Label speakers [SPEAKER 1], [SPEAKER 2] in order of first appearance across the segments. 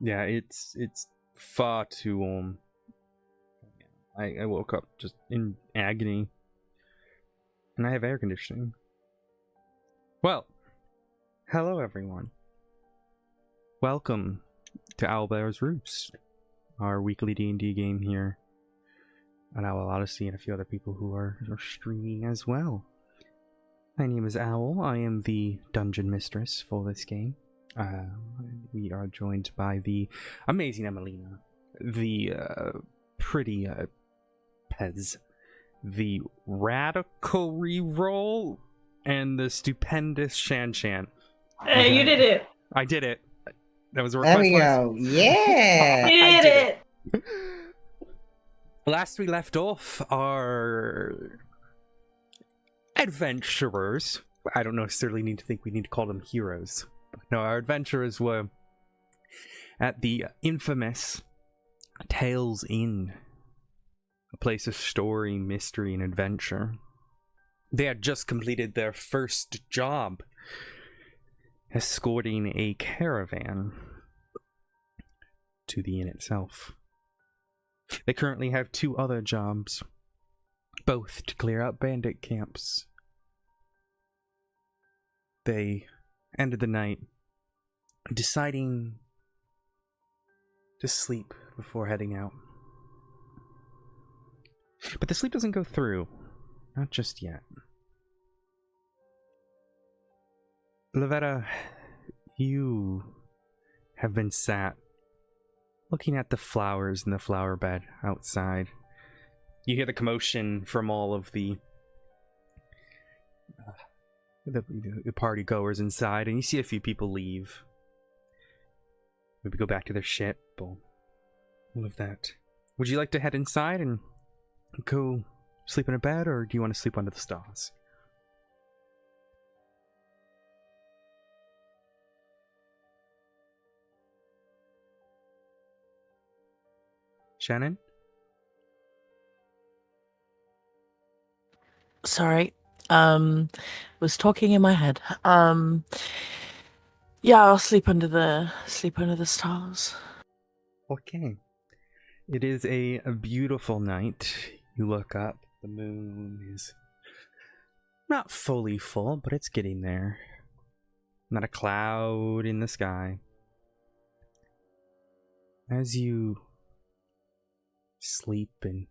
[SPEAKER 1] Yeah, it's far too warm. I woke up just in agony. And I have air conditioning. Well, hello everyone. Welcome to Owlbear's Roost, our weekly D&D game here at Owl Odyssey, and a few other people who are streaming as well. My name is Owl. I am the dungeon mistress for this game. We are joined by the amazing Emelina, the pretty Pez, the radical reroll, and the stupendous Shan.
[SPEAKER 2] Hey, you did it!
[SPEAKER 1] I did it. That was a request.
[SPEAKER 3] There we go. Yeah.
[SPEAKER 2] You did it!
[SPEAKER 1] Last we left off, our adventurers, I don't necessarily need to think we need to call them heroes. No, our adventurers were at the infamous Tales Inn, a place of story, mystery, and adventure. They had just completed their first job, escorting a caravan to the inn itself. They currently have two other jobs, both to clear out bandit camps. They ended the night deciding to sleep before heading out. But the sleep doesn't go through. Not just yet. Lavetta, you have been sat looking at the flowers in the flower bed outside. You hear the commotion from all of the party goers inside, and you see a few people leave. Maybe go back to their ship, all of that. Would you like to head inside and go sleep in a bed, or do you want to sleep under the stars? Shannon?
[SPEAKER 4] Sorry. Was talking in my head. Yeah, I'll sleep under the stars.
[SPEAKER 1] Okay. It is a beautiful night. You look up, the moon is not fully full, but it's getting there. Not a cloud in the sky. As you sleep and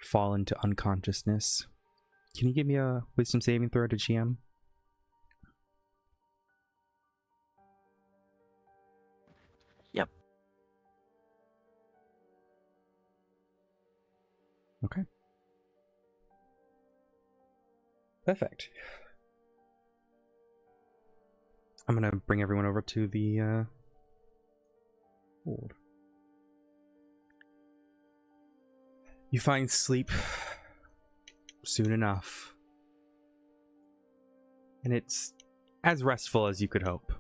[SPEAKER 1] fall into unconsciousness, can you give me a wisdom saving throw to GM?
[SPEAKER 4] Yep.
[SPEAKER 1] Okay. Perfect. I'm gonna bring everyone over to the board. You find sleep soon enough, and it's as restful as you could hope.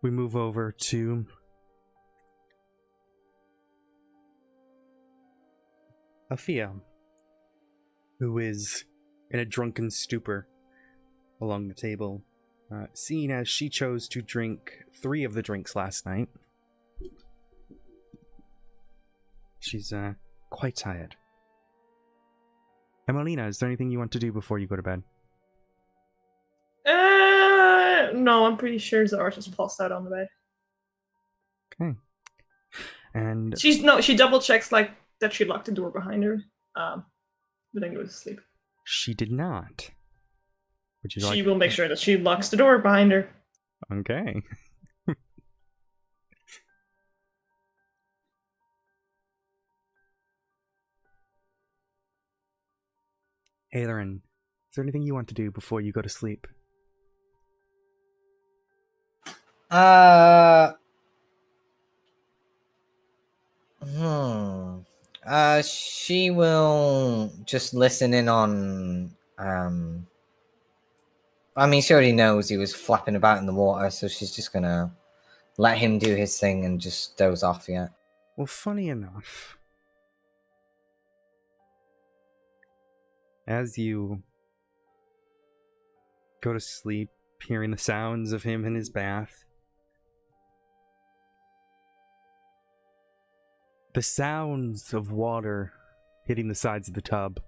[SPEAKER 1] We move over to Afia, who is in a drunken stupor along the table, seeing as she chose to drink 3 of the drinks last night. She's quite tired. Emelina, is there anything you want to do before you go to bed?
[SPEAKER 2] No, I'm pretty sure Zara just passed out on the bed.
[SPEAKER 1] Okay. And
[SPEAKER 2] She double checks like that she locked the door behind her. But then goes to sleep.
[SPEAKER 1] she did not. Would you
[SPEAKER 2] She
[SPEAKER 1] like...
[SPEAKER 2] will make sure that she locks the door behind her.
[SPEAKER 1] Okay. Ailerin, is there anything you want to do before you go to sleep?
[SPEAKER 3] She will just listen in on. I mean, she already knows he was flapping about in the water, so she's just gonna let him do his thing and just doze off. Yeah.
[SPEAKER 1] Well, funny enough, as you go to sleep, hearing the sounds of him in his bath. The sounds of water hitting the sides of the tub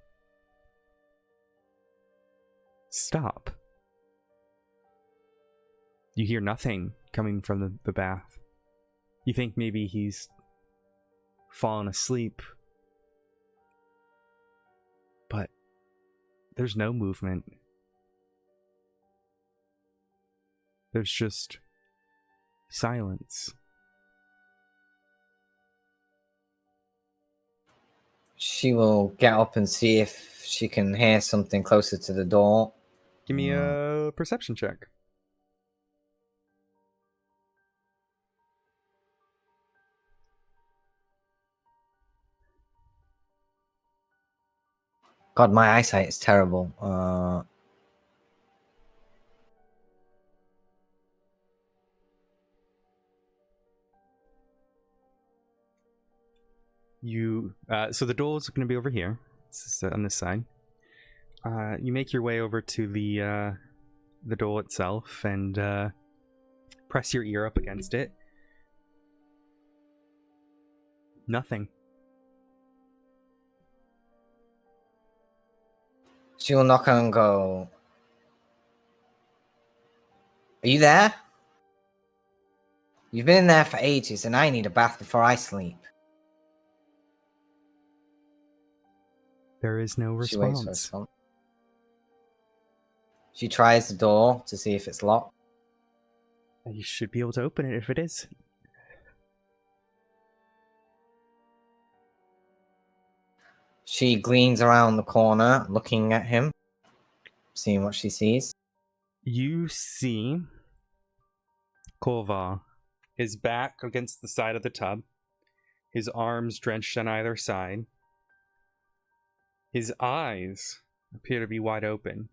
[SPEAKER 1] stop. You hear nothing coming from the bath. You think maybe he's fallen asleep, but there's no movement. There's just silence.
[SPEAKER 3] She will get up and see if she can hear something closer to the door.
[SPEAKER 1] Give me a perception check.
[SPEAKER 3] God, my eyesight is terrible.
[SPEAKER 1] So the doors are going to be over here. It's on this side. You make your way over to the door itself and press your ear up against it. Nothing.
[SPEAKER 3] She will knock on and go, "Are you there? You've been in there for ages and I need a bath before I sleep."
[SPEAKER 1] There is no
[SPEAKER 3] She waits for a
[SPEAKER 1] response.
[SPEAKER 3] response. She tries the door to see if it's locked.
[SPEAKER 1] You should be able to open it if it is.
[SPEAKER 3] She gleans around the corner, looking at him, seeing what she sees.
[SPEAKER 1] You see Korvar, his back against the side of the tub, his arms drenched on either side. His eyes appear to be wide open.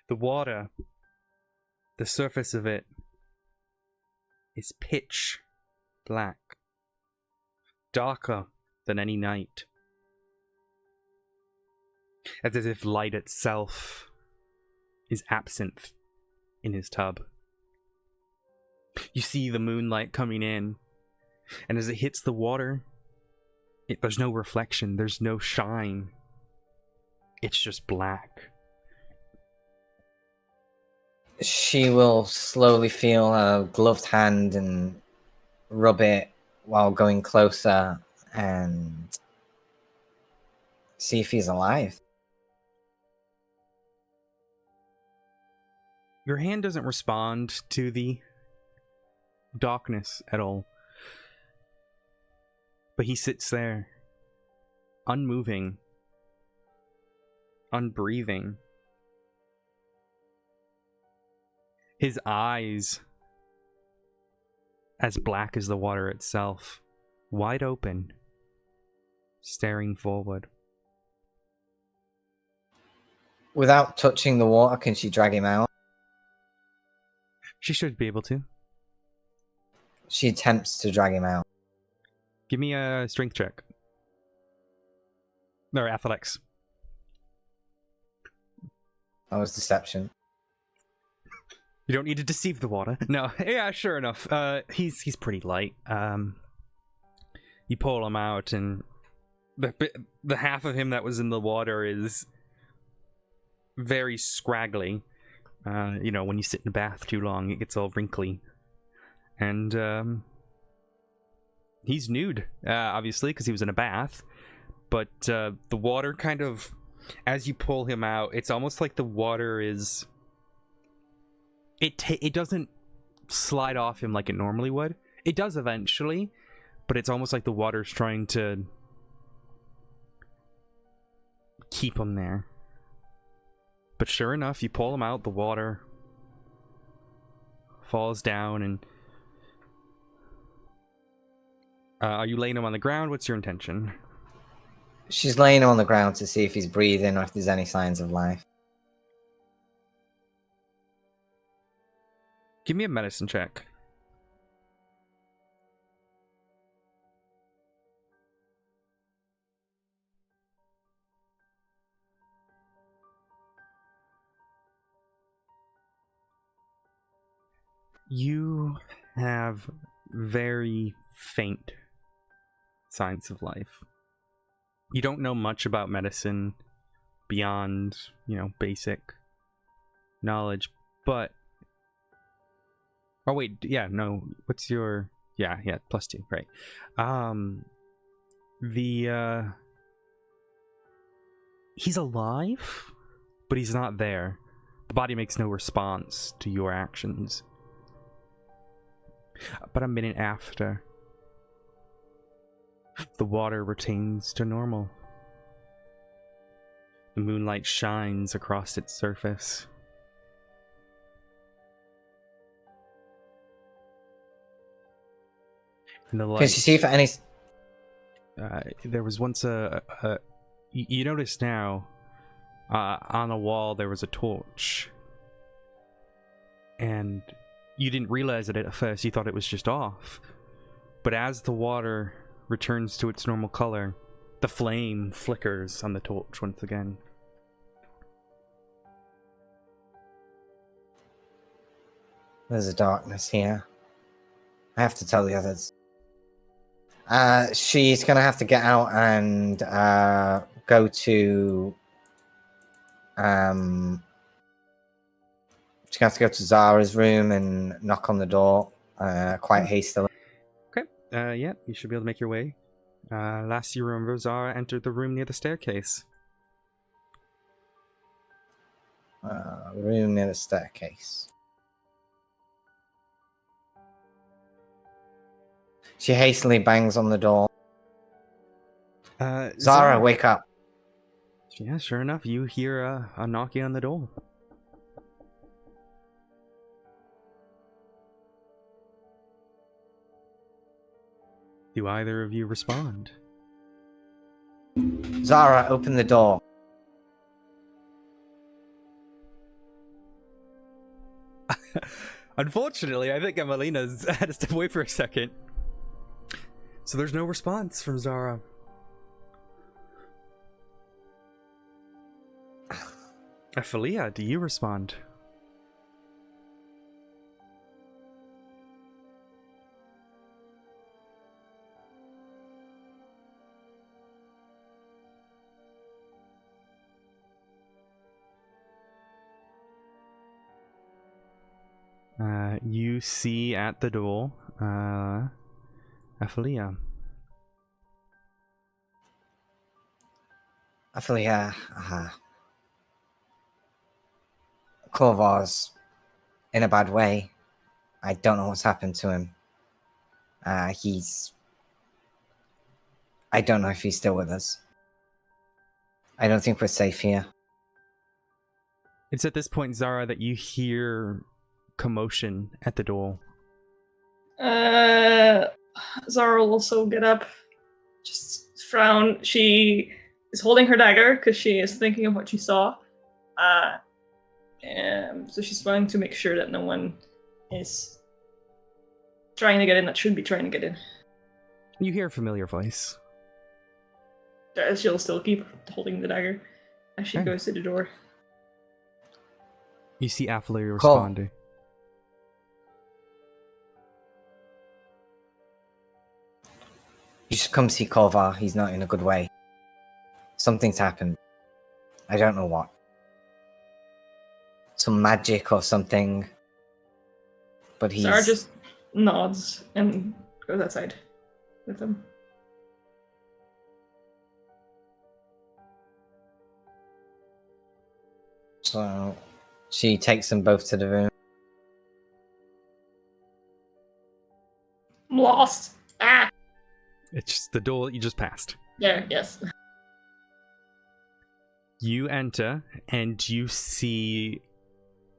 [SPEAKER 1] The water, the surface of it, is pitch black, darker than any night, as if light itself is absent in his tub. You see the moonlight coming in, and as it hits the water, there's no reflection, there's no shine. It's just black.
[SPEAKER 3] She will slowly feel a gloved hand and rub it while going closer and see if he's alive.
[SPEAKER 1] Your hand doesn't respond to the darkness at all. But he sits there, unmoving, unbreathing. His eyes, as black as the water itself, wide open, staring forward.
[SPEAKER 3] Without touching the water, can she drag him out?
[SPEAKER 1] She should be able to.
[SPEAKER 3] She attempts to drag him out.
[SPEAKER 1] Give me a strength check. Or athletics.
[SPEAKER 3] That was deception.
[SPEAKER 1] You don't need to deceive the water. No, yeah, sure enough. He's pretty light. You pull him out, and the half of him that was in the water is very scraggly. When you sit in a bath too long, it gets all wrinkly. And he's nude, obviously, because he was in a bath. But the water kind of, as you pull him out, it's almost like the water is... It doesn't slide off him like it normally would. It does eventually, but it's almost like the water's trying to keep him there. But sure enough, you pull him out, the water falls down, and... are you laying him on the ground? What's your intention?
[SPEAKER 3] She's laying him on the ground to see if he's breathing or if there's any signs of life.
[SPEAKER 1] Give me a medicine check. You have very faint signs of life. You don't know much about medicine beyond, basic knowledge, but... Oh, wait, yeah, no, what's your... Yeah, +2, right. He's alive, but he's not there. The body makes no response to your actions. But a minute after, the water returns to normal. The moonlight shines across its surface. And the light...
[SPEAKER 3] Can you see if any...
[SPEAKER 1] there was once you notice now, on the wall there was a torch. And you didn't realize it at first, you thought it was just off. But as the water returns to its normal color, the flame flickers on the torch once again.
[SPEAKER 3] There's a darkness here. I have to tell the others. She's gonna have to get out and go to... She's gonna have to go to Zara's room and knock on the door quite hastily.
[SPEAKER 1] Okay, yeah, you should be able to make your way. Last you remember, Zara entered the room near the staircase.
[SPEAKER 3] Room near the staircase. She hastily bangs on the door. Zara, wake up.
[SPEAKER 1] Yeah, sure enough, you hear a knocking on the door. Do either of you respond?
[SPEAKER 3] Zara, open the door.
[SPEAKER 1] Unfortunately, I think Emelina's had to step away for a second. So there's no response from Zara. Ophelia, do you respond? You see at the door, Ophelia.
[SPEAKER 3] Ophelia, Corvar's in a bad way. I don't know what's happened to him. I don't know if he's still with us. I don't think we're safe here.
[SPEAKER 1] It's at this point, Zara, that you hear commotion at the door.
[SPEAKER 2] Zara will also get up, just frown. She is holding her dagger because she is thinking of what she saw. So she's trying to make sure that no one is trying to get in that shouldn't be trying to get in.
[SPEAKER 1] You hear a familiar voice.
[SPEAKER 2] She'll still keep holding the dagger as she goes to the door.
[SPEAKER 1] You see Ophelia responding.
[SPEAKER 3] You should come see Corvar. He's not in a good way. Something's happened. I don't know what. Some magic or something. But he's...
[SPEAKER 2] Zara just nods and goes outside with him.
[SPEAKER 3] So she takes them both to the room.
[SPEAKER 2] I'm lost. Ah!
[SPEAKER 1] It's just the door that you just passed.
[SPEAKER 2] There, yes.
[SPEAKER 1] You enter, and you see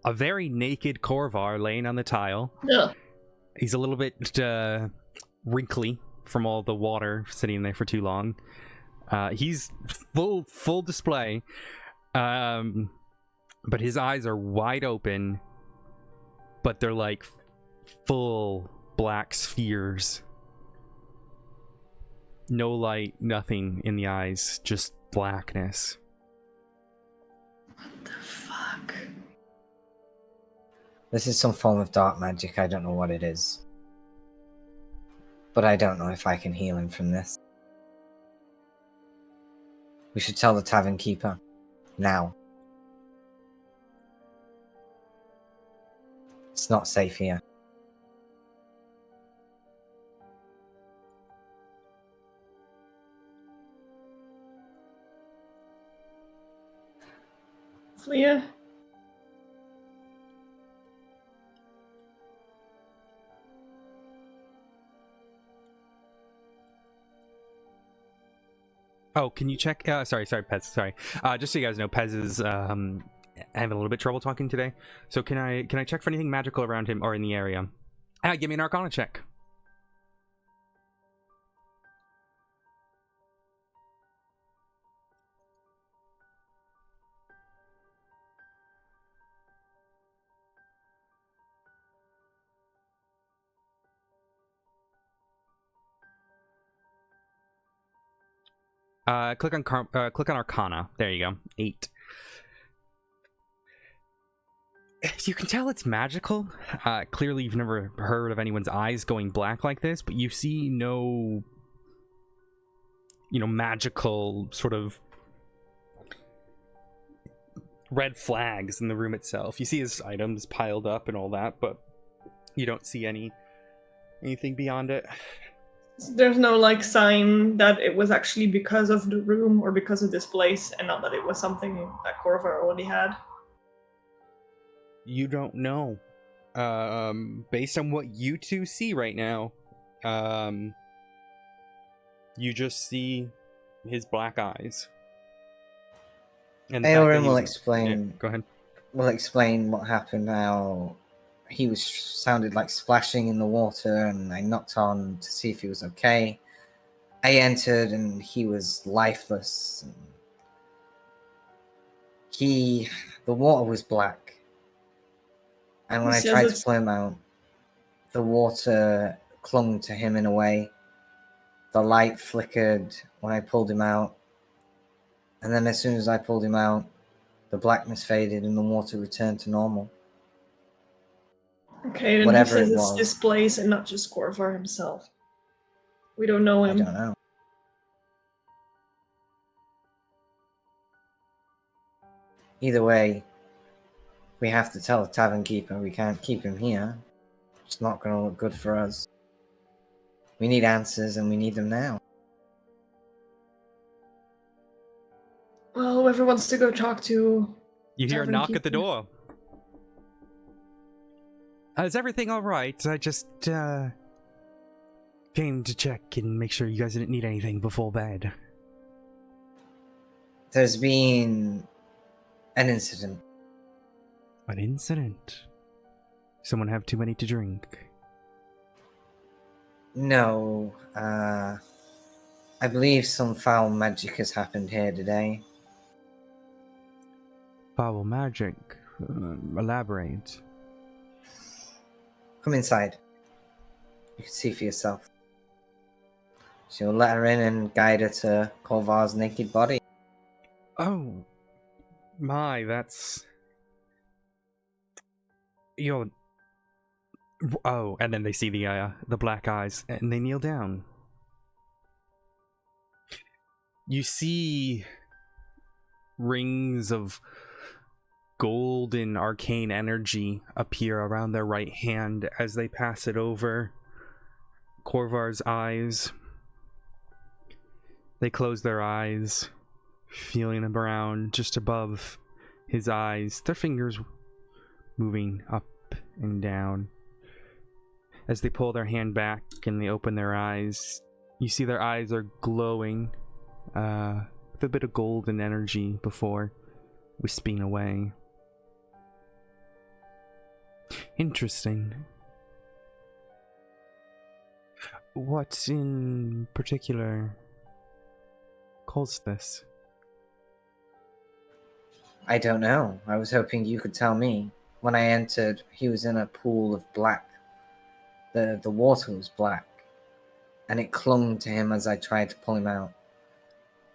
[SPEAKER 1] a very naked Corvar laying on the tile.
[SPEAKER 2] Ugh.
[SPEAKER 1] He's a little bit wrinkly from all the water sitting there for too long. He's full display, but his eyes are wide open, but they're like full black spheres. No light, nothing in the eyes, just blackness.
[SPEAKER 2] What the fuck?
[SPEAKER 3] This is some form of dark magic. I don't know what it is. But I don't know if I can heal him from this. We should tell the tavern keeper. Now. It's not safe here.
[SPEAKER 2] Flia?
[SPEAKER 1] Oh, can you check? Sorry, Pez. Sorry. Just so you guys know, Pez is having a little bit trouble talking today. So can I check for anything magical around him or in the area? Give me an Arcana check. Click on Arcana. There you go. 8. You can tell it's magical. Clearly, you've never heard of anyone's eyes going black like this, but you see no, magical sort of red flags in the room itself. You see his items piled up and all that, but you don't see anything beyond it.
[SPEAKER 2] There's no like sign that it was actually because of the room or because of this place and not that it was something that Corvar already had.
[SPEAKER 1] You don't know. Based on what you two see right now, you just see his black eyes. And
[SPEAKER 3] Aorin will explain.
[SPEAKER 1] Yeah, go ahead.
[SPEAKER 3] Will explain what happened now. He sounded like splashing in the water, and I knocked on to see if he was okay. I entered, and he was lifeless. The water was black, and when I tried to pull him out, the water clung to him in a way. The light flickered when I pulled him out, and then as soon as I pulled him out, the blackness faded and the water returned to normal.
[SPEAKER 2] Okay, then whatever he says it's this place and not just Corvar himself. We don't know him.
[SPEAKER 3] I don't know. Either way, we have to tell the tavern keeper we can't keep him here. It's not going to look good for us. We need answers, and we need them now.
[SPEAKER 2] Well, whoever wants to go talk to...
[SPEAKER 1] You hear a knock at the door. Is everything alright? I just, came to check and make sure you guys didn't need anything before bed.
[SPEAKER 3] There's been an incident.
[SPEAKER 1] An incident? Someone have too many to drink?
[SPEAKER 3] No, I believe some foul magic has happened here today.
[SPEAKER 1] Foul magic? Elaborate.
[SPEAKER 3] Come inside. You can see for yourself. She'll let her in and guide her to Corvar's naked body.
[SPEAKER 1] Oh, my, that's... You're... Oh, and then they see the black eyes, and they kneel down. You see rings of golden arcane energy appear around their right hand as they pass it over Corvar's eyes. They close their eyes, feeling them around just above his eyes, their fingers moving up and down. As they pull their hand back and they open their eyes, you see their eyes are glowing with a bit of golden energy before wisping away. Interesting. What in particular caused this?
[SPEAKER 3] I don't know. I was hoping you could tell me. When I entered, he was in a pool of black. The water was black, and it clung to him as I tried to pull him out.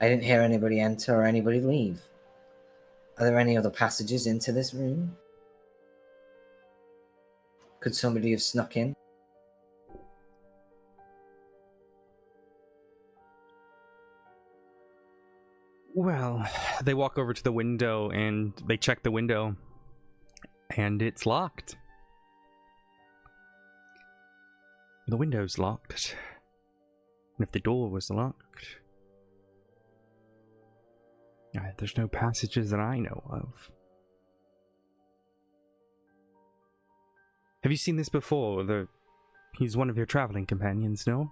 [SPEAKER 3] I didn't hear anybody enter or anybody leave. Are there any other passages into this room? Could somebody have snuck in?
[SPEAKER 1] Well, they walk over to the window and they check the window, and it's locked. The window's locked. And if the door was locked, there's no passages that I know of. Have you seen this before? He's one of your traveling companions, no?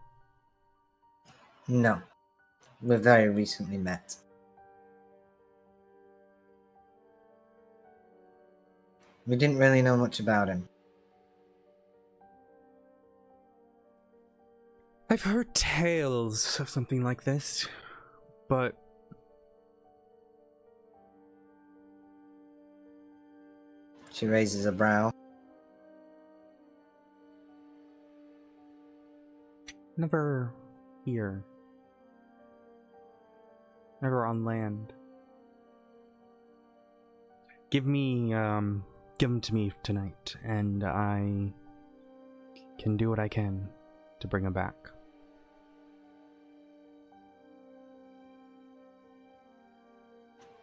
[SPEAKER 3] No. We're very recently met. We didn't really know much about him.
[SPEAKER 1] I've heard tales of something like this, but
[SPEAKER 3] She raises a brow.
[SPEAKER 1] never here. Never on land. Give him to me tonight, and I can do what I can to bring him back.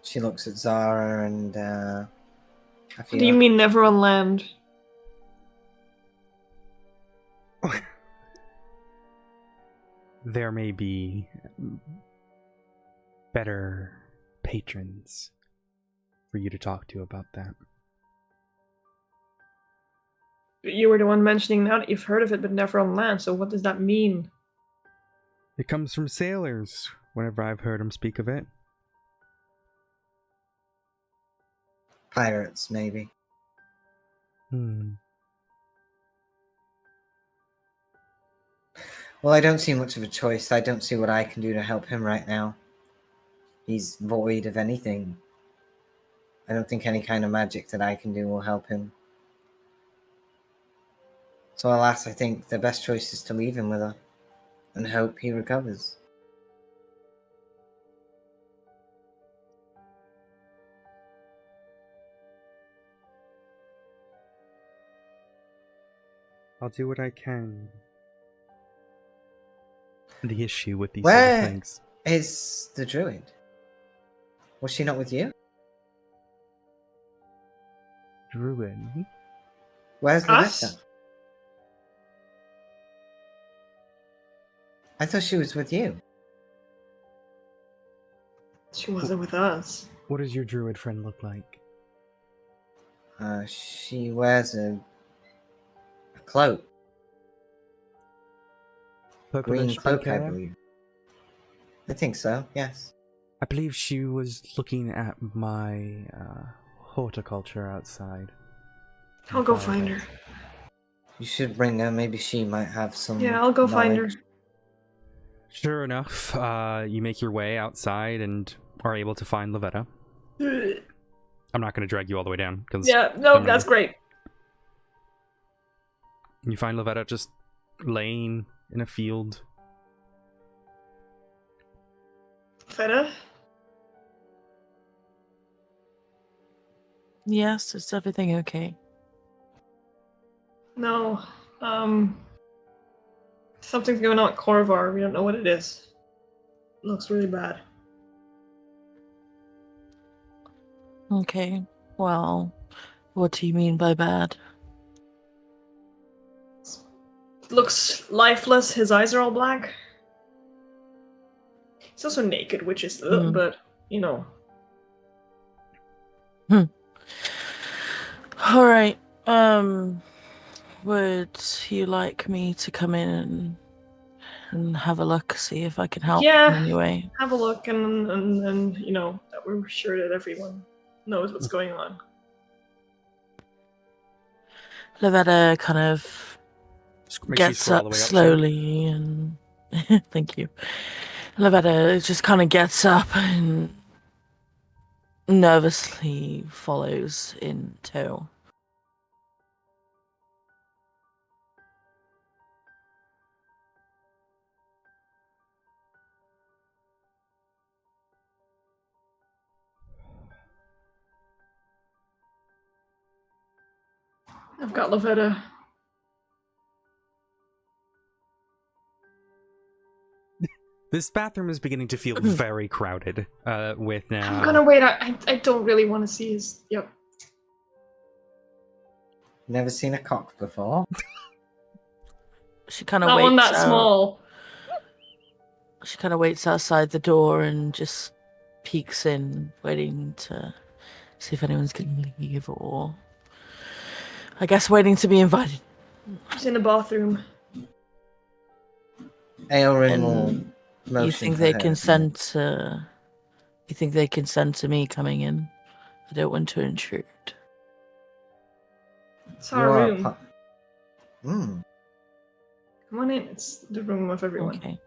[SPEAKER 3] She looks at Zara and I feel
[SPEAKER 2] What do you mean never on land?
[SPEAKER 1] There may be better patrons for you to talk to about that.
[SPEAKER 2] You were the one mentioning now that you've heard of it, but never on land, so what does that mean?
[SPEAKER 1] It comes from sailors, whenever I've heard them speak of it.
[SPEAKER 3] pirates, maybe. Well, I don't see much of a choice. I don't see what I can do to help him right now. He's void of anything. I don't think any kind of magic that I can do will help him. So alas, I think the best choice is to leave him with her and hope he recovers.
[SPEAKER 1] I'll do what I can. The issue with these
[SPEAKER 3] Where
[SPEAKER 1] sort of things.
[SPEAKER 3] is the druid? Was she not with you?
[SPEAKER 1] Druid?
[SPEAKER 3] Where's
[SPEAKER 2] Us?
[SPEAKER 3] Lavetta? I thought she was with you.
[SPEAKER 2] She wasn't with us.
[SPEAKER 1] What does your druid friend look like?
[SPEAKER 3] She wears a cloak. Green
[SPEAKER 1] Purplish
[SPEAKER 3] cloak,
[SPEAKER 1] pink
[SPEAKER 3] I
[SPEAKER 1] hair?
[SPEAKER 3] believe. I think so, yes.
[SPEAKER 1] I believe she was looking at my horticulture outside.
[SPEAKER 2] I'll go find her.
[SPEAKER 3] You should bring her. Maybe she might have some
[SPEAKER 2] Yeah, I'll go find her.
[SPEAKER 3] knowledge.
[SPEAKER 1] Sure enough, you make your way outside and are able to find Lavetta. I'm not going to drag you all the way down.
[SPEAKER 2] Yeah, no, that's great.
[SPEAKER 1] You find Lavetta just laying in a field.
[SPEAKER 2] Feta?
[SPEAKER 4] Yes, is everything okay?
[SPEAKER 2] No. Something's going on at Corvar. We don't know what it is. It looks really bad.
[SPEAKER 4] Okay, well, what do you mean by bad?
[SPEAKER 2] Looks lifeless. His eyes are all black. He's also naked, which is, but, you know.
[SPEAKER 4] Alright, would you like me to come in and have a look, see if I can help
[SPEAKER 2] Yeah.
[SPEAKER 4] in any way?
[SPEAKER 2] Have a look and you know, that we're sure that everyone knows what's going on.
[SPEAKER 4] Lavetta kind of
[SPEAKER 1] Make sure you
[SPEAKER 4] gets
[SPEAKER 1] scroll all the
[SPEAKER 4] up
[SPEAKER 1] way up,
[SPEAKER 4] slowly and thank you. Lavetta just kind of gets up and nervously follows in tow.
[SPEAKER 2] I've got Lavetta.
[SPEAKER 1] This bathroom is beginning to feel very crowded. With now.
[SPEAKER 2] I'm gonna wait. I don't really want to see his. Yep.
[SPEAKER 3] Never seen a cock before.
[SPEAKER 4] She kind of
[SPEAKER 2] Not
[SPEAKER 4] waits.
[SPEAKER 2] one that small.
[SPEAKER 4] She kind of waits outside the door and just peeks in, waiting to see if anyone's going to leave, or I guess waiting to be invited.
[SPEAKER 2] He's in the bathroom.
[SPEAKER 3] Aelrin will
[SPEAKER 4] And
[SPEAKER 3] motion
[SPEAKER 4] you think
[SPEAKER 3] for
[SPEAKER 4] they
[SPEAKER 3] her.
[SPEAKER 4] consent to? You think they consent to me coming in? I don't want to intrude.
[SPEAKER 2] It's
[SPEAKER 3] You
[SPEAKER 2] our
[SPEAKER 3] are
[SPEAKER 2] room.
[SPEAKER 3] Hmm.
[SPEAKER 2] Come on in. It's the room of everyone.
[SPEAKER 4] Okay.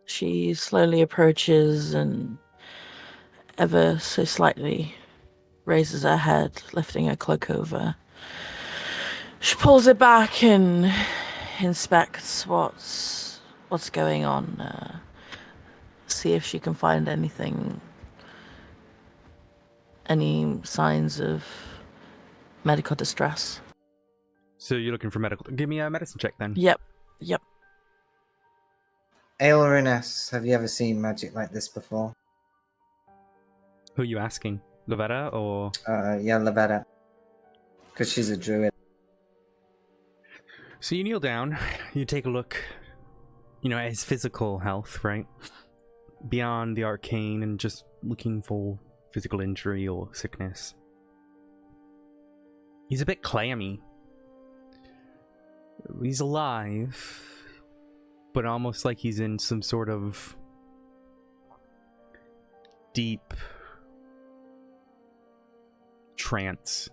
[SPEAKER 4] She slowly approaches and ever so slightly raises her head, lifting her cloak over. She pulls it back and inspects what's going on. See if she can find anything, any signs of medical distress.
[SPEAKER 1] So you're looking for medical. Give me a medicine check then.
[SPEAKER 4] Yep.
[SPEAKER 3] Aelrin asks, have you ever seen magic like this before?
[SPEAKER 1] Who are you asking? Lavetta or?
[SPEAKER 3] Yeah, Lavetta. Because she's a druid.
[SPEAKER 1] So you kneel down, you take a look, at his physical health, right? Beyond the arcane and just looking for physical injury or sickness. He's a bit clammy. He's alive, but almost like he's in some sort of deep trance.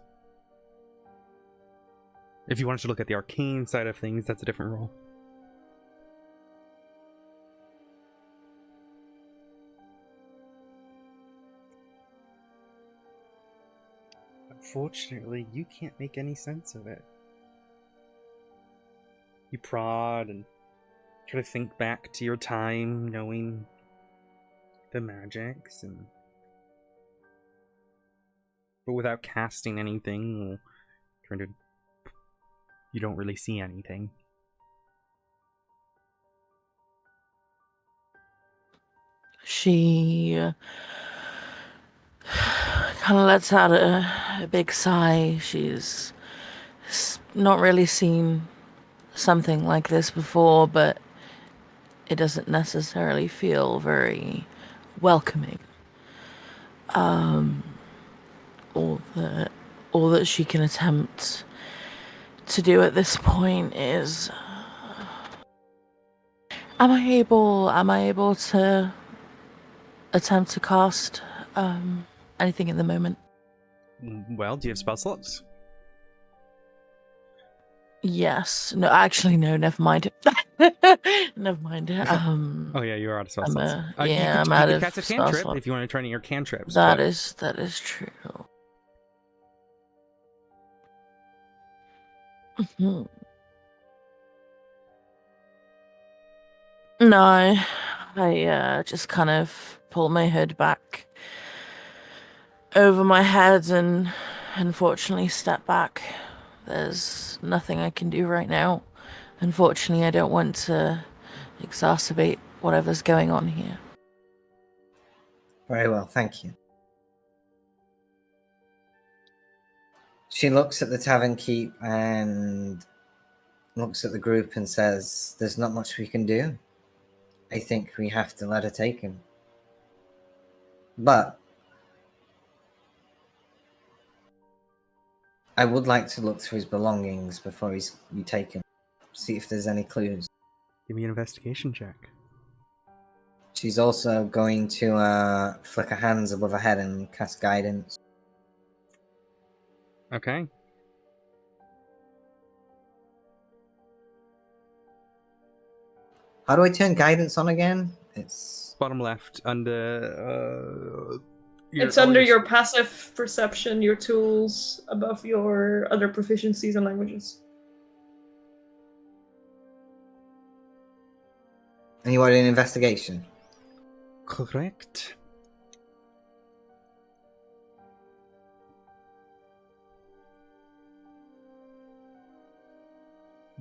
[SPEAKER 1] If you wanted to look at the arcane side of things, that's a different role. Unfortunately, you can't make any sense of it. You prod and try to think back to your time knowing the magics, but without casting anything or you don't really see anything.
[SPEAKER 4] She kind of lets out a big sigh. She's not really seen something like this before, but it doesn't necessarily feel very welcoming. All that she can attempt to do at this point is, am I able to attempt to cast anything at the moment?
[SPEAKER 1] Well, do you have spell slots?
[SPEAKER 4] Yes. No, actually, no, never mind. Never mind.
[SPEAKER 1] Oh yeah, you're out of spell slots.
[SPEAKER 4] I'm
[SPEAKER 1] you
[SPEAKER 4] out
[SPEAKER 1] could
[SPEAKER 4] of
[SPEAKER 1] cast a
[SPEAKER 4] spell
[SPEAKER 1] cantrip
[SPEAKER 4] slot.
[SPEAKER 1] if you want to try any of your cantrips.
[SPEAKER 4] That is true. Mhm. No, I just kind of pull my hood back over my head and unfortunately step back. There's nothing I can do right now. Unfortunately, I don't want to exacerbate whatever's going on here.
[SPEAKER 3] Very well, thank you. She looks at the tavern keep and looks at the group and says, there's not much we can do. I think we have to let her take him. But I would like to look through his belongings before we take him. See if there's any clues.
[SPEAKER 1] Give me an investigation check.
[SPEAKER 3] She's also going to flick her hands above her head and cast guidance.
[SPEAKER 1] Okay.
[SPEAKER 3] How do I turn guidance on again? It's
[SPEAKER 1] Bottom left under.
[SPEAKER 2] It's under your passive perception, your tools, above your other proficiencies and languages.
[SPEAKER 3] And you want an investigation?
[SPEAKER 1] Correct.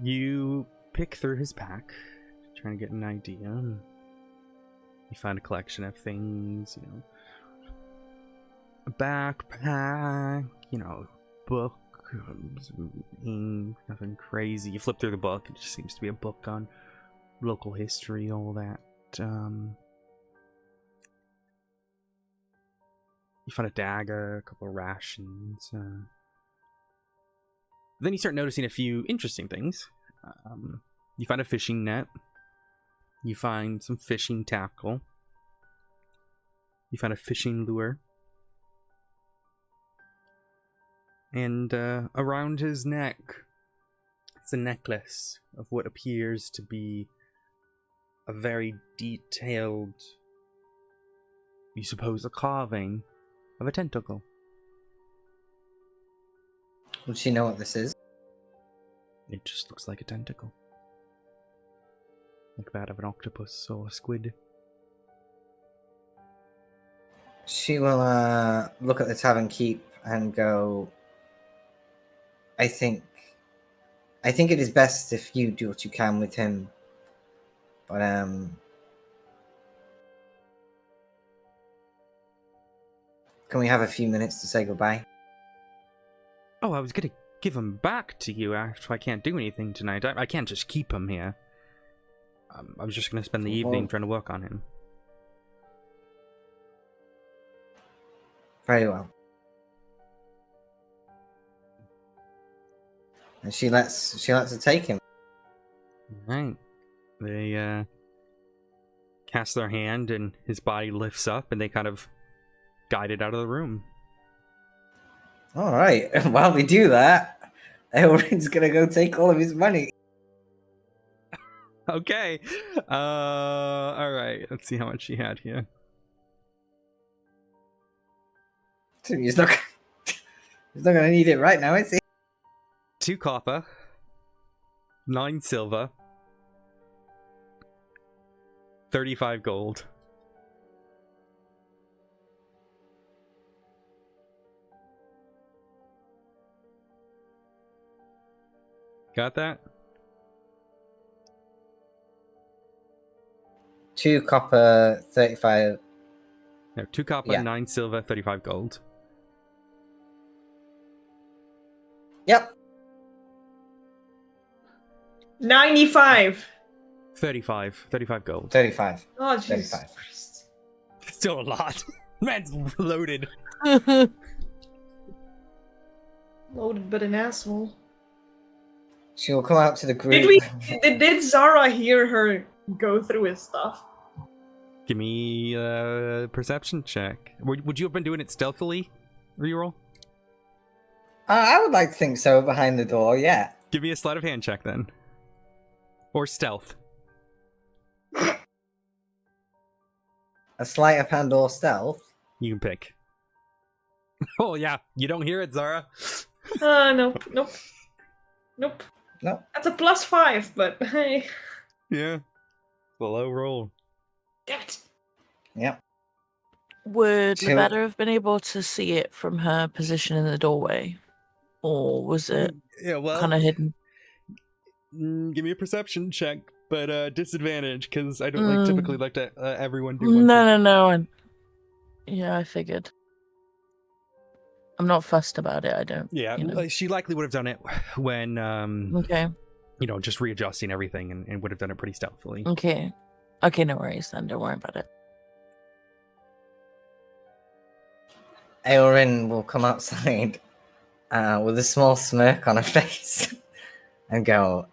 [SPEAKER 1] You pick through his pack, trying to get an idea. You find a collection of things, a backpack, book, some ink, nothing crazy. You flip through the book, it just seems to be a book on local history, all that. You find a dagger, a couple of rations. Then you start noticing a few interesting things. You find a fishing net. You find some fishing tackle. You find a fishing lure. And around his neck, it's a necklace of what appears to be a very detailed, you suppose, a carving of a tentacle.
[SPEAKER 3] Would she know what this is?
[SPEAKER 1] It just looks like a tentacle. Like that of an octopus or a squid.
[SPEAKER 3] She will look at the tavern keep and go, I think it is best if you do what you can with him. But can we have a few minutes to say goodbye?
[SPEAKER 1] Oh, I was gonna give him back to you after I can't do anything tonight. I can't just keep him here. I was just gonna spend the evening trying to work on him.
[SPEAKER 3] Very well. And she lets her take him.
[SPEAKER 1] Right. They cast their hand and his body lifts up and they kind of guide it out of the room.
[SPEAKER 3] All right. While we do that, Elrin's gonna go take all of his money.
[SPEAKER 1] Okay. All right. Let's see how much she had here.
[SPEAKER 3] He's not gonna need it right now, is he?
[SPEAKER 1] 2 copper, 9 silver, 35 gold. Got that?
[SPEAKER 3] 2 copper, 35.
[SPEAKER 1] No, 2 copper,
[SPEAKER 3] Yeah.
[SPEAKER 1] 9 silver, 35 gold.
[SPEAKER 3] Yep.
[SPEAKER 2] 95.
[SPEAKER 1] 35 gold.
[SPEAKER 3] 35.
[SPEAKER 2] Oh, Jesus
[SPEAKER 3] 35.
[SPEAKER 2] Christ.
[SPEAKER 1] Still a lot. Man's loaded.
[SPEAKER 2] Loaded but an asshole.
[SPEAKER 3] She will come out to the group.
[SPEAKER 2] Did Zara hear her go through his stuff?
[SPEAKER 1] Give me a perception check. Would you have been doing it stealthily? Reroll?
[SPEAKER 3] I would like to think so, behind the door, yeah.
[SPEAKER 1] Give me a sleight of hand check then. Or stealth.
[SPEAKER 3] A sleight of hand or stealth.
[SPEAKER 1] You can pick. Oh yeah, you don't hear it, Zara.
[SPEAKER 2] Nope.
[SPEAKER 3] Nope.
[SPEAKER 2] That's a +5, but hey.
[SPEAKER 1] Yeah. The low roll.
[SPEAKER 2] Damn it.
[SPEAKER 3] Yep.
[SPEAKER 4] Would
[SPEAKER 3] So-
[SPEAKER 4] Lavetta have been able to see it from her position in the doorway? Or was it
[SPEAKER 1] Yeah, well,
[SPEAKER 4] kind of hidden?
[SPEAKER 1] give me a perception check, but disadvantage because I don't typically like to everyone do one.
[SPEAKER 4] No. Yeah, I figured. I'm not fussed about it. I don't.
[SPEAKER 1] Yeah, she likely would have done it when
[SPEAKER 4] Okay.
[SPEAKER 1] just readjusting everything and would have done it pretty stealthily.
[SPEAKER 4] Okay. Okay, no worries then. Don't worry about it.
[SPEAKER 3] Eorin will come outside with a small smirk on her face and go,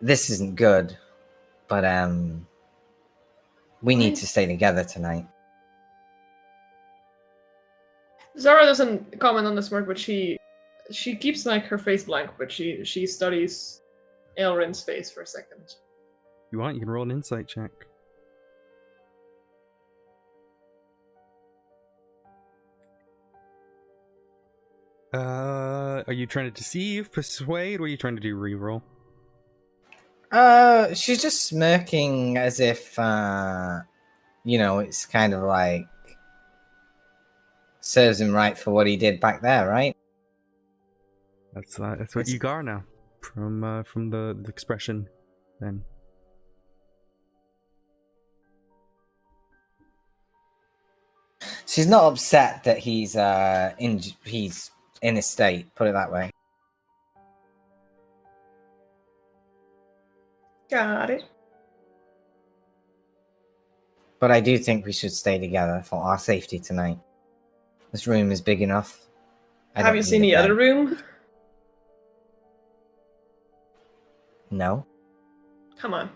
[SPEAKER 3] "This isn't good, but we need to stay together tonight."
[SPEAKER 2] Zara doesn't comment on the smirk, but she keeps like her face blank, but she studies Elrin's face for a second.
[SPEAKER 1] If you want, you can roll an insight check. Are you trying to deceive, persuade, or are you trying to do reroll?
[SPEAKER 3] She's just smirking as if, it's kind of like serves him right for what he did back there, right?
[SPEAKER 1] That's what you are now. from the expression then.
[SPEAKER 3] She's not upset that he's in a state, put it that way.
[SPEAKER 2] Got it.
[SPEAKER 3] But I do think we should stay together for our safety tonight. This room is big enough.
[SPEAKER 2] Have you seen the other room?
[SPEAKER 3] No.
[SPEAKER 2] Come on.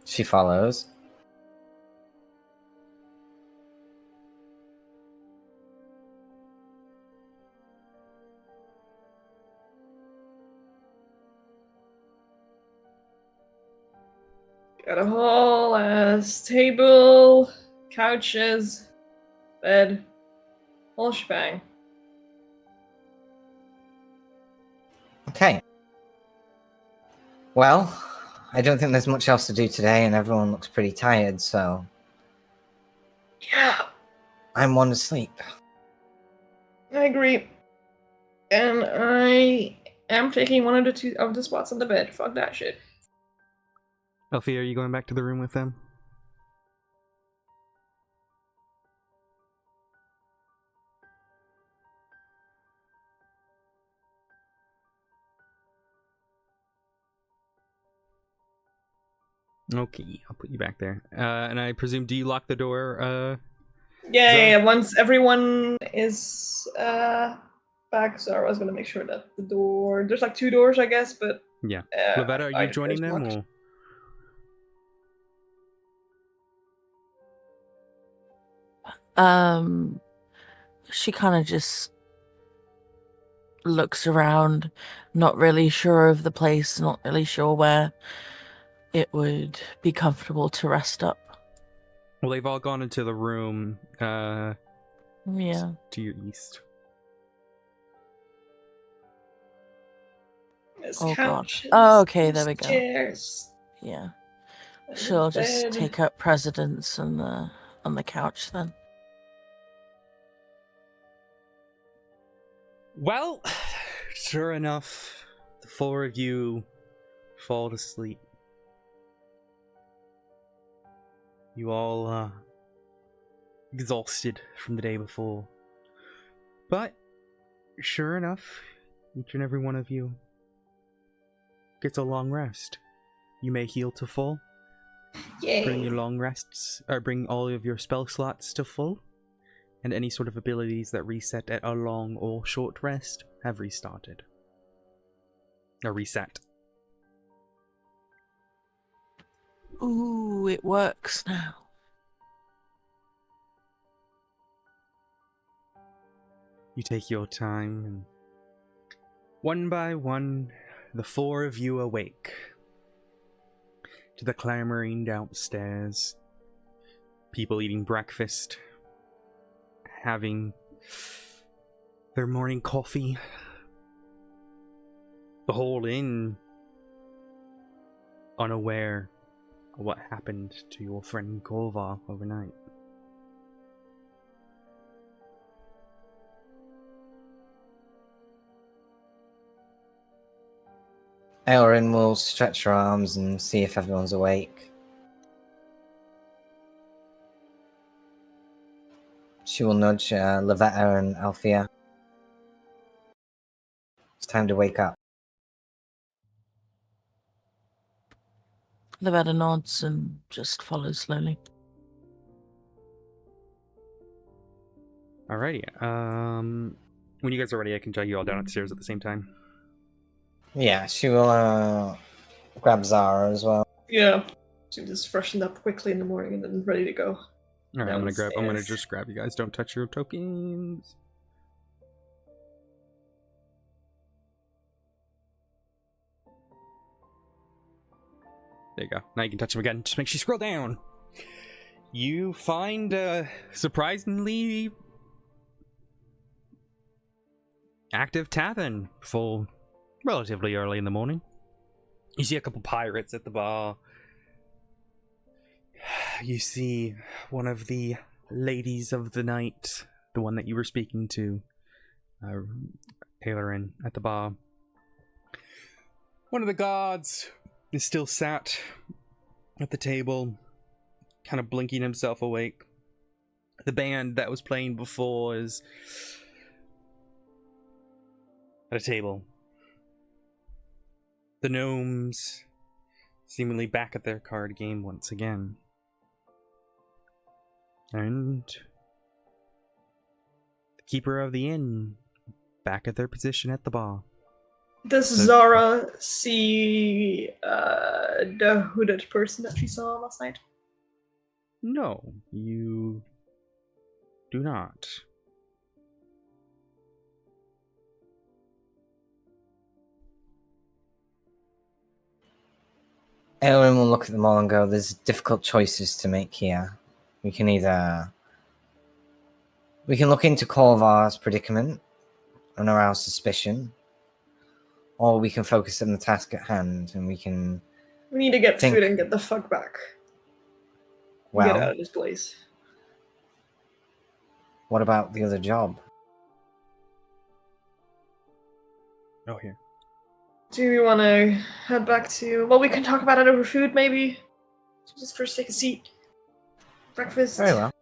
[SPEAKER 3] She follows.
[SPEAKER 2] Got a whole ass table, couches, bed, whole shebang.
[SPEAKER 3] Okay. Well, I don't think there's much else to do today, and everyone looks pretty tired, so
[SPEAKER 2] Yeah,
[SPEAKER 3] I'm one to sleep.
[SPEAKER 2] I agree. And I am taking one of the two of the spots on the bed. Fuck that shit.
[SPEAKER 1] Elfie, are you going back to the room with them? Okay, I'll put you back there. And I presume, do you lock the door?
[SPEAKER 2] Yeah. Once everyone is back, so I was gonna make sure that the door. There's like 2 doors, I guess, but
[SPEAKER 1] Yeah. Lavetta, are you joining them?
[SPEAKER 2] Or...
[SPEAKER 4] She kind of just looks around, not really sure of the place, not really sure where it would be comfortable to rest up.
[SPEAKER 1] Well, they've all gone into the room
[SPEAKER 4] Yeah.
[SPEAKER 1] to your east.
[SPEAKER 2] There's
[SPEAKER 4] Oh, God.
[SPEAKER 2] couches,
[SPEAKER 4] Oh, okay,
[SPEAKER 2] there's
[SPEAKER 4] there we go.
[SPEAKER 2] Chairs.
[SPEAKER 4] Yeah.
[SPEAKER 2] and a
[SPEAKER 4] She'll just
[SPEAKER 2] bed.
[SPEAKER 4] take up precedence on the couch then.
[SPEAKER 1] Well, sure enough, the 4 of you fall to sleep. You all exhausted from the day before. But sure enough, each and every one of you gets a long rest. You may heal to full.
[SPEAKER 2] Yay.
[SPEAKER 1] Bring your long rests, or bring all of your spell slots to full. And any sort of abilities that reset at a long or short rest have restarted. Or reset.
[SPEAKER 4] Ooh, it works now.
[SPEAKER 1] You take your time, and one by one, the 4 of you awake to the clamoring downstairs. People eating breakfast, having their morning coffee. The whole inn unaware of what happened to your friend Korvar overnight.
[SPEAKER 3] Elrin will stretch her arms and see if everyone's awake. She will nudge Lavetta and Althea. It's time to wake up.
[SPEAKER 4] Lavetta nods and just follows slowly.
[SPEAKER 1] Alrighty, when you guys are ready, I can jog you all down upstairs at the same time.
[SPEAKER 3] Yeah, she will grab Zara as well.
[SPEAKER 2] Yeah. She just freshened up quickly in the morning and then ready to go.
[SPEAKER 1] Alright, I'm gonna
[SPEAKER 2] Downstairs.
[SPEAKER 1] just grab you guys. Don't touch your tokens. There you go. Now you can touch them again. Just make sure you scroll down. You find a surprisingly active tavern full relatively early in the morning. You see a couple pirates at the bar. You see one of the ladies of the night, the one that you were speaking to, Ailerin, at the bar. One of the guards is still sat at the table, kind of blinking himself awake. The band that was playing before is at a table. The gnomes seemingly back at their card game once again. And the keeper of the inn back at their position at the bar.
[SPEAKER 2] Does Zara see the hooded person that she saw last night?
[SPEAKER 1] No, you do not.
[SPEAKER 3] Eowyn will look at them all and go, there's difficult choices to make here. We can look into Corvar's predicament and arouse suspicion, or we can focus on the task at hand and we
[SPEAKER 2] need to get
[SPEAKER 3] think-
[SPEAKER 2] food and get the fuck back. Get out
[SPEAKER 3] well,
[SPEAKER 2] of this place.
[SPEAKER 3] what about the other job?
[SPEAKER 1] Oh, here.
[SPEAKER 2] Do we want to head back to... Well, we can talk about it over food, maybe. Just first take a seat. Breakfast.
[SPEAKER 3] Very well.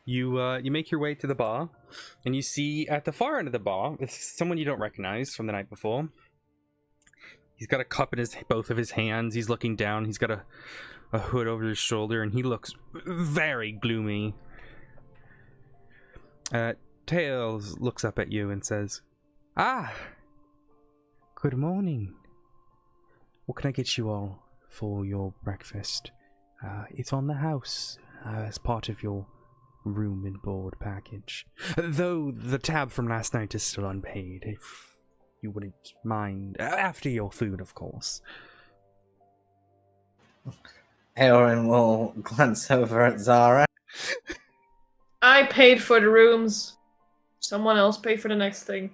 [SPEAKER 1] You make your way to the bar, and you see at the far end of the bar, it's someone you don't recognize from the night before. He's got a cup in both of his hands. He's looking down. He's got a hood over his shoulder, and he looks very gloomy. Tails looks up at you and says, "Ah, good morning. What can I get you all for your breakfast? It's on the house as part of your room and board package. Though the tab from last night is still unpaid, if you wouldn't mind. After your food, of course."
[SPEAKER 3] Eowyn will glance over at Zara.
[SPEAKER 2] I paid for the rooms. Someone else paid for the next thing.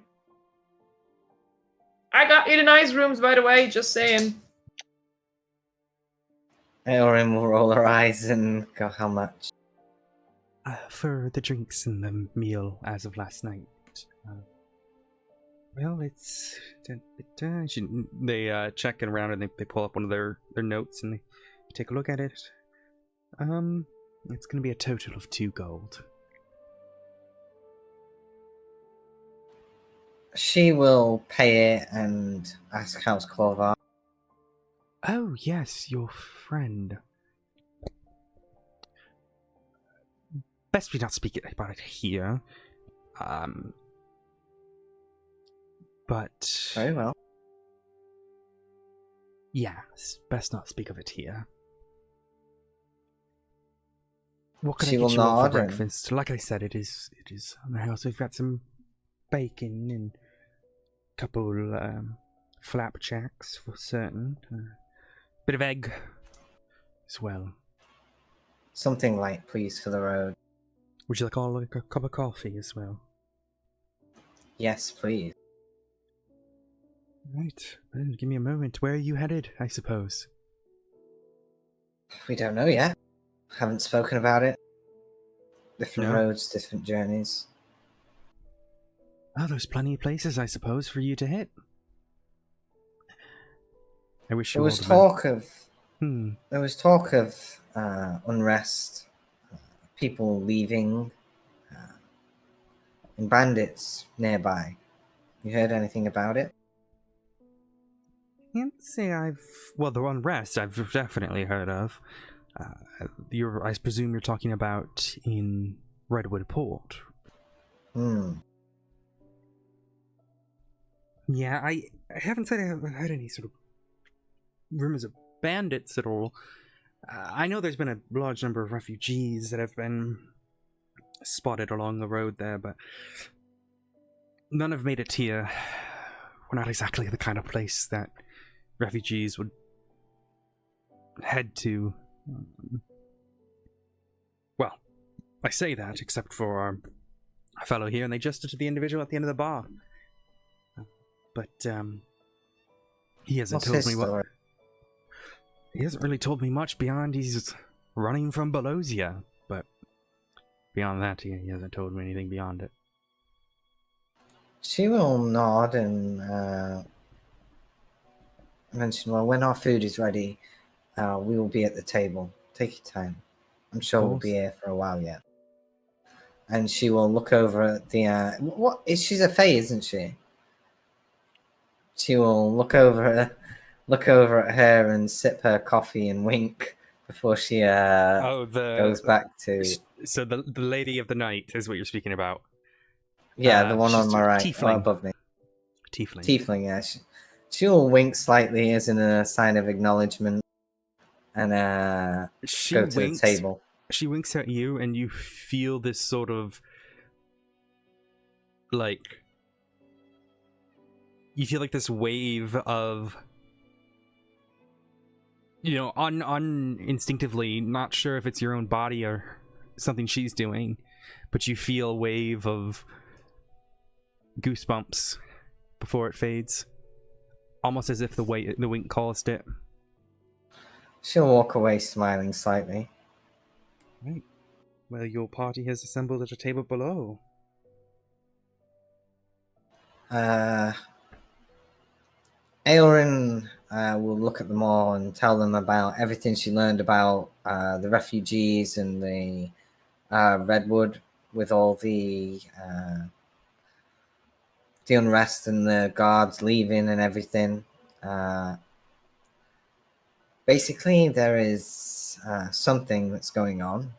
[SPEAKER 2] I got you the nice rooms, by the way, just saying.
[SPEAKER 3] Eowyn will roll her eyes and go, how much?
[SPEAKER 1] For the drinks and the meal as of last night. Well, it's... They check it around and they pull up one of their notes and they take a look at it. It's going to be a total of 2 gold.
[SPEAKER 3] She will pay it and ask how's Corvar.
[SPEAKER 1] Oh, yes, your friend. Best we not speak about it here. But...
[SPEAKER 3] Very well.
[SPEAKER 1] Yeah, best not speak of it here. What can
[SPEAKER 3] She
[SPEAKER 1] I
[SPEAKER 3] will
[SPEAKER 1] get you all for
[SPEAKER 3] nod and-
[SPEAKER 1] breakfast? Like I said, it is on the house. We've got some bacon and a couple flapjacks for certain. Bit of egg as well.
[SPEAKER 3] Something light, please, for the road.
[SPEAKER 1] Would you like a cup of coffee as well?
[SPEAKER 3] Yes, please.
[SPEAKER 1] Right, then give me a moment. Where are you headed, I suppose?
[SPEAKER 3] We don't know yet. Haven't spoken about it. Different
[SPEAKER 1] No.
[SPEAKER 3] roads, different journeys.
[SPEAKER 1] Oh, there's plenty of places, I suppose, for you to hit. I wish you
[SPEAKER 3] There was
[SPEAKER 1] all the
[SPEAKER 3] talk of
[SPEAKER 1] best.
[SPEAKER 3] there was talk of unrest, people leaving, and bandits nearby. You heard anything about it?
[SPEAKER 1] Can't say well, the unrest I've definitely heard of. I presume you're talking about in Redwood Port. Yeah, I haven't said I haven't heard any sort of rumors of bandits at all. I know there's been a large number of refugees that have been spotted along the road there, but none have made it here. We're not exactly the kind of place that refugees would head to. Well, I say that, except for our fellow here, and they just to the individual at the end of the bar. But, he hasn't
[SPEAKER 3] What's
[SPEAKER 1] told
[SPEAKER 3] his
[SPEAKER 1] me what...
[SPEAKER 3] story?
[SPEAKER 1] He hasn't really told me much beyond he's running from Belosia, but beyond that, he hasn't told me anything beyond it.
[SPEAKER 3] She will nod and mention, well, when our food is ready, we will be at the table. Take your time. I'm sure we'll be here for a while yet. And she will look over at the... she's a fae, isn't she? She will look over at her and sip her coffee and wink before she goes back to...
[SPEAKER 1] So the Lady of the Night is what you're speaking about.
[SPEAKER 3] Yeah, the one on my right,
[SPEAKER 1] tiefling.
[SPEAKER 3] above me.
[SPEAKER 1] Tiefling,
[SPEAKER 3] yeah. She will wink slightly as in a sign of acknowledgement and go to the table.
[SPEAKER 1] She winks at you, and you feel this sort of you feel like this wave of, instinctively, not sure if it's your own body or something she's doing, but you feel a wave of goosebumps before it fades, almost as if the wink caused it.
[SPEAKER 3] She'll walk away smiling slightly.
[SPEAKER 1] Right. Well, your party has assembled at a table below.
[SPEAKER 3] Aelrin will look at them all and tell them about everything she learned about the refugees and the Redwood, with all the unrest and the guards leaving and everything. Basically, there is something that's going on.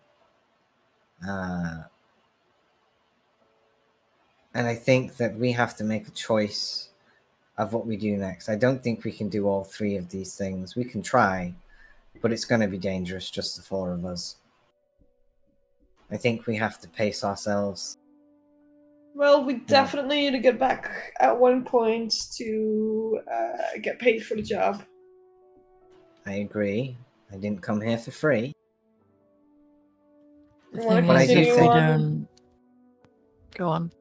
[SPEAKER 3] And I think that we have to make a choice of what we do next. I don't think we can do all three of these things. We can try, but it's going to be dangerous, just the four of us. I think we have to pace ourselves.
[SPEAKER 2] Well, we definitely need to get back at one point to get paid for the job.
[SPEAKER 3] I agree. I didn't come here for free.
[SPEAKER 4] The thing is, if we don't... Go on.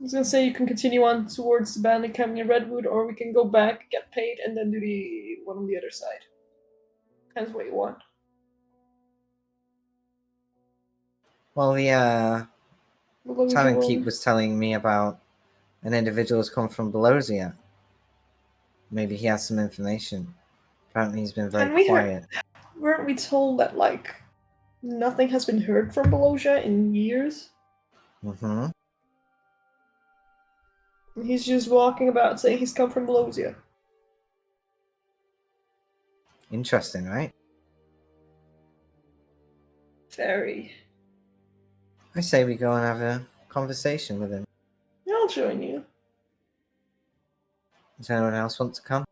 [SPEAKER 2] I was gonna say you can continue on towards the bandit camp near Redwood, or we can go back, get paid, and then do the one on the other side. Depends what you want.
[SPEAKER 3] Well, the Talent Keep was telling me about an individual who's come from Belosia. Maybe he has some information. Apparently he's been very quiet.
[SPEAKER 2] Weren't we told that, nothing has been heard from Belosia in years?
[SPEAKER 3] Mm-hmm.
[SPEAKER 2] He's just walking about saying he's come from Belosia.
[SPEAKER 3] Interesting, right?
[SPEAKER 2] Very.
[SPEAKER 3] I say we go and have a conversation with him.
[SPEAKER 2] Yeah, I'll join you.
[SPEAKER 3] Does anyone else want to come?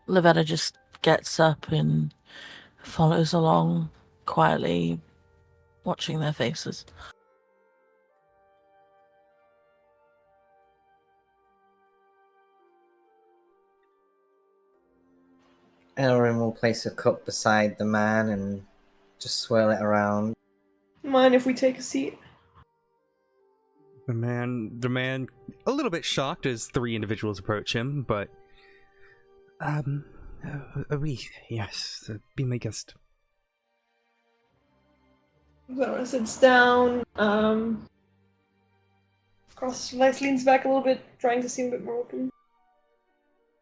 [SPEAKER 4] Lavetta just gets up and follows along quietly, watching their faces.
[SPEAKER 3] Elrin will place a cup beside the man and just swirl it around.
[SPEAKER 2] Mind if we take a seat?
[SPEAKER 1] The man, a little bit shocked as three individuals approach him, but yes, be my guest.
[SPEAKER 2] So sits down, leans back a little bit, trying to seem a bit more open.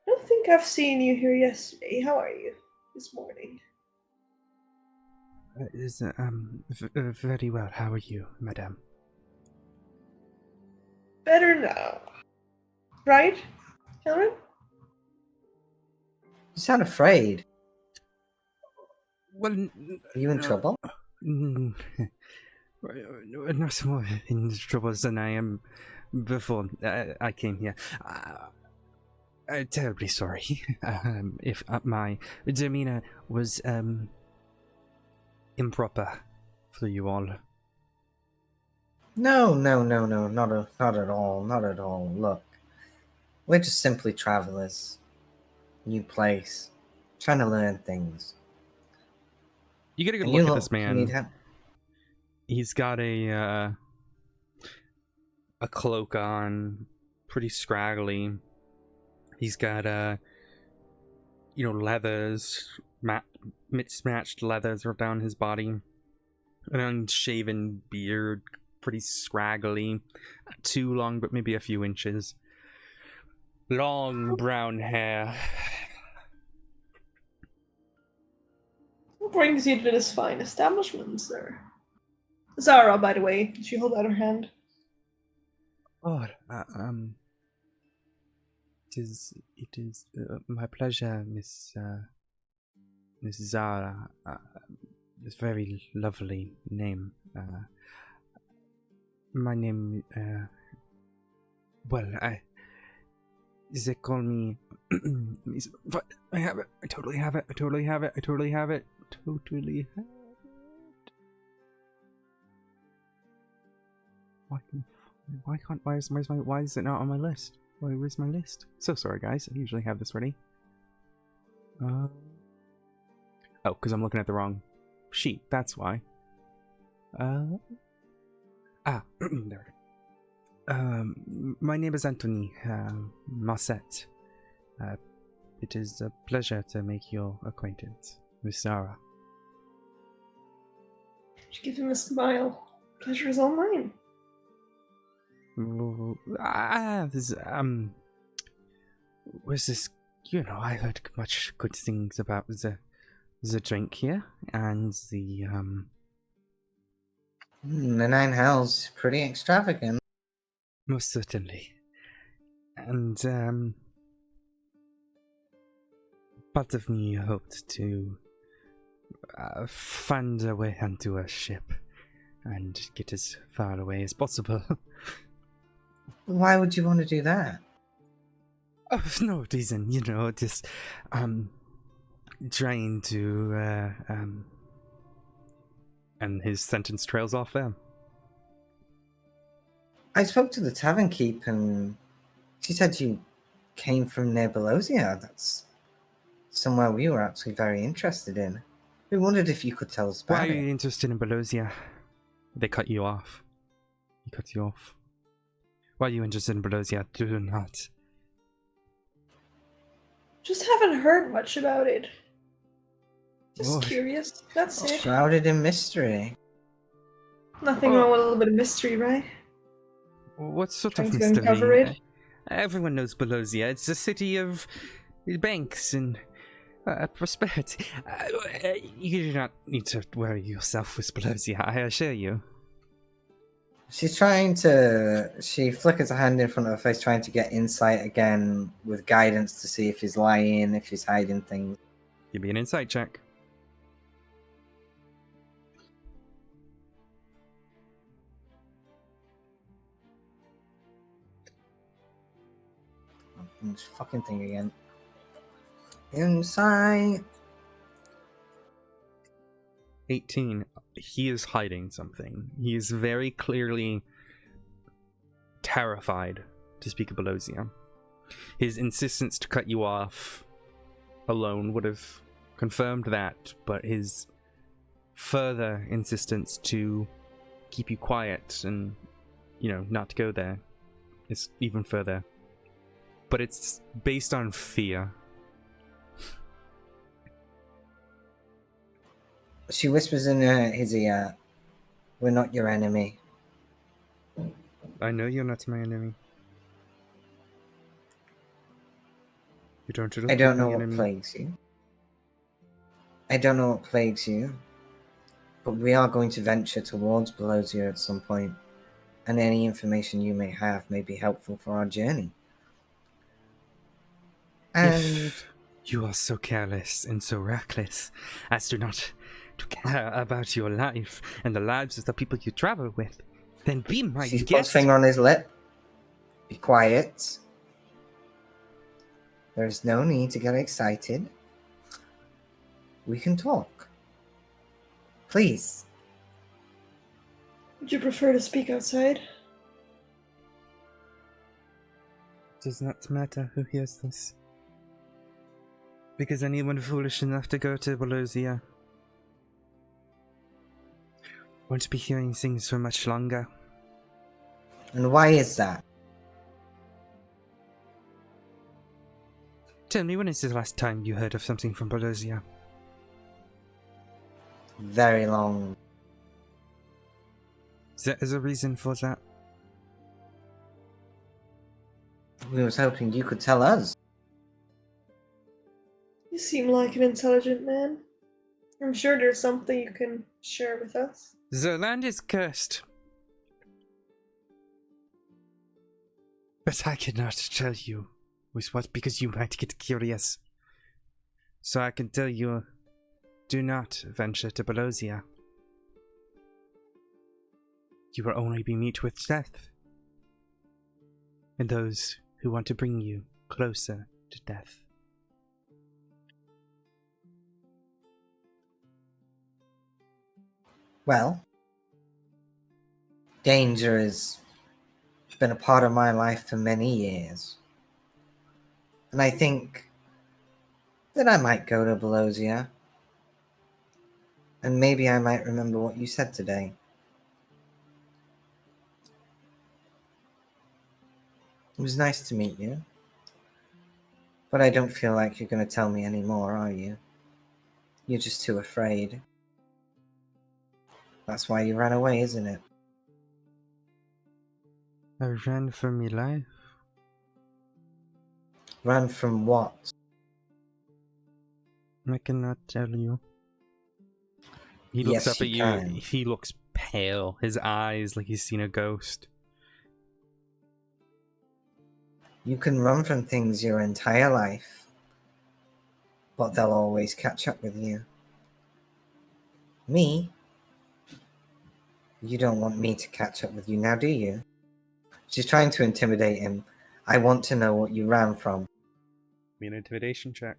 [SPEAKER 2] I don't think I've seen you here yesterday. How are you this morning?
[SPEAKER 1] Very well. How are you, madame?
[SPEAKER 2] Better now. Right, Helen?
[SPEAKER 3] You sound afraid.
[SPEAKER 1] Well,
[SPEAKER 3] are you in trouble?
[SPEAKER 1] Not more in trouble than I am before I came here. I'm terribly sorry if my demeanor was improper for you all.
[SPEAKER 3] No, not at all. Look, we're just simply travelers. New place, trying to learn things.
[SPEAKER 1] You get a good look at this man. He's got a cloak on, pretty scraggly. He's got leathers, mismatched leathers are down his body. An unshaven beard, pretty scraggly. Not too long, but maybe a few inches. Long brown hair.
[SPEAKER 2] What brings you to this fine establishment, sir? Zara, by the way, she hold out her hand.
[SPEAKER 1] Oh, it is my pleasure, Miss Zara. It's a very lovely name. My name, they call me, but I have it, I totally have it. Why is it not on my list? Where's my list? So sorry, guys. I usually have this ready. Oh, because I'm looking at the wrong sheet. That's why. There it is. My name is Anthony Marset. It is a pleasure to make your acquaintance, Miss Sarah.
[SPEAKER 2] She gives him a smile. Pleasure is all mine.
[SPEAKER 1] Was this, I heard much good things about the drink here, and the,
[SPEAKER 3] The Nine Hells, pretty extravagant.
[SPEAKER 1] most certainly. And, part of me hoped to find a way onto a ship and get as far away as possible.
[SPEAKER 3] Why would you want to do that?
[SPEAKER 1] Oh, no reason, just trying to and his sentence trails off there.
[SPEAKER 3] I spoke to the tavern keep and she said you came from near Belosia. That's somewhere we were actually very interested in. We wondered if you could tell us about
[SPEAKER 1] Why are
[SPEAKER 3] it.
[SPEAKER 1] you interested in Belosia? They cut you off. He cut you off. Why are you interested in Belosia? Do not.
[SPEAKER 2] Just haven't heard much about it. Just
[SPEAKER 1] Oh.
[SPEAKER 2] curious. That's it.
[SPEAKER 3] Shrouded in mystery.
[SPEAKER 2] Nothing wrong with a little bit of mystery, right?
[SPEAKER 1] What sort
[SPEAKER 2] Trying
[SPEAKER 1] of
[SPEAKER 2] to
[SPEAKER 1] mystery?
[SPEAKER 2] uncover it.
[SPEAKER 1] Everyone knows Belosia. It's a city of banks and prosperity. You do not need to worry yourself with Belosia, I assure you.
[SPEAKER 3] She's trying to... She flickers a hand in front of her face, trying to get insight again with guidance to see if he's lying, if he's hiding things.
[SPEAKER 1] Give me an insight check.
[SPEAKER 3] This fucking thing again. Insight.
[SPEAKER 1] 18. He is hiding something. He is very clearly terrified to speak of Belosia. His insistence to cut you off alone would have confirmed that, but his further insistence to keep you quiet and, not to go there is even further. But it's based on fear.
[SPEAKER 3] She whispers in his ear, "We're not your enemy."
[SPEAKER 1] I know you're not my enemy. You don't look
[SPEAKER 3] I don't know
[SPEAKER 1] like my
[SPEAKER 3] what
[SPEAKER 1] enemy.
[SPEAKER 3] plagues you. I don't know what plagues you. But we are going to venture towards Belosia at some point, and any information you may have may be helpful for our journey. And
[SPEAKER 1] If you are so careless and so reckless as to not to care about your life and the lives of the people you travel with, then be my
[SPEAKER 3] she puts
[SPEAKER 1] guest.
[SPEAKER 3] finger on his lip. Be quiet. There is no need to get excited. We can talk. Please.
[SPEAKER 2] Would you prefer to speak outside?
[SPEAKER 1] Does not matter who hears this. Because anyone foolish enough to go to Belosia won't be hearing things for much longer.
[SPEAKER 3] And why is that?
[SPEAKER 1] Tell me, when is the last time you heard of something from Belosia?
[SPEAKER 3] Very long.
[SPEAKER 1] There is a reason for that.
[SPEAKER 3] We was hoping you could tell us.
[SPEAKER 2] You seem like an intelligent man. I'm sure there's something you can share with us.
[SPEAKER 1] The land is cursed. But I cannot tell you with what, because you might get curious. So I can tell you, do not venture to Belosia. You will only be met with death. And those who want to bring you closer to death.
[SPEAKER 3] Well, danger has been a part of my life for many years. And I think that I might go to Belosia. And maybe I might remember what you said today. It was nice to meet you. But I don't feel like you're going to tell me anymore, are you? You're just too afraid. That's why you ran away, isn't it?
[SPEAKER 1] I ran for my life.
[SPEAKER 3] Ran from what?
[SPEAKER 1] I cannot tell you. He looks
[SPEAKER 3] Yes,
[SPEAKER 1] up at
[SPEAKER 3] you
[SPEAKER 1] you.
[SPEAKER 3] can.
[SPEAKER 1] He looks pale. His eyes like he's seen a ghost.
[SPEAKER 3] You can run from things your entire life, but they'll always catch up with you. Me? You don't want me to catch up with you now, do you? She's trying to intimidate him. I want to know what you ran from.
[SPEAKER 1] Be an intimidation check.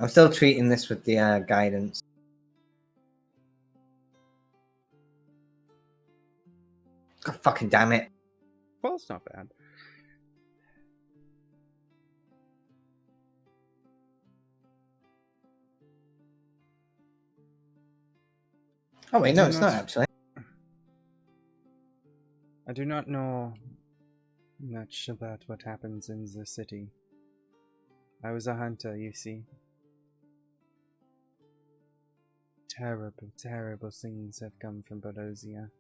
[SPEAKER 3] I'm still treating this with the guidance. God fucking damn it.
[SPEAKER 1] Well, it's not bad.
[SPEAKER 3] Oh wait,
[SPEAKER 1] I
[SPEAKER 3] no,
[SPEAKER 1] do
[SPEAKER 3] it's
[SPEAKER 1] not-
[SPEAKER 3] not actually.
[SPEAKER 1] I do not know much about what happens in the city. I was a hunter, you see. Terrible, terrible things have come from Belosia.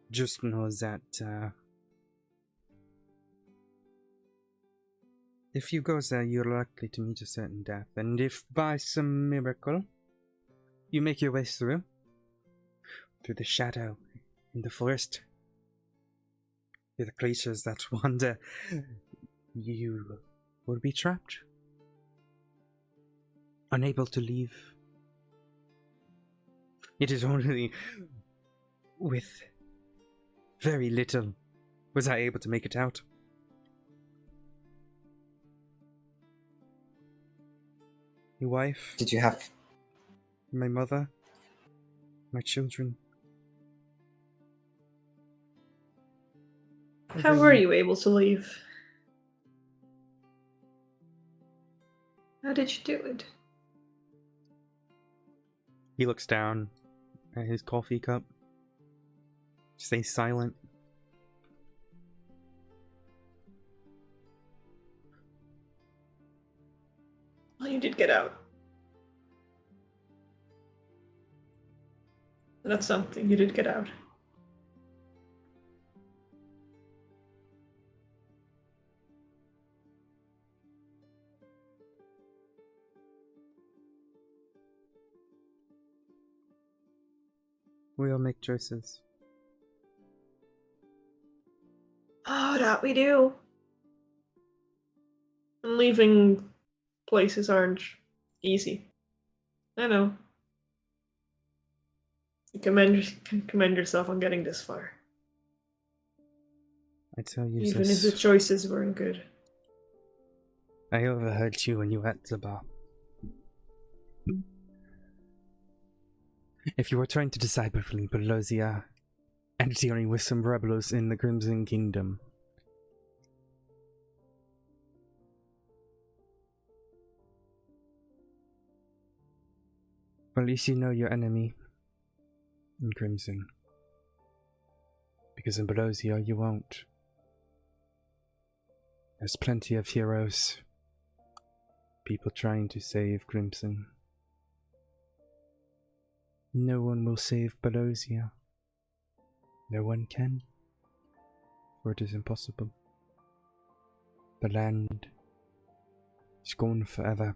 [SPEAKER 1] Just know that if you go there, you're likely to meet a certain death, and if by some miracle you make your way through the shadow in the forest, through the creatures that wander, you will be trapped, unable to leave. It is only with very little was I able to make it out. My wife,
[SPEAKER 3] Did you have...
[SPEAKER 1] my mother, my children.
[SPEAKER 2] How were you able to leave? How did you do it?
[SPEAKER 1] He looks down at his coffee cup. Stays silent.
[SPEAKER 2] Well, you did get out. That's something. You did get out.
[SPEAKER 1] We all make choices.
[SPEAKER 2] Oh, that we do. And leaving places aren't easy. I know. You can commend yourself on getting this far.
[SPEAKER 1] I tell you
[SPEAKER 2] Even if
[SPEAKER 1] this.
[SPEAKER 2] the choices weren't good.
[SPEAKER 1] I overheard you when you were at the bar. If you were trying to decide between Belosia and dealing with some rebels in the Crimson Kingdom, at least you know your enemy in Crimson. Because in Belosia you won't. There's plenty of heroes. People trying to save Crimson. No one will save Pelosia. No one can, for it is impossible. The land is gone forever.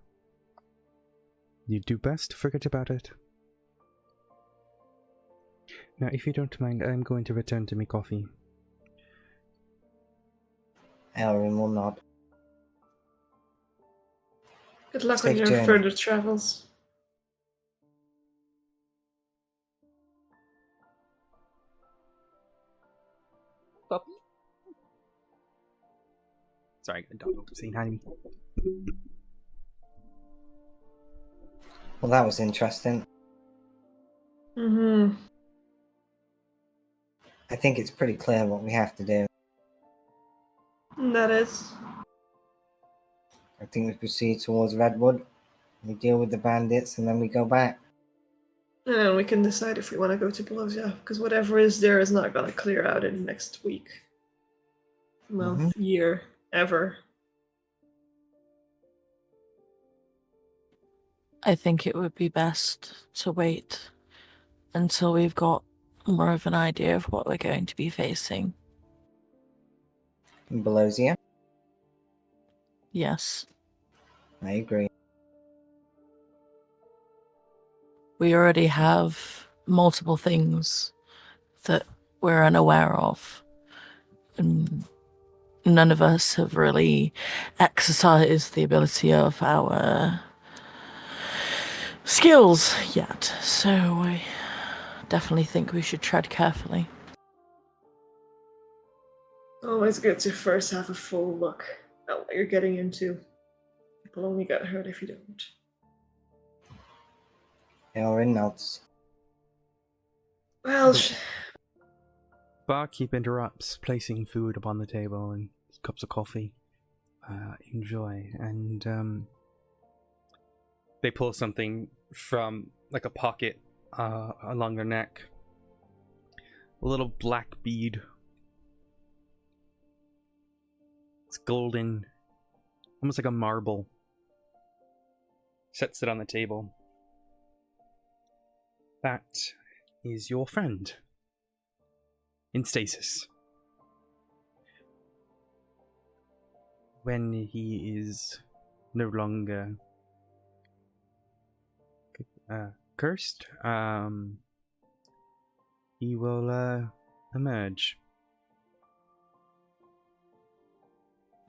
[SPEAKER 1] You do best to forget about it. Now, if you don't mind, I'm going to return to my coffee.
[SPEAKER 3] Elrin will nod.
[SPEAKER 2] Good luck on
[SPEAKER 3] Safe
[SPEAKER 2] your
[SPEAKER 3] journey.
[SPEAKER 2] further travels.
[SPEAKER 1] Puppy? Sorry, a dog saying hi to me.
[SPEAKER 3] Well, that was interesting.
[SPEAKER 2] Mm-hmm.
[SPEAKER 3] I think it's pretty clear what we have to do.
[SPEAKER 2] That is.
[SPEAKER 3] I think we proceed towards Redwood. We deal with the bandits, and then we go back.
[SPEAKER 2] And we can decide if we want to go to Pelosia, because whatever is there is not going to clear out in next week. Month, year, ever.
[SPEAKER 4] I think it would be best to wait until we've got more of an idea of what we're going to be facing.
[SPEAKER 3] In Belosia,
[SPEAKER 4] Yes.
[SPEAKER 3] I agree.
[SPEAKER 4] We already have multiple things that we're unaware of. And none of us have really exercised the ability of our skills yet. So I definitely think we should tread carefully.
[SPEAKER 2] Always good to first have a full look at what you're getting into. People only get hurt if you don't.
[SPEAKER 3] Elrin nods.
[SPEAKER 2] Well,
[SPEAKER 1] Barkeep interrupts, placing food upon the table and cups of coffee. Enjoy. And they pull something from like a pocket along their neck. A little black bead. It's golden, almost like a marble. Sets it on the table. That is your friend in stasis. When he is no longer cursed, he will emerge.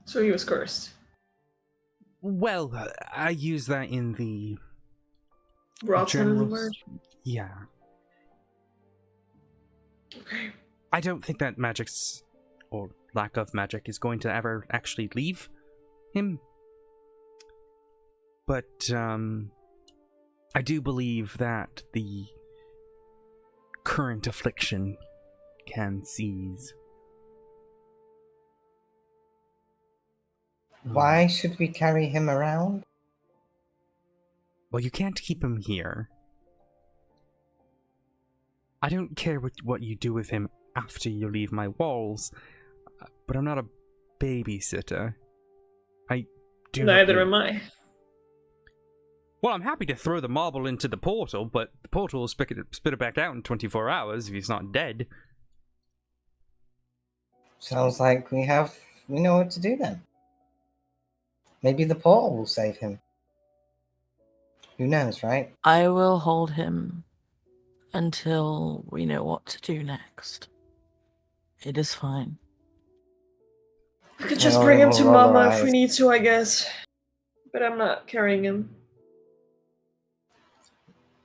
[SPEAKER 2] so he was cursed.
[SPEAKER 1] Well, I use that in the
[SPEAKER 2] Broad sense of the
[SPEAKER 1] general.
[SPEAKER 2] word.
[SPEAKER 1] Yeah.
[SPEAKER 2] Okay.
[SPEAKER 1] I don't think that magic's, or lack of magic, is going to ever actually leave him. But, I do believe that the current affliction can cease.
[SPEAKER 3] Why should we carry him around?
[SPEAKER 1] Well, you can't keep him here. I don't care what you do with him after you leave my walls, but I'm not a babysitter. I do not
[SPEAKER 2] Neither
[SPEAKER 1] need-
[SPEAKER 2] am I.
[SPEAKER 1] Well, I'm happy to throw the marble into the portal, but the portal will spit it back out in 24 hours if he's not dead.
[SPEAKER 3] Sounds like we know what to do then. Maybe the portal will save him. Who knows, right?
[SPEAKER 4] I will hold him until we know what to do next. It is fine.
[SPEAKER 2] We could just
[SPEAKER 3] Well,
[SPEAKER 2] bring him to
[SPEAKER 3] we'll roll
[SPEAKER 2] Mama
[SPEAKER 3] our
[SPEAKER 2] if we
[SPEAKER 3] eyes.
[SPEAKER 2] need to, I guess. But I'm not carrying him.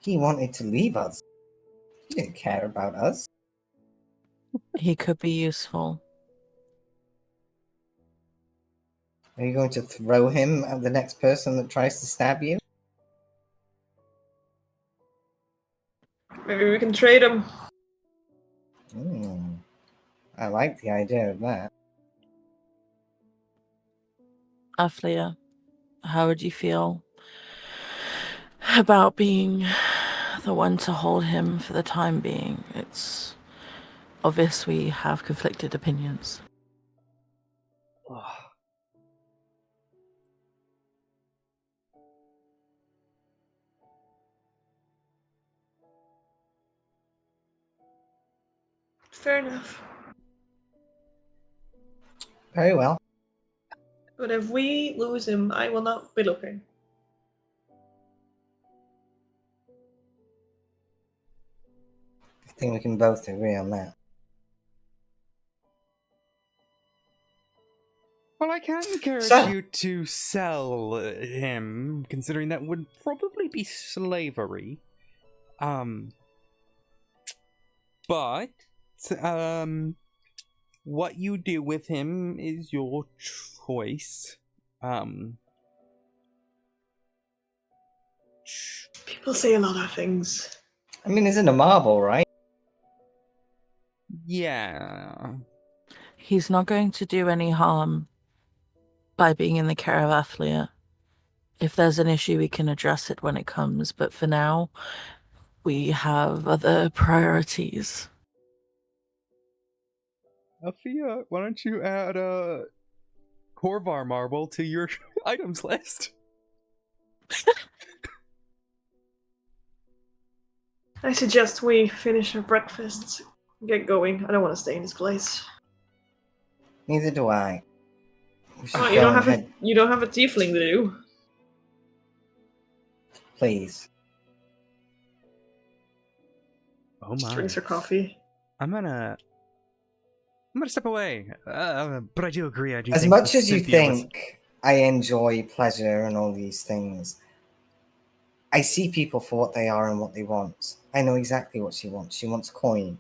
[SPEAKER 3] He wanted to leave us. He didn't care about us.
[SPEAKER 4] He could be useful.
[SPEAKER 3] Are you going to throw him at the next person that tries to stab you?
[SPEAKER 2] Maybe we can trade him.
[SPEAKER 3] I like the idea of that.
[SPEAKER 4] Aflia, how would you feel about being the one to hold him for the time being? It's obvious we have conflicted opinions.
[SPEAKER 2] Fair enough.
[SPEAKER 3] Very well.
[SPEAKER 2] But if we lose him, I will not be looking.
[SPEAKER 3] I think we can both agree on that.
[SPEAKER 1] Well, I can't encourage
[SPEAKER 3] So-
[SPEAKER 1] you to sell him, considering that would probably be slavery. But what you do with him is your choice.
[SPEAKER 2] People say a lot of things.
[SPEAKER 3] I mean, isn't a marble, right?
[SPEAKER 1] Yeah.
[SPEAKER 4] He's not going to do any harm by being in the care of Athlia. If there's an issue, we can address it when it comes, but for now, we have other priorities.
[SPEAKER 1] Althea, why don't you add a Corvar marble to your items list?
[SPEAKER 2] I suggest we finish our breakfasts, get going. I don't want to stay in this place.
[SPEAKER 3] Neither do I. We should
[SPEAKER 2] Oh,
[SPEAKER 3] go and head,
[SPEAKER 2] you don't have a tiefling to do.
[SPEAKER 3] please.
[SPEAKER 1] Oh
[SPEAKER 2] Just
[SPEAKER 1] my.
[SPEAKER 2] drinks her coffee.
[SPEAKER 1] I'm gonna step away. But I do agree. I do.
[SPEAKER 3] As
[SPEAKER 1] think
[SPEAKER 3] much
[SPEAKER 1] that
[SPEAKER 3] as you
[SPEAKER 1] Cynthia was-
[SPEAKER 3] think I enjoy pleasure and all these things, I see people for what they are and what they want. I know exactly what she wants. She wants coin.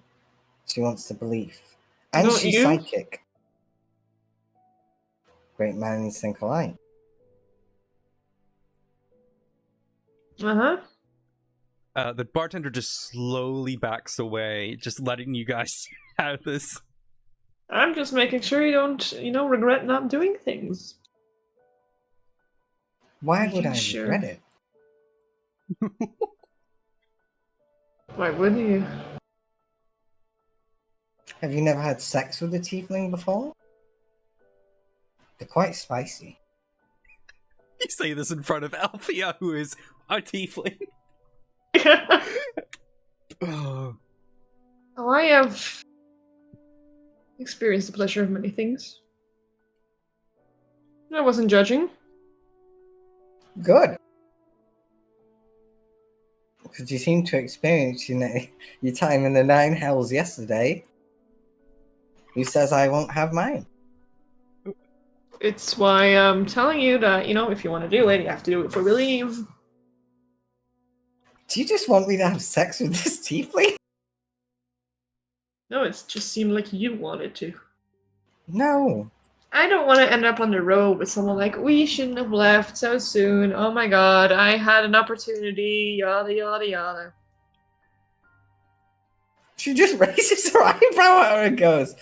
[SPEAKER 3] She wants the belief. And
[SPEAKER 2] Don't
[SPEAKER 3] she's
[SPEAKER 2] you?
[SPEAKER 3] psychic. Great minds think alike.
[SPEAKER 2] Uh-huh.
[SPEAKER 1] The bartender just slowly backs away, just letting you guys have this.
[SPEAKER 2] I'm just making sure you don't, regret not doing things.
[SPEAKER 3] Why would
[SPEAKER 2] Making
[SPEAKER 3] I
[SPEAKER 2] sure.
[SPEAKER 3] regret it?
[SPEAKER 2] Why wouldn't you?
[SPEAKER 3] Have you never had sex with a tiefling before? They're quite spicy.
[SPEAKER 1] You say this in front of Althea, who is a tiefling. Oh.
[SPEAKER 2] Oh, I have experienced the pleasure of many things. I wasn't judging.
[SPEAKER 3] Good. Because you seem to experience, your time in the 9 hells yesterday. Who says I won't have mine?
[SPEAKER 2] It's why I'm telling you that, if you want to do it, you have to do it before we leave.
[SPEAKER 3] Do you just want me to have sex with this tiefling?
[SPEAKER 2] No, it just seemed like you wanted to.
[SPEAKER 3] No.
[SPEAKER 2] I don't want to end up on the road with someone like, we shouldn't have left so soon. Oh my god, I had an opportunity, yada yada yada.
[SPEAKER 3] She just raises her eyebrow at her and goes.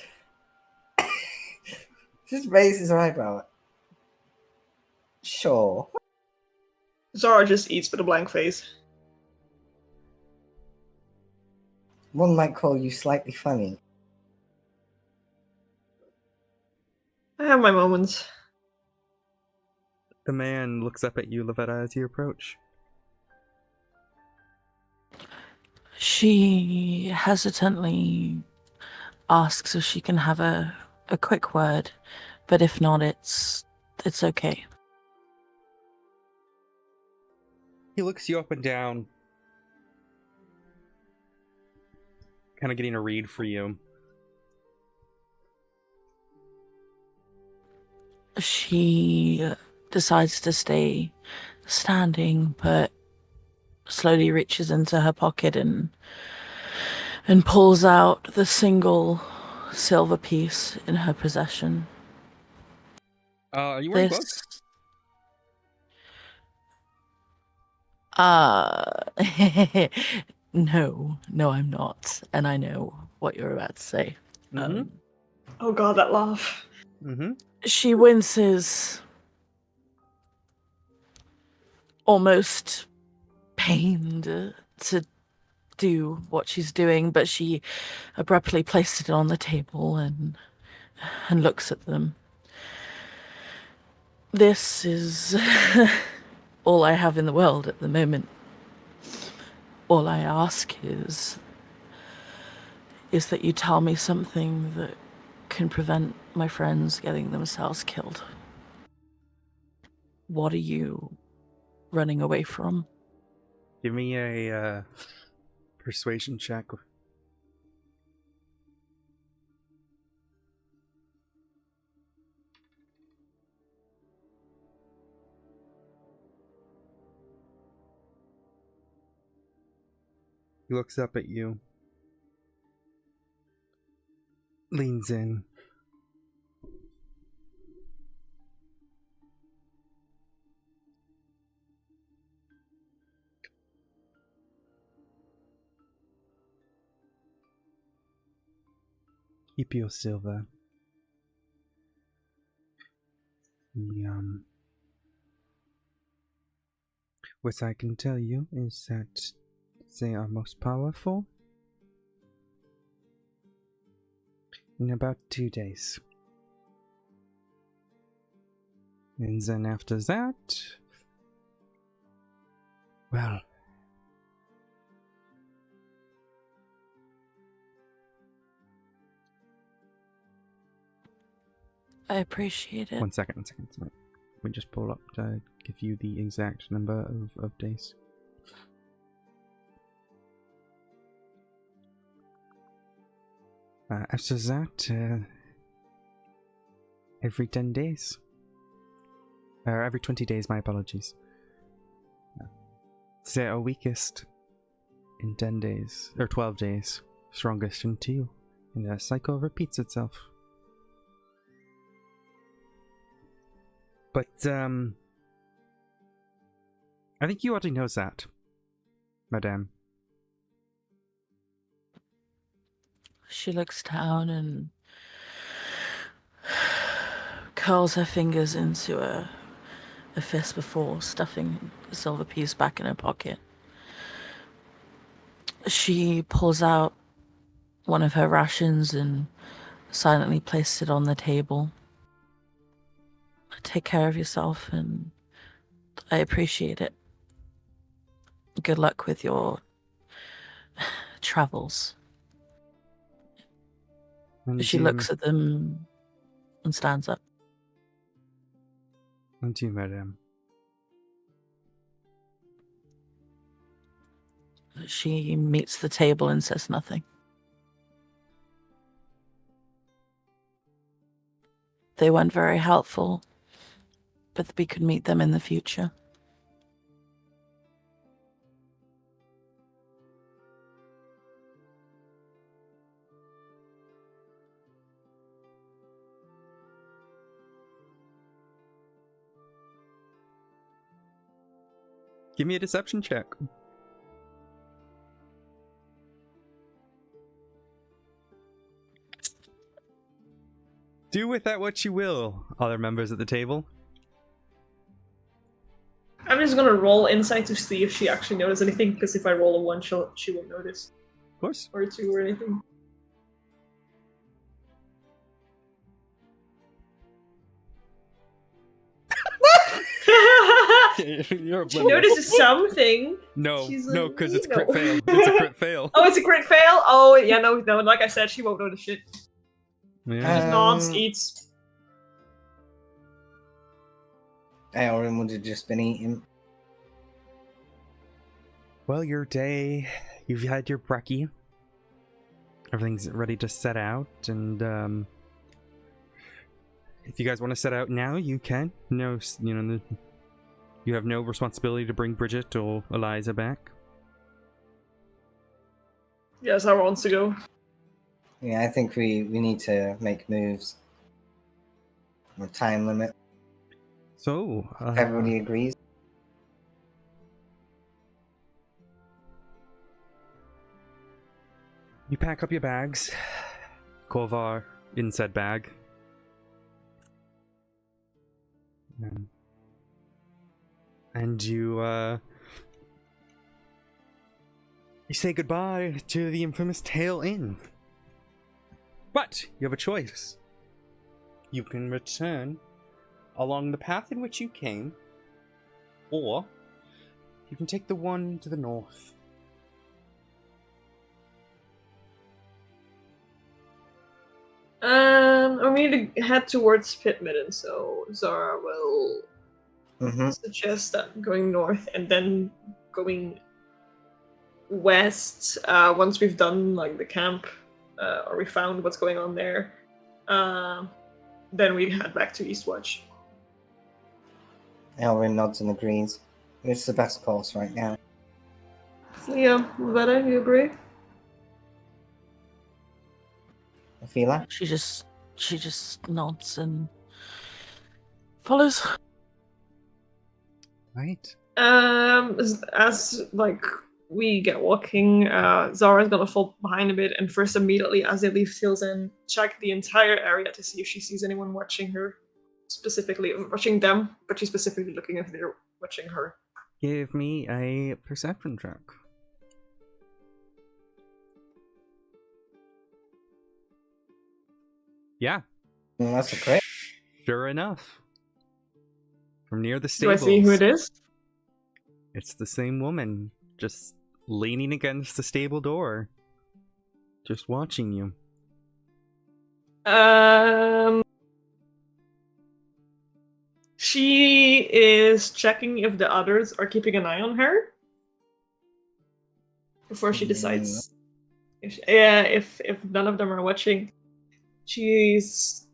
[SPEAKER 3] Just raises her eyebrow. Sure.
[SPEAKER 2] Zara just eats with a blank face.
[SPEAKER 3] One might call you slightly funny.
[SPEAKER 2] I have my moments.
[SPEAKER 1] The man looks up at you, Lavetta, as you approach.
[SPEAKER 4] She hesitantly asks if she can have a quick word, but if not, it's okay.
[SPEAKER 1] He looks you up and down, kind of getting a read for you.
[SPEAKER 4] She decides to stay standing, but slowly reaches into her pocket and pulls out the single silver piece in her possession.
[SPEAKER 1] Are you wearing gloves?
[SPEAKER 4] No, I'm not, and I know what you're about to say.
[SPEAKER 1] Mm-hmm.
[SPEAKER 2] Oh god, that laugh.
[SPEAKER 1] Mm-hmm.
[SPEAKER 4] She winces, almost pained to do what she's doing, but she abruptly places it on the table and looks at them. This is all I have in the world at the moment. All I ask is is that you tell me something that can prevent my friends getting themselves killed. What are you running away from?
[SPEAKER 1] Give me a persuasion check. He looks up at you, leans in. Ipio Silva. What I can tell you is that they are most powerful in about 2 days. And then after that, well,
[SPEAKER 4] I appreciate it.
[SPEAKER 1] one second. Let me just pull up to give you the exact number of days. After that, every 10 days. Every 20 days, my apologies. They are weakest in 10 days, or 12 days. Strongest in 2. And the cycle repeats itself. But, I think you already knows that, madame.
[SPEAKER 4] She looks down and curls her fingers into a fist before stuffing a silver piece back in her pocket. She pulls out one of her rations and silently places it on the table. Take care of yourself, and I appreciate it. Good luck with your travels.
[SPEAKER 1] And
[SPEAKER 4] She
[SPEAKER 1] you,
[SPEAKER 4] looks at them and stands up.
[SPEAKER 1] And you, madame.
[SPEAKER 4] She meets the table and says nothing. They weren't very helpful, but we could meet them in the future.
[SPEAKER 1] Give me a deception check. Do with that what you will, other members at the table.
[SPEAKER 2] I'm just gonna roll insight to see if she actually noticed anything, because if I roll a 1, she won't notice.
[SPEAKER 1] Of course.
[SPEAKER 2] Or a 2 or anything.
[SPEAKER 1] You're
[SPEAKER 2] She notices something.
[SPEAKER 1] No,
[SPEAKER 2] She's
[SPEAKER 1] no,
[SPEAKER 2] like,
[SPEAKER 1] because it's a
[SPEAKER 2] "No."
[SPEAKER 1] crit fail. It's a crit fail.
[SPEAKER 2] Oh, it's a crit fail? Oh, yeah, no, like I said, she won't notice shit.
[SPEAKER 1] Yeah.
[SPEAKER 2] Just nods, eats.
[SPEAKER 3] Aelrin would have just been eating.
[SPEAKER 1] Well, your day, you've had your brekkie. Everything's ready to set out, and if you guys want to set out now, you can. No, you have no responsibility to bring Bridget or Eliza back.
[SPEAKER 2] Yes, I wants to go.
[SPEAKER 3] Yeah, I think we need to make moves. A time limit.
[SPEAKER 1] So,
[SPEAKER 3] Everybody agrees.
[SPEAKER 1] you pack up your bags. Korvar in said bag. And you say goodbye to the infamous Tail Inn. But you have a choice. You can return along the path in which you came, or you can take the one to the north.
[SPEAKER 2] We need to head towards Pit Midden, so Zara will suggest that going north and then going west once we've done like the camp or we found what's going on there. Then we head back to Eastwatch.
[SPEAKER 3] Elrin nods and agrees. It's the best course right now.
[SPEAKER 2] Yeah, Loretta, you agree?
[SPEAKER 3] Ophelia?
[SPEAKER 4] She just nods and follows.
[SPEAKER 1] Right.
[SPEAKER 2] As like we get walking, Zara's gonna fall behind a bit and first immediately as they leave Seals Inn, check the entire area to see if she sees anyone watching her. Specifically watching them, but she's specifically looking if they're watching her.
[SPEAKER 1] Give me a perception check. Yeah.
[SPEAKER 3] That's a crit.
[SPEAKER 1] Sure enough. From near the
[SPEAKER 2] Do I
[SPEAKER 1] stables.
[SPEAKER 2] see who it is?
[SPEAKER 1] It's the same woman, just leaning against the stable door. Just watching you.
[SPEAKER 2] She is checking if the others are keeping an eye on her before she decides. If none of them are watching, she's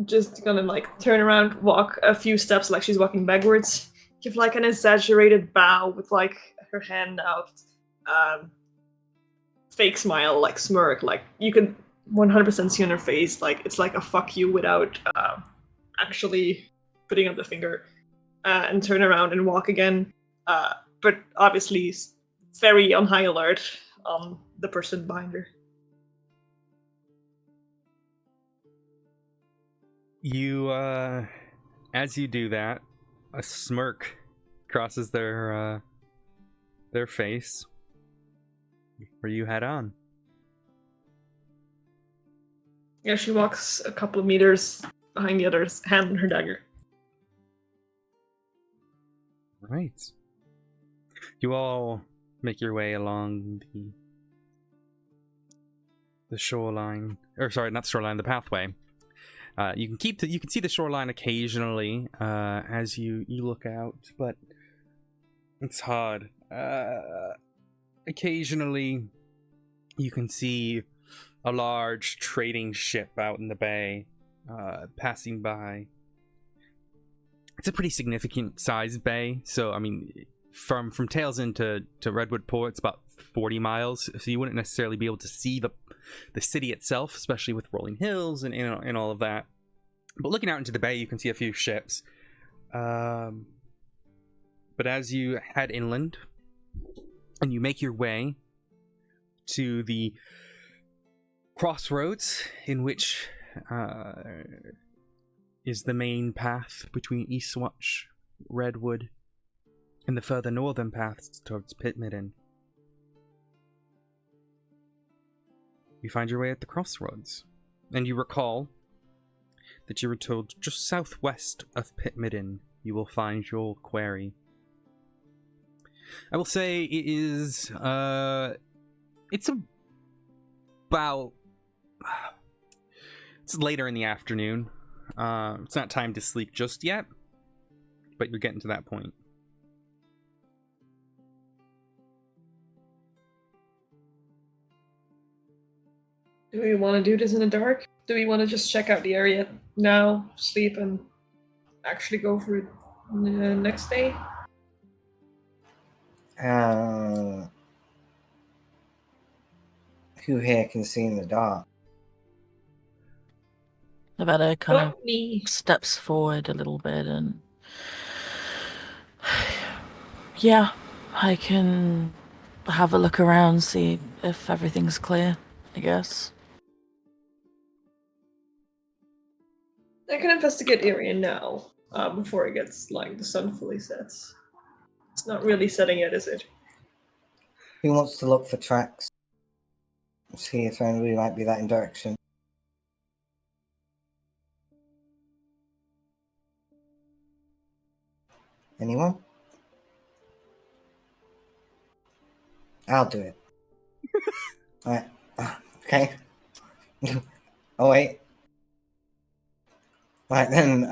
[SPEAKER 2] just gonna like turn around, walk a few steps like she's walking backwards, give like an exaggerated bow with like her hand out, fake smile, like smirk, like you can 100% see on her face, like it's like a fuck you without actually putting up the finger, and turn around and walk again, but obviously very on high alert on the person behind her.
[SPEAKER 1] You, as you do that, a smirk crosses their face. Where you head on.
[SPEAKER 2] Yeah, she walks a couple of meters behind the others, hand on her dagger.
[SPEAKER 1] Right. You all make your way along the shoreline, or sorry, not the shoreline, the pathway. You can see the shoreline occasionally as you look out, but it's hard. Occasionally, you can see a large trading ship out in the bay passing by. It's a pretty significant sized bay, so I mean, from Tails End to Redwood Port, it's about 40 miles, so you wouldn't necessarily be able to see the city itself, especially with rolling hills and all of that. But looking out into the bay, you can see a few ships. But as you head inland and you make your way to the crossroads in which is the main path between Eastwatch, Redwood, and the further northern paths towards Pit Midden, you find your way at the crossroads, and you recall that you were told just southwest of Pit Midden you will find your quarry. I will say it is, it's later in the afternoon. It's not time to sleep just yet, but you're getting to that point.
[SPEAKER 2] Do we want to do this in the dark? Do we want to just check out the area now, sleep, and actually go for it the next day?
[SPEAKER 3] Who here can see in the dark?
[SPEAKER 4] Nevada kind of
[SPEAKER 2] me.
[SPEAKER 4] steps forward a little bit and yeah, I can have a look around, see if everything's clear, I guess.
[SPEAKER 2] I can investigate the area now, before it gets, like, the sun fully sets. It's not really setting yet, is it?
[SPEAKER 3] Who wants to look for tracks? See if anybody might be that in direction. Anyone? I'll do it. Alright. Okay. Oh, wait. Right then,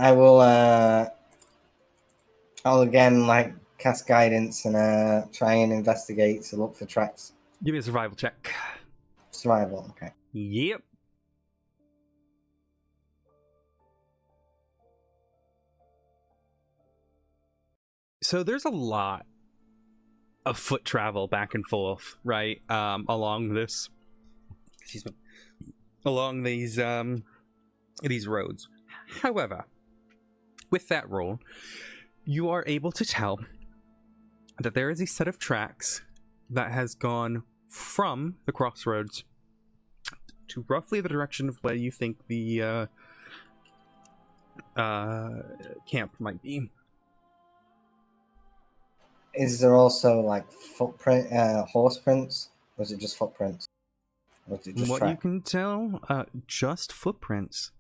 [SPEAKER 3] I'll again like cast guidance and try and investigate to look for tracks.
[SPEAKER 1] Give me a survival check.
[SPEAKER 3] Survival, okay.
[SPEAKER 1] Yep. So there's a lot of foot travel back and forth, right? Along this, excuse me, along these roads. However, with that roll, you are able to tell that there is a set of tracks that has gone from the crossroads to roughly the direction of where you think the camp might be.
[SPEAKER 3] Is there also like horse prints, or is it just footprints? Or is it just
[SPEAKER 1] What
[SPEAKER 3] track?
[SPEAKER 1] you can tell, just footprints.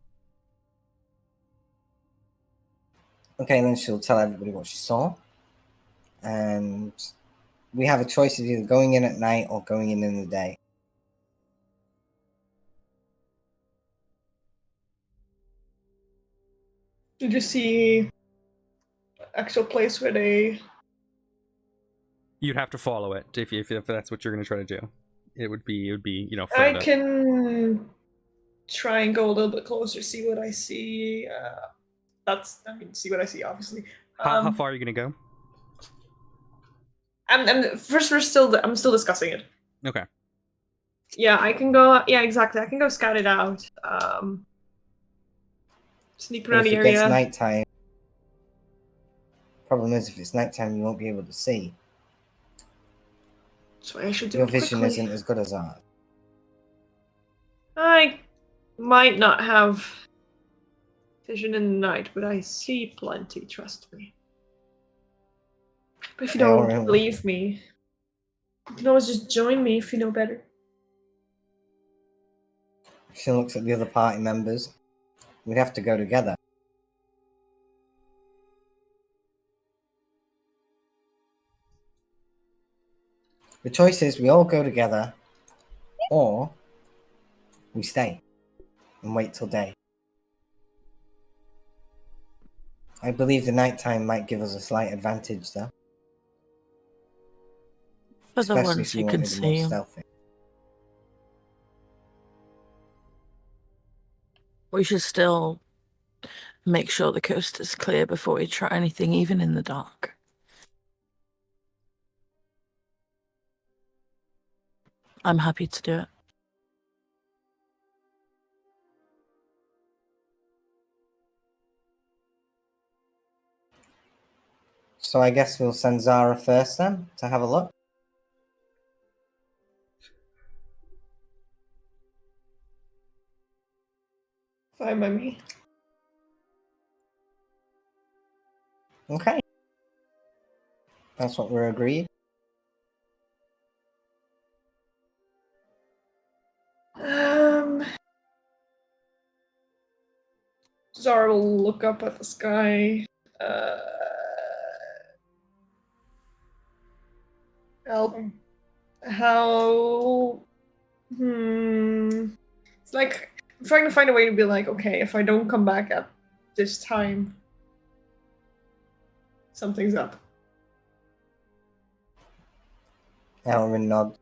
[SPEAKER 3] Okay, then she'll tell everybody what she saw, and we have a choice of either going in at night or going in the day.
[SPEAKER 2] Did you see actual place where they?
[SPEAKER 1] You'd have to follow it if that's what you're going to try to do. It would be
[SPEAKER 2] I
[SPEAKER 1] further.
[SPEAKER 2] can try and go a little bit closer, see what I see. See what I see, obviously.
[SPEAKER 1] How far are you going to go?
[SPEAKER 2] I'm still discussing it.
[SPEAKER 1] Okay.
[SPEAKER 2] Yeah, I can go. Yeah, exactly. I can go scout it out. Sneak
[SPEAKER 3] But
[SPEAKER 2] around
[SPEAKER 3] if
[SPEAKER 2] the
[SPEAKER 3] it gets
[SPEAKER 2] area.
[SPEAKER 3] nighttime, problem is if it's nighttime, you won't be able to see.
[SPEAKER 2] That's why I should do
[SPEAKER 3] Your
[SPEAKER 2] it
[SPEAKER 3] vision
[SPEAKER 2] quickly.
[SPEAKER 3] isn't as good as ours.
[SPEAKER 2] I might not have vision in the night, but I see plenty. Trust me. But if you don't believe me, you can always just join me if you know better.
[SPEAKER 3] She looks at the other party members. We'd have to go together. The choice is we all go together, or we stay and wait till day. I believe the nighttime might give us a slight advantage, though.
[SPEAKER 4] For the
[SPEAKER 3] Especially
[SPEAKER 4] ones
[SPEAKER 3] if you
[SPEAKER 4] who can
[SPEAKER 3] wanted the more
[SPEAKER 4] see.
[SPEAKER 3] stealthy.
[SPEAKER 4] We should still make sure the coast is clear before we try anything, even in the dark. I'm happy to do it.
[SPEAKER 3] So I guess we'll send Zara first then to have a look.
[SPEAKER 2] Fine by me.
[SPEAKER 3] Okay. That's what we're agreed.
[SPEAKER 2] Zara will look up at the sky. Album. How? It's like I'm trying to find a way to be like, okay, if I don't come back at this time, something's up.
[SPEAKER 3] Elrin nods.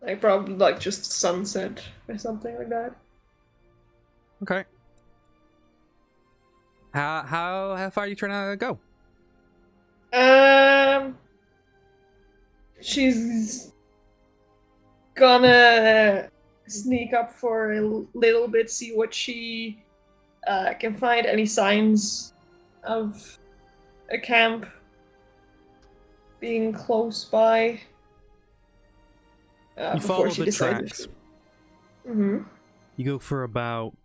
[SPEAKER 2] Like probably like just sunset or something like that.
[SPEAKER 1] Okay. How far are you trying to go?
[SPEAKER 2] She's gonna sneak up for a little bit, see what she can find, any signs of a camp being close by.
[SPEAKER 1] You
[SPEAKER 2] Before
[SPEAKER 1] follow
[SPEAKER 2] she
[SPEAKER 1] the
[SPEAKER 2] decides.
[SPEAKER 1] tracks.
[SPEAKER 2] Mm-hmm.
[SPEAKER 1] You go for about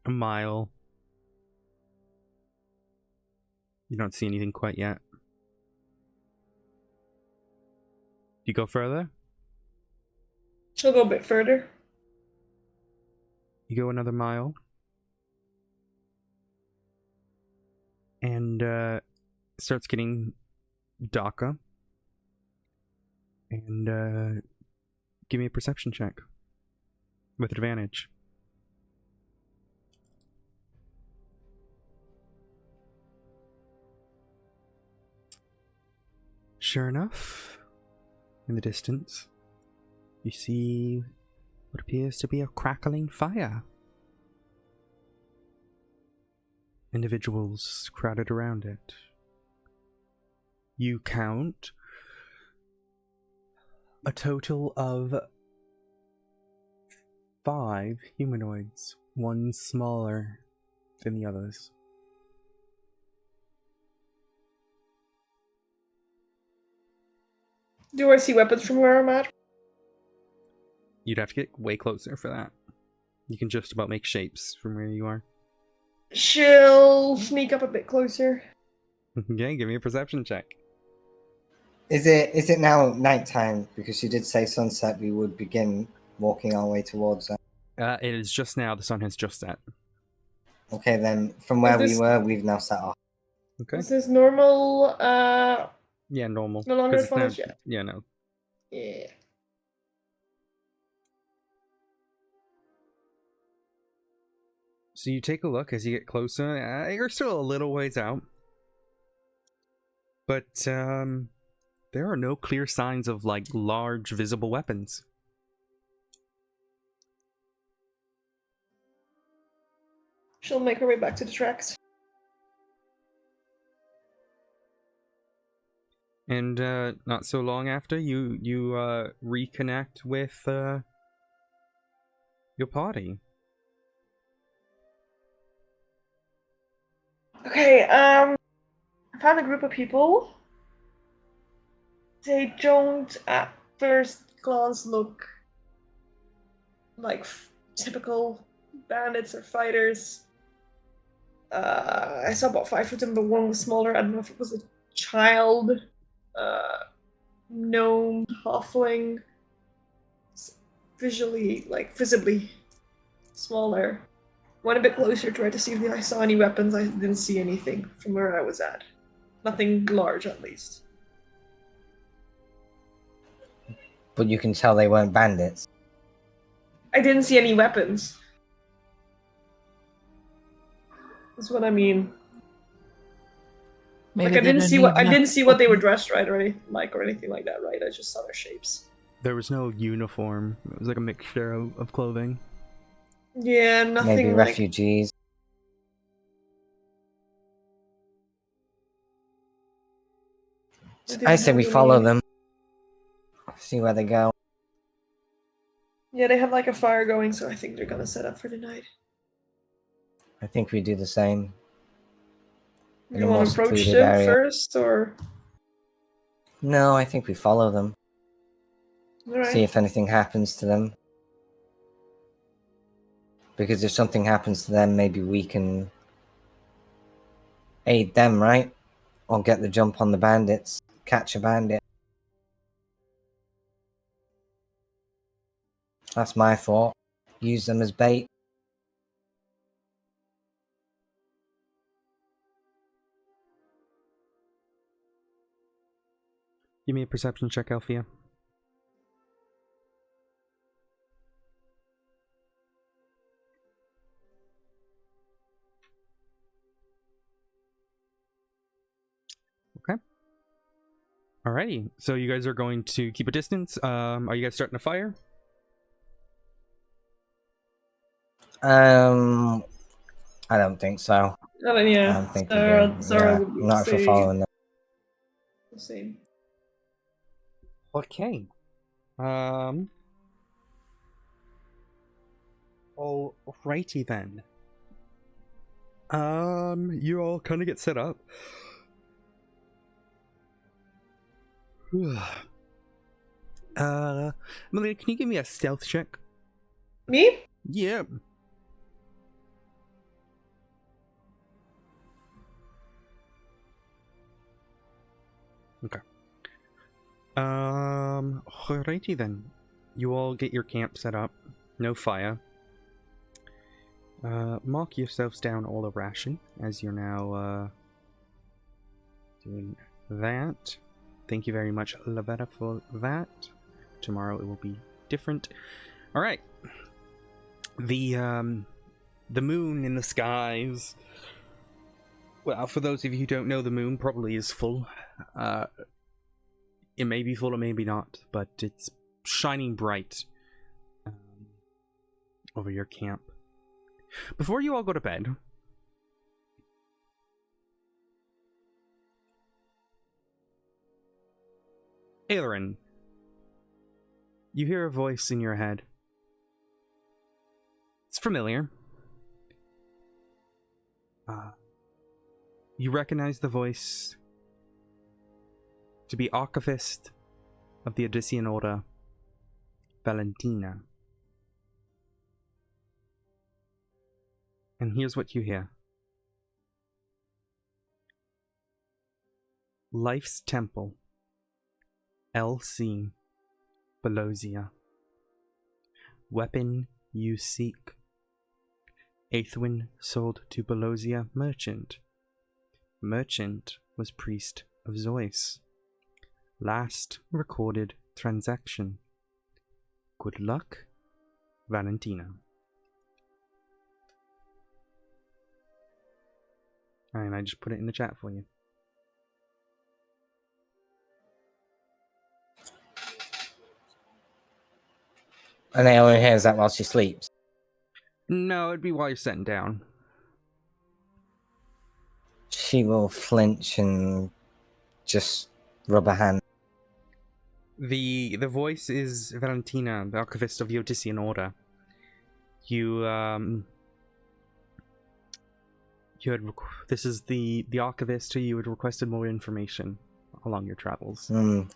[SPEAKER 1] a mile. You don't see anything quite yet. You go further?
[SPEAKER 2] She'll go a bit further.
[SPEAKER 1] You go another mile. And it starts getting darker. And give me a perception check. With advantage. Sure enough, in the distance, you see what appears to be a crackling fire. Individuals crowded around it. You count a total of 5 humanoids, one smaller than the others.
[SPEAKER 2] Do I see weapons from where I'm at?
[SPEAKER 1] You'd have to get way closer for that. You can just about make shapes from where you are.
[SPEAKER 2] She'll sneak up a bit closer.
[SPEAKER 1] Okay, give me a perception check.
[SPEAKER 3] Is it now nighttime? Because you did say sunset. We would begin walking our way towards that.
[SPEAKER 1] It is just now. The sun has just set.
[SPEAKER 3] Okay, then from where we were, we've now set off.
[SPEAKER 1] Okay.
[SPEAKER 2] Is this normal?
[SPEAKER 1] Yeah, normal.
[SPEAKER 2] No longer
[SPEAKER 1] 'Cause it's now-
[SPEAKER 2] advantage yet.
[SPEAKER 1] Yeah, no.
[SPEAKER 2] Yeah.
[SPEAKER 1] So you take a look as you get closer. You're still a little ways out. But there are no clear signs of like large visible weapons.
[SPEAKER 2] She'll make her way back to the tracks.
[SPEAKER 1] And not so long after, you reconnect with your party.
[SPEAKER 2] Okay, I found a group of people. They don't at first glance look like typical bandits or fighters. I saw about 5 of them, but one was smaller. I don't know if it was a child, gnome, halfling. Visibly smaller. Went a bit closer, tried to see if I saw any weapons. I didn't see anything from where I was at. Nothing large, at least.
[SPEAKER 3] But you can tell they weren't bandits.
[SPEAKER 2] I didn't see any weapons. That's what I mean.
[SPEAKER 4] Maybe
[SPEAKER 2] Like I
[SPEAKER 4] they
[SPEAKER 2] didn't
[SPEAKER 4] don't
[SPEAKER 2] see
[SPEAKER 4] need
[SPEAKER 2] what they were dressed right or anything like that, right? I just saw their shapes.
[SPEAKER 1] There was no uniform. It was like a mixture of clothing.
[SPEAKER 2] Yeah, nothing
[SPEAKER 3] Maybe
[SPEAKER 2] like...
[SPEAKER 3] refugees. I say we follow them. See where they go.
[SPEAKER 2] Yeah, they have like a fire going, so I think they're gonna set up for the night.
[SPEAKER 3] I think we do the same. In
[SPEAKER 2] You
[SPEAKER 3] a more
[SPEAKER 2] want to approach
[SPEAKER 3] secluded
[SPEAKER 2] them
[SPEAKER 3] area.
[SPEAKER 2] first, or...?
[SPEAKER 3] No, I think we follow them.
[SPEAKER 2] Alright.
[SPEAKER 3] See if anything happens to them. Because if something happens to them, maybe we can aid them, right? Or get the jump on the bandits. Catch a bandit. That's my thought. Use them as bait.
[SPEAKER 1] Give me a perception check, Althea. Okay. Alrighty. So you guys are going to keep a distance. Are you guys starting a fire?
[SPEAKER 3] I don't think so.
[SPEAKER 2] Oh, yeah.
[SPEAKER 3] I don't think we do.
[SPEAKER 2] Zara
[SPEAKER 3] Yeah,
[SPEAKER 2] would
[SPEAKER 3] not if we're
[SPEAKER 2] say
[SPEAKER 3] following them.
[SPEAKER 2] the same.
[SPEAKER 1] Okay. Alrighty then. You all kind of get set up. Malia, can you give me a stealth check?
[SPEAKER 2] Me?
[SPEAKER 1] Yeah. Okay. Alrighty then. You all get your camp set up. No fire. Mark yourselves down all a ration as you're now doing that. Thank you very much, Lavetta, for that. Tomorrow it will be different. Alright. The moon in the skies. Well, for those of you who don't know, the moon probably is full. It may be full or maybe not, but it's shining bright over your camp. Before you all go to bed, Ailerin, you hear a voice in your head. It's familiar. You recognize the voice to be Archivist of the Odyssean Order, Valentina. And here's what you hear. Life's Temple, LC, Belosia. Weapon you seek. Aethwin sold to Belosia merchant. Merchant was priest of Zeus. Last recorded transaction. Good luck, Valentina. And I just put it in the chat for you.
[SPEAKER 3] And I only hears that while she sleeps.
[SPEAKER 1] No, it'd be while you're sitting down.
[SPEAKER 3] She will flinch and just rub her hand.
[SPEAKER 1] The voice is Valentina, the Archivist of the Odyssean Order. You had this is the Archivist who you had requested more information along your travels. And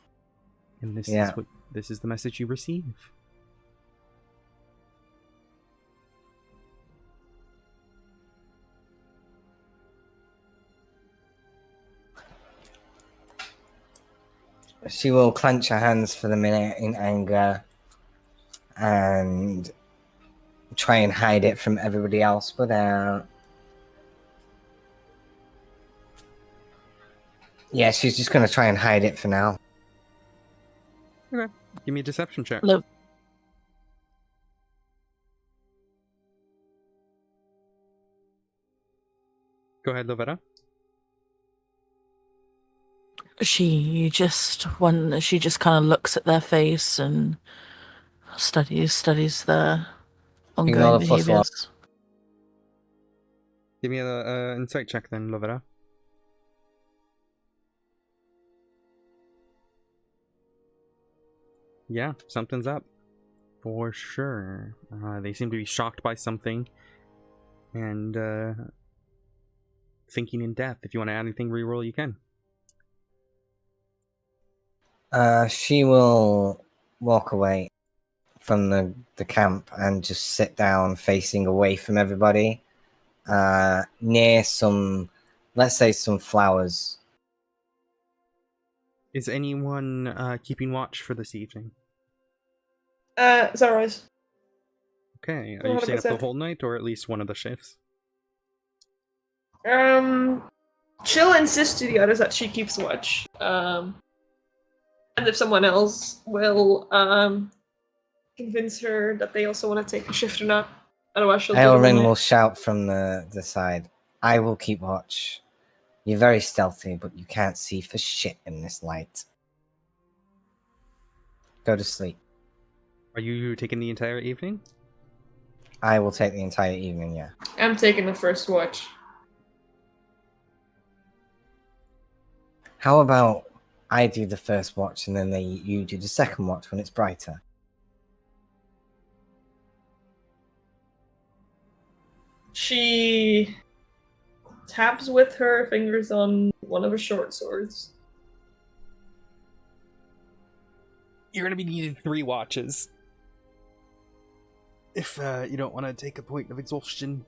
[SPEAKER 1] this is the message you receive.
[SPEAKER 3] She will clench her hands for the minute in anger and try and hide it from everybody else without... Yeah, she's just going to try and hide it for now.
[SPEAKER 1] Okay. Give me a deception check.
[SPEAKER 4] Look,
[SPEAKER 1] Go ahead, Lovetta.
[SPEAKER 4] she just kind of looks at their face and studies their
[SPEAKER 3] Ignore
[SPEAKER 4] ongoing
[SPEAKER 3] the plus one.
[SPEAKER 4] behaviors.
[SPEAKER 1] Give me a insight check then, Lovetta. Yeah, something's up. For sure. They seem to be shocked by something. And thinking in depth. If you want to add anything, reroll, you can.
[SPEAKER 3] She will walk away from the camp and just sit down facing away from everybody near some, let's say, some flowers.
[SPEAKER 1] Is anyone keeping watch for this evening?
[SPEAKER 2] Zaraz.
[SPEAKER 1] Okay, are you staying up the
[SPEAKER 2] 100%.
[SPEAKER 1] whole night or at least one of the shifts?
[SPEAKER 2] She'll insist to the others that she keeps watch. And if someone else will convince her that they also want to take a shift or not. Otherwise she'll
[SPEAKER 3] Elrin will shout from the side, "I will keep watch. You're very stealthy, but you can't see for shit in this light. Go to sleep."
[SPEAKER 1] Are you taking the entire evening?
[SPEAKER 3] I will take the entire evening, yeah.
[SPEAKER 2] I'm taking the first watch.
[SPEAKER 3] How about I do the first watch and then you do the second watch when it's brighter?
[SPEAKER 2] She taps with her fingers on one of her short swords.
[SPEAKER 1] You're going to be needing 3 watches. If you don't want to take a point of exhaustion.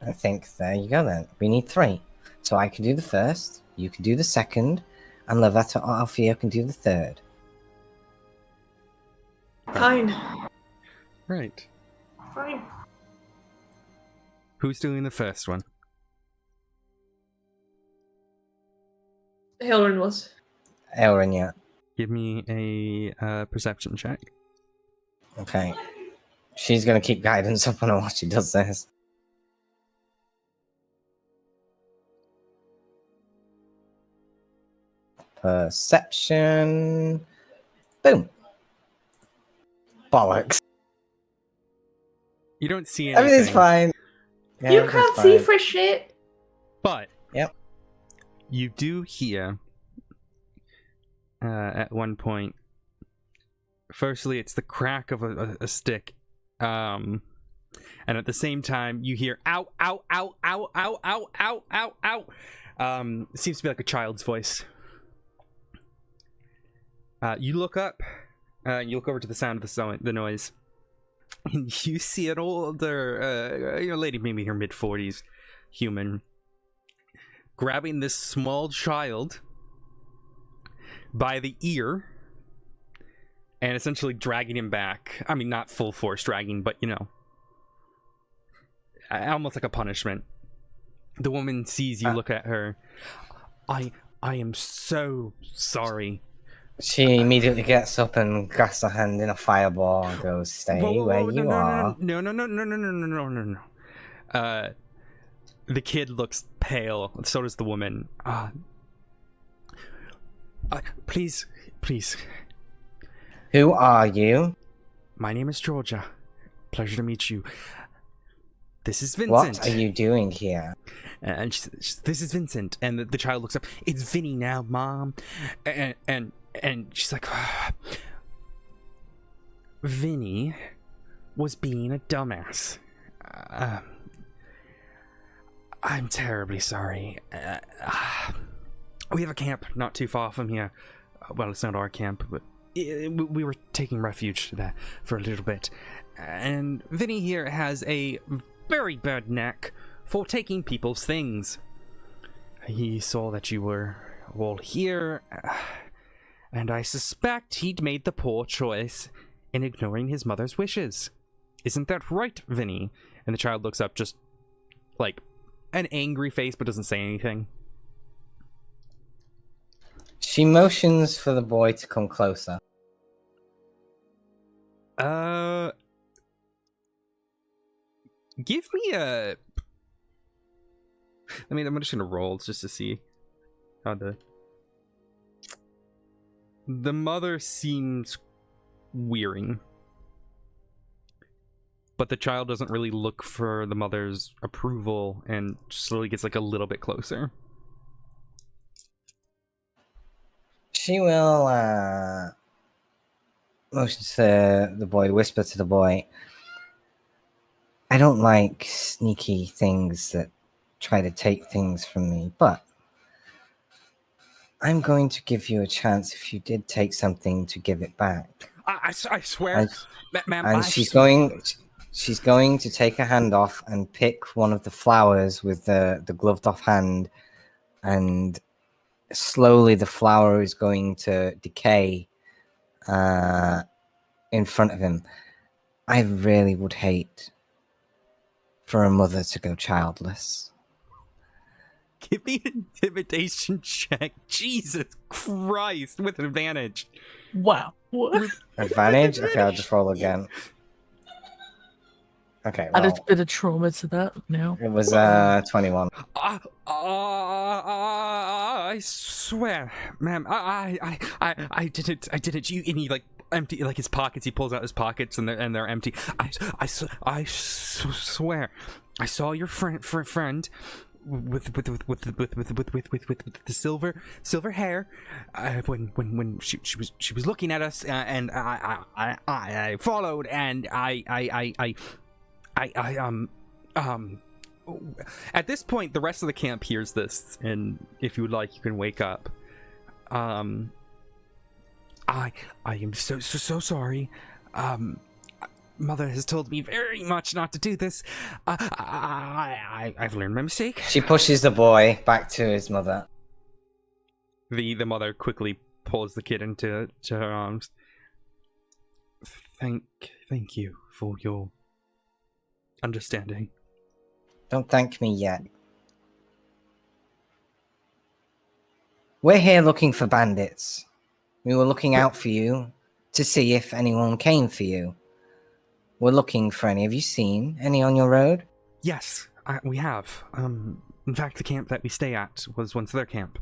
[SPEAKER 3] I think there you go then. We need 3. So I can do the first, you can do the second, and Lavetta or Alfio can do the third.
[SPEAKER 2] Fine.
[SPEAKER 1] Right.
[SPEAKER 2] Fine.
[SPEAKER 1] Who's doing the first one?
[SPEAKER 2] Hilrin was.
[SPEAKER 3] Elrin, yeah.
[SPEAKER 1] Give me a perception check.
[SPEAKER 3] Okay. She's going to keep guidance up on her while she does this. Perception. Boom. Bollocks.
[SPEAKER 1] You don't see anything.
[SPEAKER 3] Everything's fine. Yeah,
[SPEAKER 2] You
[SPEAKER 3] everything's
[SPEAKER 2] can't see
[SPEAKER 3] fine.
[SPEAKER 2] for shit.
[SPEAKER 1] But
[SPEAKER 3] Yep.
[SPEAKER 1] you do hear at one point. Firstly, it's the crack of a stick, and at the same time, you hear "ow, ow, ow, ow, ow, ow, ow, ow, ow." It seems to be like a child's voice. You look up. You look over to the sound of the noise, and you see an older, lady, maybe her mid-40s, human, grabbing this small child by the ear and essentially dragging him back. I mean, not full force dragging, but almost like a punishment. The woman sees you, look at her. I am so sorry.
[SPEAKER 3] She immediately gets up and grasps her hand in a fireball and goes, "Stay where you are."
[SPEAKER 1] No. The kid looks pale. So does the woman. Please.
[SPEAKER 3] Who are you?
[SPEAKER 1] My name is Georgia. Pleasure to meet you. This is Vincent.
[SPEAKER 3] What are you doing here?
[SPEAKER 1] And this is Vincent. And the child looks up. It's Vinny now, Mom. And she's like, Vinny was being a dumbass. I'm terribly sorry. We have a camp not too far from here. Well, it's not our camp, but we were taking refuge there for a little bit. And Vinny here has a very bad knack for taking people's things. He saw that you were all here, and I suspect he'd made the poor choice in ignoring his mother's wishes. Isn't that right, Vinny? And the child looks up, just like an angry face, but doesn't say anything.
[SPEAKER 3] She motions for the boy to come closer.
[SPEAKER 1] Give me a... I'm just gonna roll just to see how the mother seems weary, but the child doesn't really look for the mother's approval and slowly gets like a little bit closer.
[SPEAKER 3] She will motion to the boy, whisper to the boy, "I don't like sneaky things that try to take things from me, but I'm going to give you a chance if you did take something to give it back."
[SPEAKER 1] I swear, ma'am.
[SPEAKER 3] And she's going to take her hand off and pick one of the flowers with the gloved off hand, and slowly the flower is going to decay in front of him. I really would hate for a mother to go childless.
[SPEAKER 1] Give me an intimidation check. Jesus Christ, with advantage.
[SPEAKER 4] Wow. What?
[SPEAKER 3] Advantage? Okay, I'll just roll again. Okay,
[SPEAKER 4] Add
[SPEAKER 3] well,
[SPEAKER 4] a bit of trauma to that. No.
[SPEAKER 3] it was 21.
[SPEAKER 1] I swear, ma'am. I did it. You, and he like empty like his pockets. He pulls out his pockets and they're empty. I swear, I saw your friend with the silver hair when she was looking at us, and I followed, and I at this point the rest of the camp hears this, and if you would like, you can wake up. I am so sorry. Mother has told me very much not to do this. I've learned my mistake.
[SPEAKER 3] She pushes the boy back to his mother.
[SPEAKER 1] The mother quickly pulls the kid into her arms. Thank you for your understanding.
[SPEAKER 3] Don't thank me yet. We're here looking for bandits. We were looking out for you to see if anyone came for you. We're looking for any. Have you seen any on your road?
[SPEAKER 1] Yes, we have. In fact, the camp that we stay at was once their camp.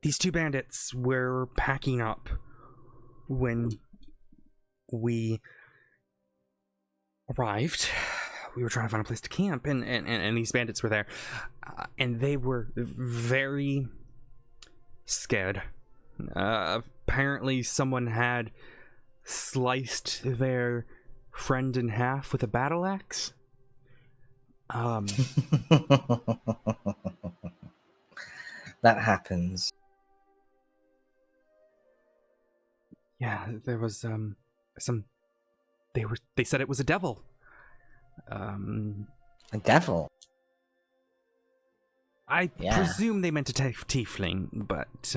[SPEAKER 1] these two bandits were packing up when we arrived. We were trying to find a place to camp, and these bandits were there. And they were very scared. Apparently someone had sliced their friend in half with a battle axe.
[SPEAKER 3] That happens.
[SPEAKER 1] Yeah, there was some. They said it was a devil.
[SPEAKER 3] A devil?
[SPEAKER 1] I
[SPEAKER 3] Yeah.
[SPEAKER 1] presume they meant a tiefling, but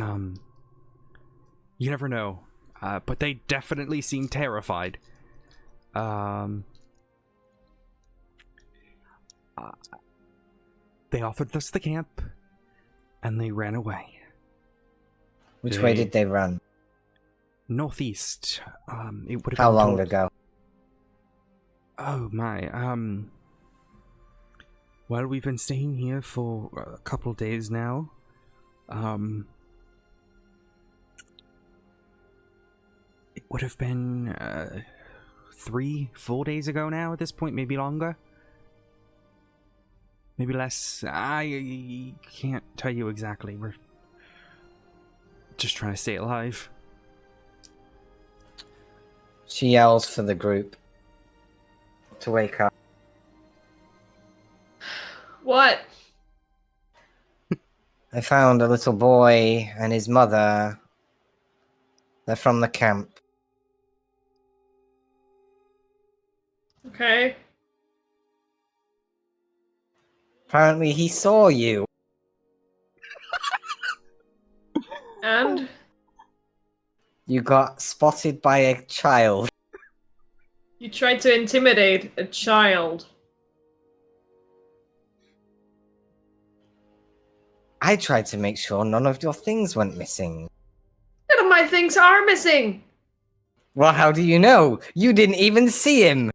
[SPEAKER 1] you never know. But they definitely seemed terrified. They offered us the camp, and they ran away.
[SPEAKER 3] Which way did they run?
[SPEAKER 1] Northeast. It would have
[SPEAKER 3] How
[SPEAKER 1] been
[SPEAKER 3] long
[SPEAKER 1] toward-
[SPEAKER 3] ago?
[SPEAKER 1] Oh my. Well, we've been staying here for a couple days now. It would have been 3-4 days ago now at this point, maybe longer. Maybe less. I can't tell you exactly. We're just trying to stay alive.
[SPEAKER 3] She yells for the group to wake up.
[SPEAKER 2] What?
[SPEAKER 3] I found a little boy and his mother. They're from the camp.
[SPEAKER 2] Okay.
[SPEAKER 3] Apparently he saw you.
[SPEAKER 2] And?
[SPEAKER 3] You got spotted by a child.
[SPEAKER 2] You tried to intimidate a child.
[SPEAKER 3] I tried to make sure none of your things went missing.
[SPEAKER 2] None of my things are missing!
[SPEAKER 3] Well, how do you know? You didn't even see him!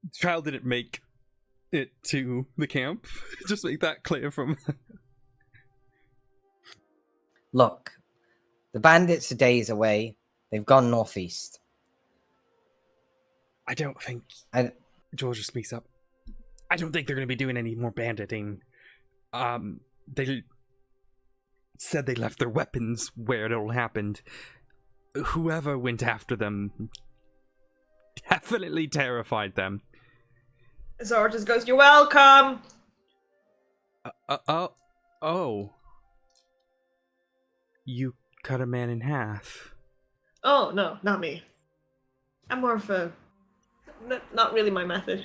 [SPEAKER 1] The child didn't make it to the camp. Just make that clear from...
[SPEAKER 3] Look, the bandits are days away. They've gone northeast.
[SPEAKER 1] I don't think...
[SPEAKER 3] I-
[SPEAKER 1] Georgia speaks up. I don't think they're going to be doing any more banditing. They said they left their weapons where it all happened. Whoever went after them definitely terrified them.
[SPEAKER 2] Zora just goes, "You're welcome!"
[SPEAKER 1] Oh. You cut a man in half.
[SPEAKER 2] Oh, no, not me. I'm more of a... Not really my method.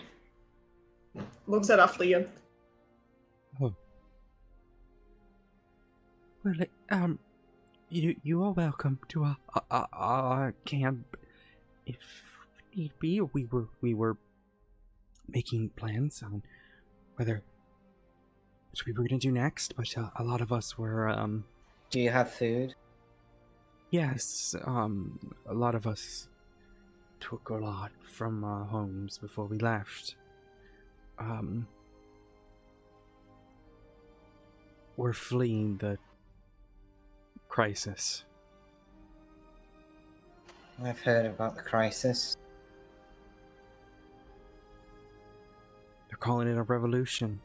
[SPEAKER 2] Looks at Aflia.
[SPEAKER 1] Oh. Well, you are welcome to our camp. If need be, we were making plans on what we were gonna do next, but a lot of us were
[SPEAKER 3] Do you have food?
[SPEAKER 1] yes, a lot of us took a lot from our homes before we left. We're fleeing the crisis.
[SPEAKER 3] I've heard about the crisis.
[SPEAKER 1] They're calling it a revolution.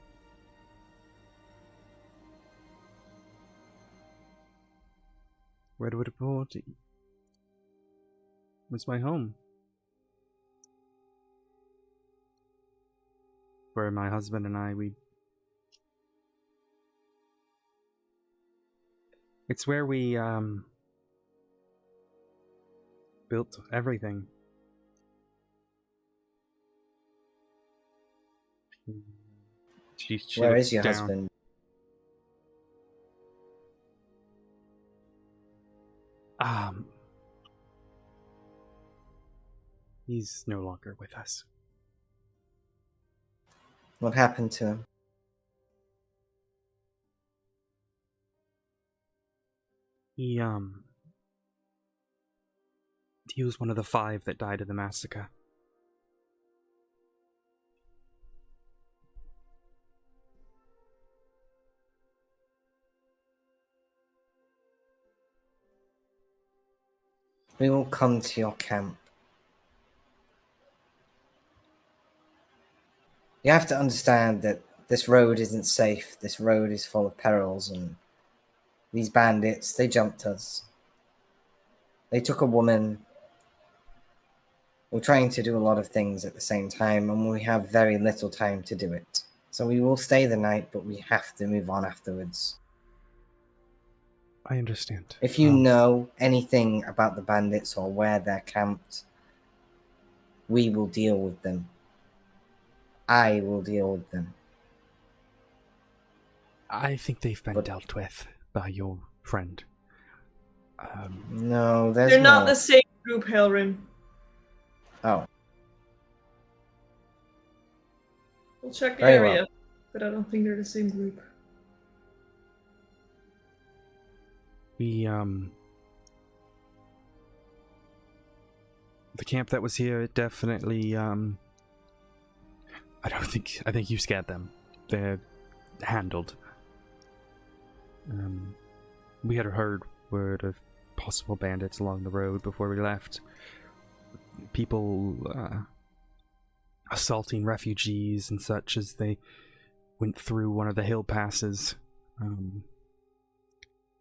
[SPEAKER 1] Redwood Port was my home. Where my husband and I, it's where we, built everything. She
[SPEAKER 3] Where
[SPEAKER 1] looks
[SPEAKER 3] is your
[SPEAKER 1] down.
[SPEAKER 3] husband?
[SPEAKER 1] He's no longer with us.
[SPEAKER 3] What happened to him?
[SPEAKER 1] He was one of the 5 that died in the massacre.
[SPEAKER 3] We will come to your camp. You have to understand that this road isn't safe. This road is full of perils, and these bandits, they jumped us. They took a woman. We're trying to do a lot of things at the same time, and we have very little time to do it. So we will stay the night, but we have to move on afterwards.
[SPEAKER 1] I understand.
[SPEAKER 3] If you know anything about the bandits or where they're camped, we will deal with them. I will deal with them.
[SPEAKER 1] I think they've been dealt with by your friend.
[SPEAKER 3] No, there's
[SPEAKER 2] They're not
[SPEAKER 3] more.
[SPEAKER 2] the same group, Helrim.
[SPEAKER 3] Oh,
[SPEAKER 2] We'll check the
[SPEAKER 3] Very
[SPEAKER 2] area,
[SPEAKER 3] well.
[SPEAKER 2] but I don't think they're the same group.
[SPEAKER 1] We, the camp that was here definitely, I think you scared them. They're handled. We had heard word of possible bandits along the road before we left. People, assaulting refugees and such as they went through one of the hill passes.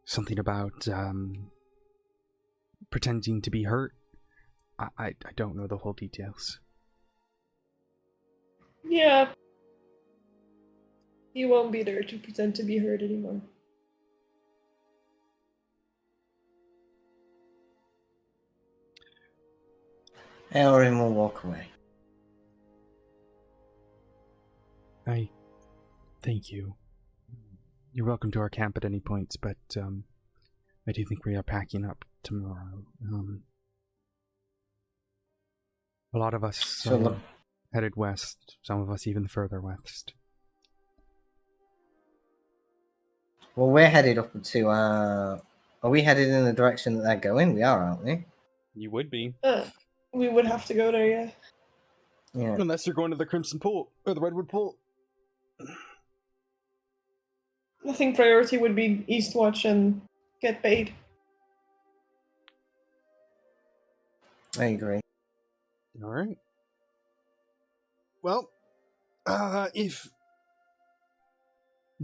[SPEAKER 1] Something about, pretending to be hurt. I don't know the whole details.
[SPEAKER 2] Yeah. He won't be there to pretend to be hurt anymore.
[SPEAKER 3] Elrin will walk away.
[SPEAKER 1] I thank you. You're welcome to our camp at any point, but I do think we are packing up tomorrow. A lot of us
[SPEAKER 3] So
[SPEAKER 1] headed west, some of us even further west.
[SPEAKER 3] Well, we're headed up to, are we headed in the direction that they're going? We are, aren't we?
[SPEAKER 1] You would be.
[SPEAKER 2] We would have to go there, yeah.
[SPEAKER 3] Yeah.
[SPEAKER 1] Unless you're going to the Crimson Pool, or the Redwood Pool.
[SPEAKER 2] I think priority would be Eastwatch and get paid.
[SPEAKER 3] I agree.
[SPEAKER 1] Alright. Well, if...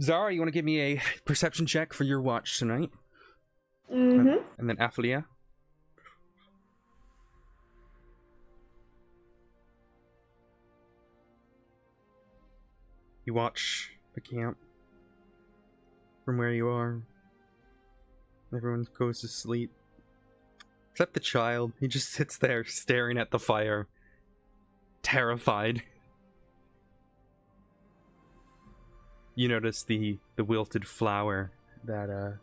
[SPEAKER 1] Zara, you want to give me a perception check for your watch tonight?
[SPEAKER 2] Mm-hmm.
[SPEAKER 1] And then Aphlia? You watch the camp from where you are. Everyone goes to sleep. Except the child. He just sits there staring at the fire. Terrified. You notice the wilted flower that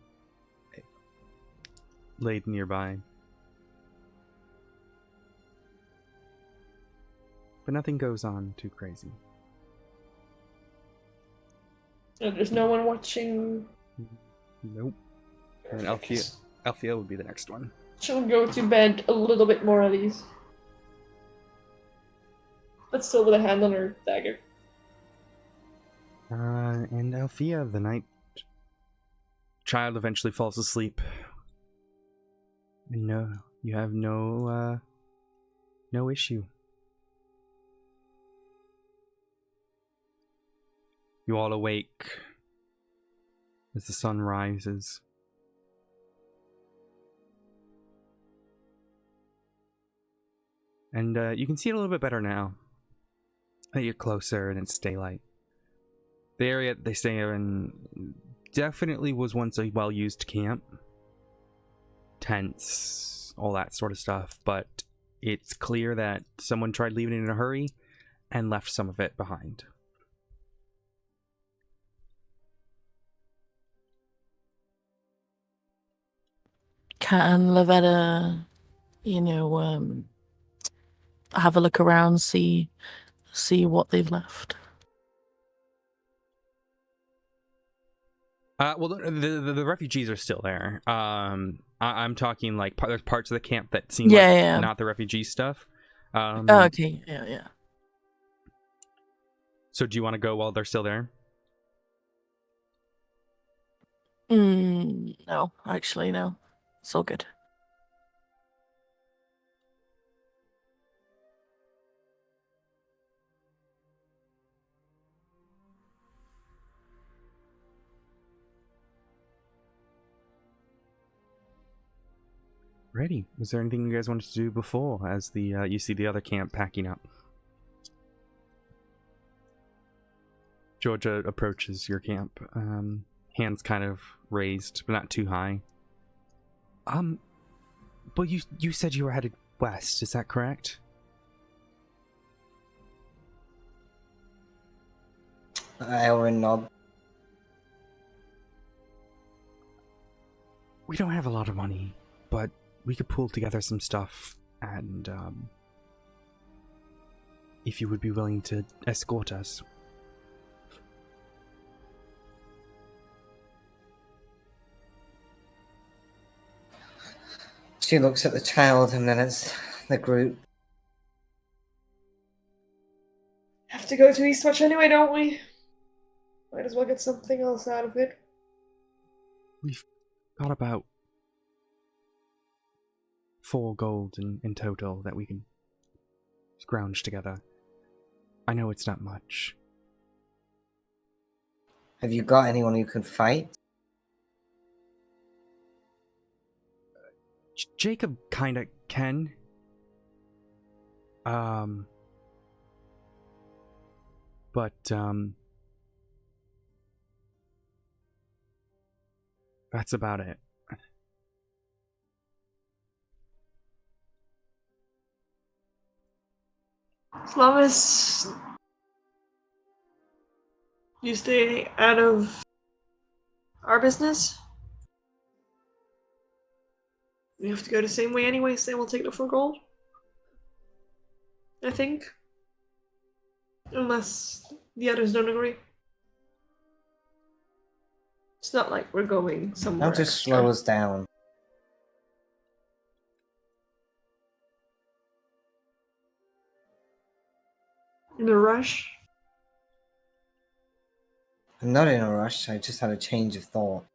[SPEAKER 1] laid nearby. But nothing goes on too crazy.
[SPEAKER 2] There's no one watching.
[SPEAKER 1] Nope. And Alfia would be the next one.
[SPEAKER 2] She'll go to bed a little bit more at ease. But still with a hand on her dagger.
[SPEAKER 1] And Althea, the night child eventually falls asleep. And no, you have no issue. You all awake as the sun rises. And you can see it a little bit better now that you're closer and it's daylight. The area they stay in definitely was once a well-used camp. Tents, all that sort of stuff, but it's clear that someone tried leaving it in a hurry and left some of it behind.
[SPEAKER 4] Can Lavetta, have a look around, see what they've left?
[SPEAKER 1] Well, the refugees are still there. I'm talking like there's parts of the camp that seem like not the refugee stuff.
[SPEAKER 4] Okay, yeah.
[SPEAKER 1] So do you want to go while they're still there?
[SPEAKER 4] No, actually, no. It's all good.
[SPEAKER 1] Ready. Was there anything you guys wanted to do before, as the you see the other camp packing up? Georgia approaches your camp, hands kind of raised, but not too high. But you said you were headed west, is that correct?
[SPEAKER 3] Elrin nod.
[SPEAKER 1] We don't have a lot of money, but we could pull together some stuff, and if you would be willing to escort us.
[SPEAKER 3] She looks at the child and then it's the group.
[SPEAKER 2] Have to go to Eastwatch anyway, don't we? Might as well get something else out of it.
[SPEAKER 1] We've got about 4 gold in total that we can scrounge together. I know it's not much.
[SPEAKER 3] Have you got anyone who can fight?
[SPEAKER 1] Jacob kinda can. But that's about it.
[SPEAKER 2] As long as you stay out of our business. We have to go the same way anyway, so we'll take the 4 gold. I think. Unless the others don't agree. It's not like we're going somewhere.
[SPEAKER 3] I'll just slow us down.
[SPEAKER 2] In a rush?
[SPEAKER 3] I'm not in a rush, I just had a change of thought.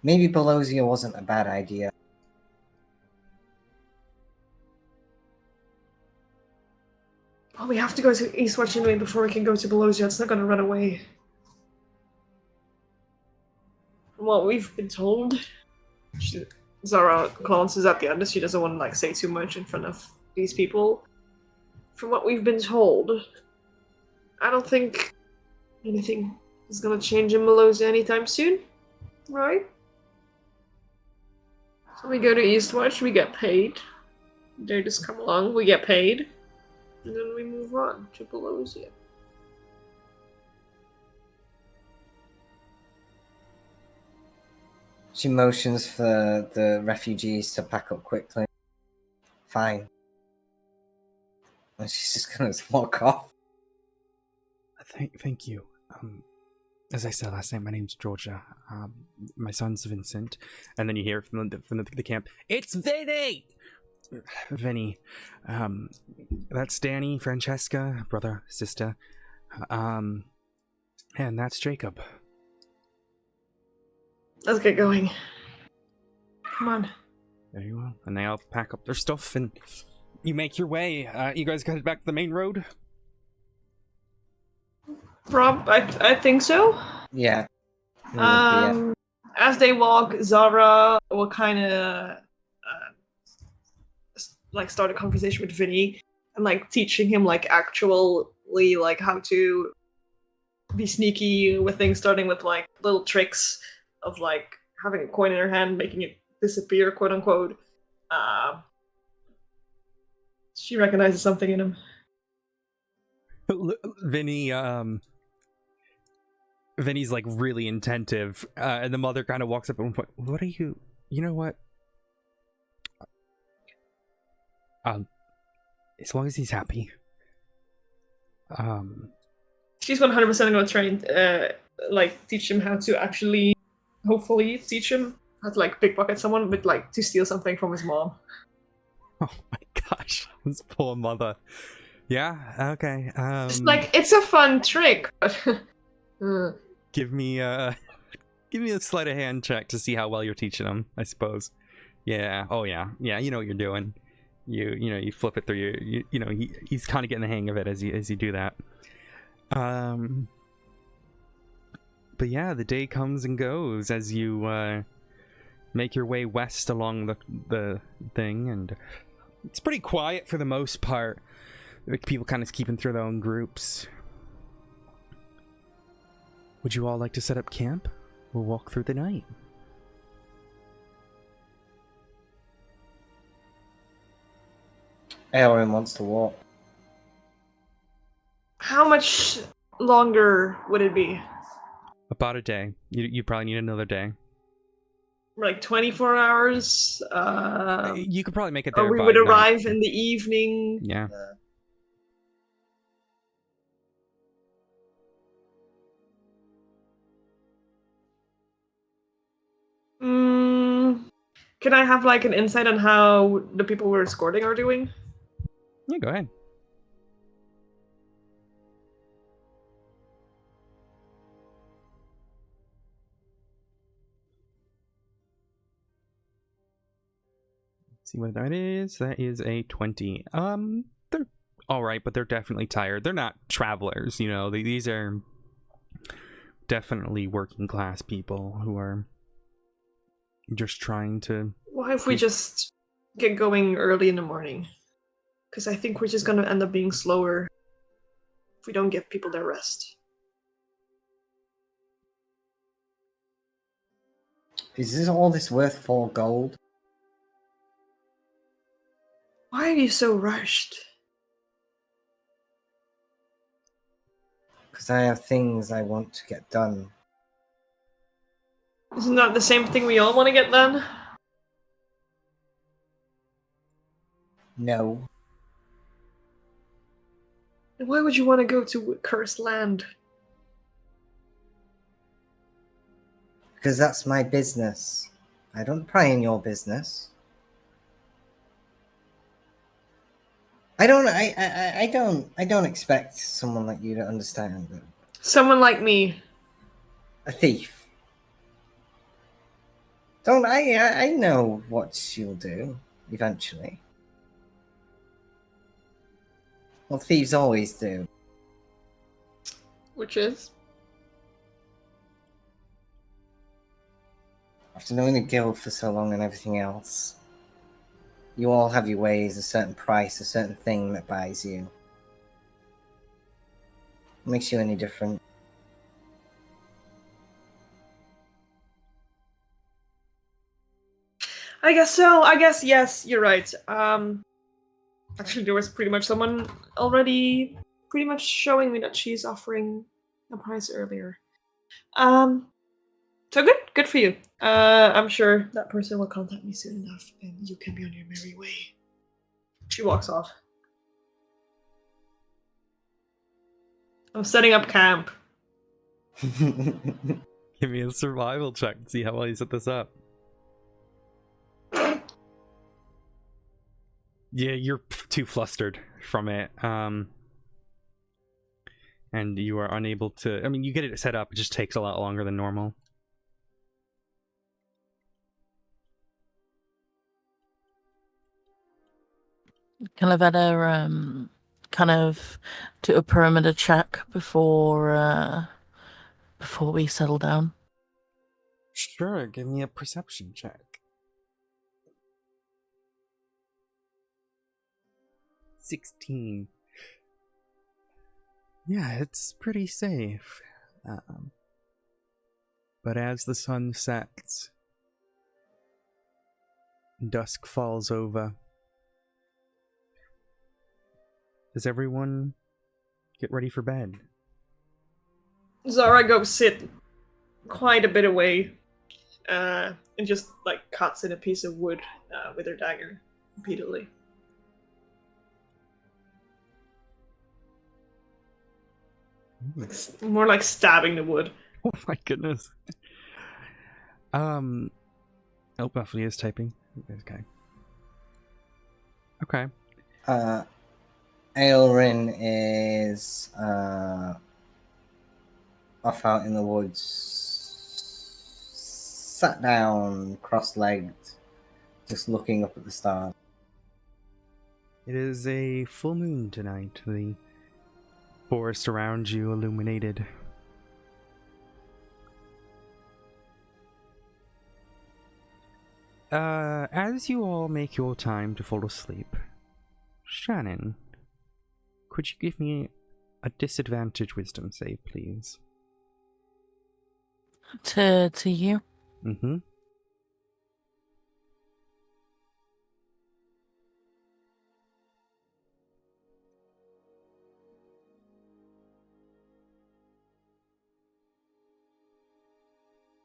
[SPEAKER 3] Maybe Belosia wasn't a bad idea.
[SPEAKER 2] Well, we have to go to Eastwatch anyway before we can go to Belosia. It's not gonna run away. From what we've been told, Zara glances at the others. She doesn't want to say too much in front of these people. From what we've been told, I don't think anything is gonna change in Belosia anytime soon, right? So we go to Eastwatch, we get paid. They just come along, we get paid. And then we move on to Belosia.
[SPEAKER 3] She motions for the refugees to pack up quickly. Fine. And she's just gonna walk off.
[SPEAKER 1] Thank you. As I said last night, my name's Georgia. My son's Vincent. And then you hear from the camp, it's Vinny! Vinny. That's Danny, Francesca, brother, sister. And that's Jacob.
[SPEAKER 2] Let's get going. Come on.
[SPEAKER 1] There you are. And they all pack up their stuff and you make your way. You guys headed back to the main road?
[SPEAKER 2] Rob, I think so.
[SPEAKER 3] Yeah.
[SPEAKER 2] As they walk, Zara will kind of start a conversation with Vinny and teaching him actually how to be sneaky with things, starting with little tricks of having a coin in her hand, making it disappear, quote unquote. She recognizes something in him.
[SPEAKER 1] Vinny's really attentive, and the mother kind of walks up and what are you know what? As long as he's happy.
[SPEAKER 2] She's 100% gonna try and teach him how to actually, hopefully teach him how to pickpocket someone, but to steal something from his mom.
[SPEAKER 1] Oh my gosh, this poor mother. Yeah, okay.
[SPEAKER 2] It's a fun trick, but
[SPEAKER 1] give me a sleight of hand check to see how well you're teaching him, I suppose. Yeah. Oh yeah. Yeah, you know what you're doing. You flip it through he's kind of getting the hang of it as you do that. But yeah, the day comes and goes as you make your way west along the thing, and it's pretty quiet for the most part. Like, people kind of keeping through their own groups. Would you all like to set up camp? We'll walk through the night.
[SPEAKER 3] Aaron wants to walk.
[SPEAKER 2] How much longer would it be?
[SPEAKER 1] About a day. You probably need another day.
[SPEAKER 2] Like 24 hours?
[SPEAKER 1] You could probably make it there
[SPEAKER 2] Or we
[SPEAKER 1] by
[SPEAKER 2] would
[SPEAKER 1] night.
[SPEAKER 2] arrive in the evening?
[SPEAKER 1] Yeah.
[SPEAKER 2] Can I have like an insight on how the people we're escorting are doing?
[SPEAKER 1] Yeah, go ahead. See what that is. That is a 20. They're all right, but they're definitely tired. They're not travelers, you know. These are definitely working class people who are just trying to.
[SPEAKER 2] Why if we just get going early in the morning? Because I think we're just gonna end up being slower if we don't give people their rest.
[SPEAKER 3] Is all this worth 4 gold?
[SPEAKER 2] Why are you so rushed?
[SPEAKER 3] Because I have things I want to get done.
[SPEAKER 2] Isn't that the same thing we all want to get done?
[SPEAKER 3] No.
[SPEAKER 2] And why would you want to go to cursed land?
[SPEAKER 3] Because that's my business. I don't pry in your business. I don't expect someone like you to understand. But
[SPEAKER 2] Someone like me.
[SPEAKER 3] a thief. Don't I know what she'll do eventually. What thieves always do.
[SPEAKER 2] Which is?
[SPEAKER 3] After knowing the guild for so long and everything else, you all have your ways, a certain price, a certain thing that buys you. What makes you any different?
[SPEAKER 2] I guess so. I guess yes, you're right. Actually, there was pretty much someone already pretty much showing me that she's offering a price earlier. So good for you. I'm sure that person will contact me soon enough, and you can be on your merry way. She walks off. I'm setting up camp.
[SPEAKER 1] Give me a survival check to see how well you set this up. Yeah, you're too flustered from it. And you are unable to. I mean, you get it set up, it just takes a lot longer than normal.
[SPEAKER 4] Calavera kind of do a perimeter check before we settle down.
[SPEAKER 1] Sure, give me a perception check. 16. Yeah, it's pretty safe. But as the sun sets, dusk falls over. Does everyone get ready for bed?
[SPEAKER 2] Zara goes sit quite a bit away, and just like cuts in a piece of wood with her dagger repeatedly. More like stabbing the wood.
[SPEAKER 1] Oh my goodness. Oh, Buffy is typing. Okay. Okay.
[SPEAKER 3] Aelrin is off out in the woods, sat down, cross-legged, just looking up at the stars.
[SPEAKER 1] It is a full moon tonight. The forest around you illuminated. As you all make your time to fall asleep, Shannon, could you give me a disadvantage wisdom save, please?
[SPEAKER 4] To you?
[SPEAKER 1] Mm-hmm.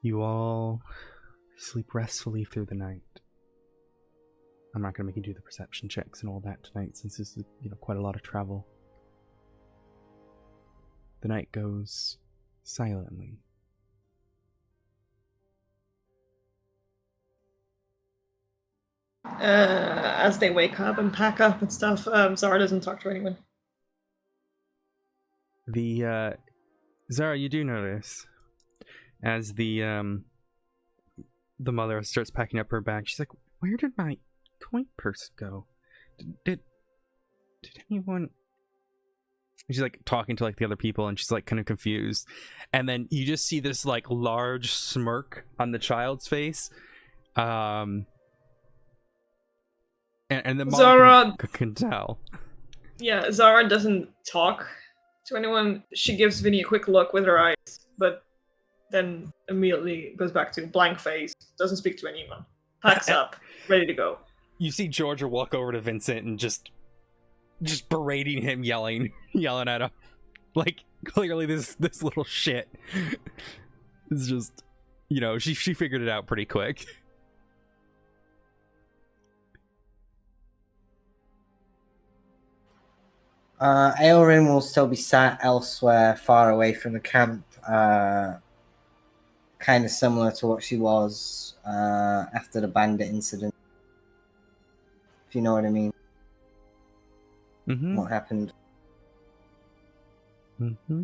[SPEAKER 1] You all sleep restfully through the night. I'm not going to make you do the perception checks and all that tonight, since this is, quite a lot of travel. The night goes silently.
[SPEAKER 2] As they wake up and pack up and stuff, Zara doesn't talk to anyone.
[SPEAKER 1] Zara, you do notice as the mother starts packing up her bag, she's like, "Where did my coin purse go? Did anyone?" And she's like talking to like the other people, and she's like kind of confused. And then you just see this like large smirk on the child's face, and the mom
[SPEAKER 2] Zara
[SPEAKER 1] can tell.
[SPEAKER 2] Yeah, Zara doesn't talk to anyone. She gives Vinny a quick look with her eyes, but then immediately goes back to blank face, doesn't speak to anyone, packs up, ready to go.
[SPEAKER 1] You see Georgia walk over to Vincent and just berating him, yelling at him. Like, clearly this little shit is just, she figured it out pretty quick.
[SPEAKER 3] Aelrin will still be sat elsewhere, far away from the camp, kind of similar to what she was after the bandit incident. If you know what I mean.
[SPEAKER 1] Mm-hmm.
[SPEAKER 3] What happened?
[SPEAKER 1] Mm-hmm.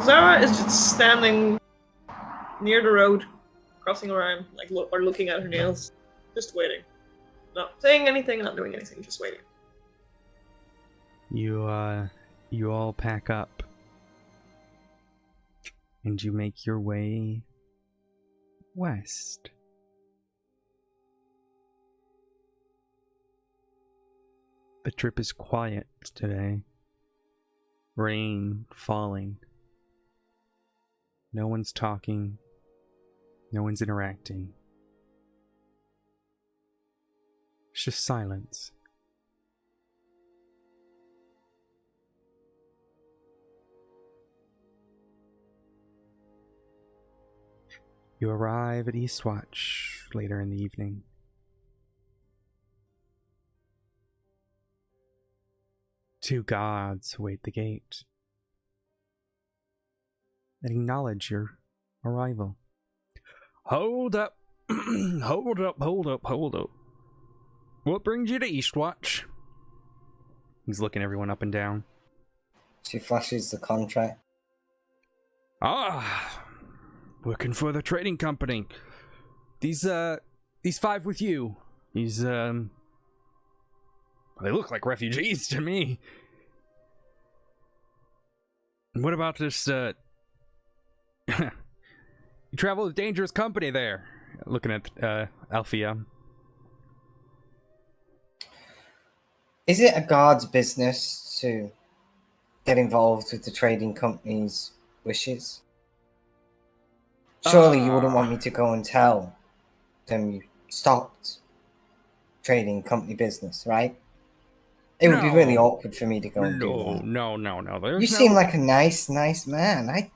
[SPEAKER 2] Zara is just standing near the road, crossing around, or looking at her nails, just waiting. Not saying anything, not doing anything, just waiting.
[SPEAKER 1] You all pack up and you make your way west. The trip is quiet today. Rain falling. No one's talking. No one's interacting. It's just silence. You arrive at Eastwatch later in the evening. Two guards await the gate and acknowledge your arrival. Hold up. Hold up. What brings you to Eastwatch? He's looking everyone up and down.
[SPEAKER 3] She flashes the contract.
[SPEAKER 1] Working for the trading company. These five with you. They look like refugees to me. And what about this, you travel with dangerous company there. Looking at, Althea.
[SPEAKER 3] Is it a guard's business to get involved with the trading company's wishes? Surely you wouldn't want me to go and tell them you stopped trading company business, right? It would be really awkward for me to go and do that.
[SPEAKER 1] No.
[SPEAKER 3] You seem like a nice man.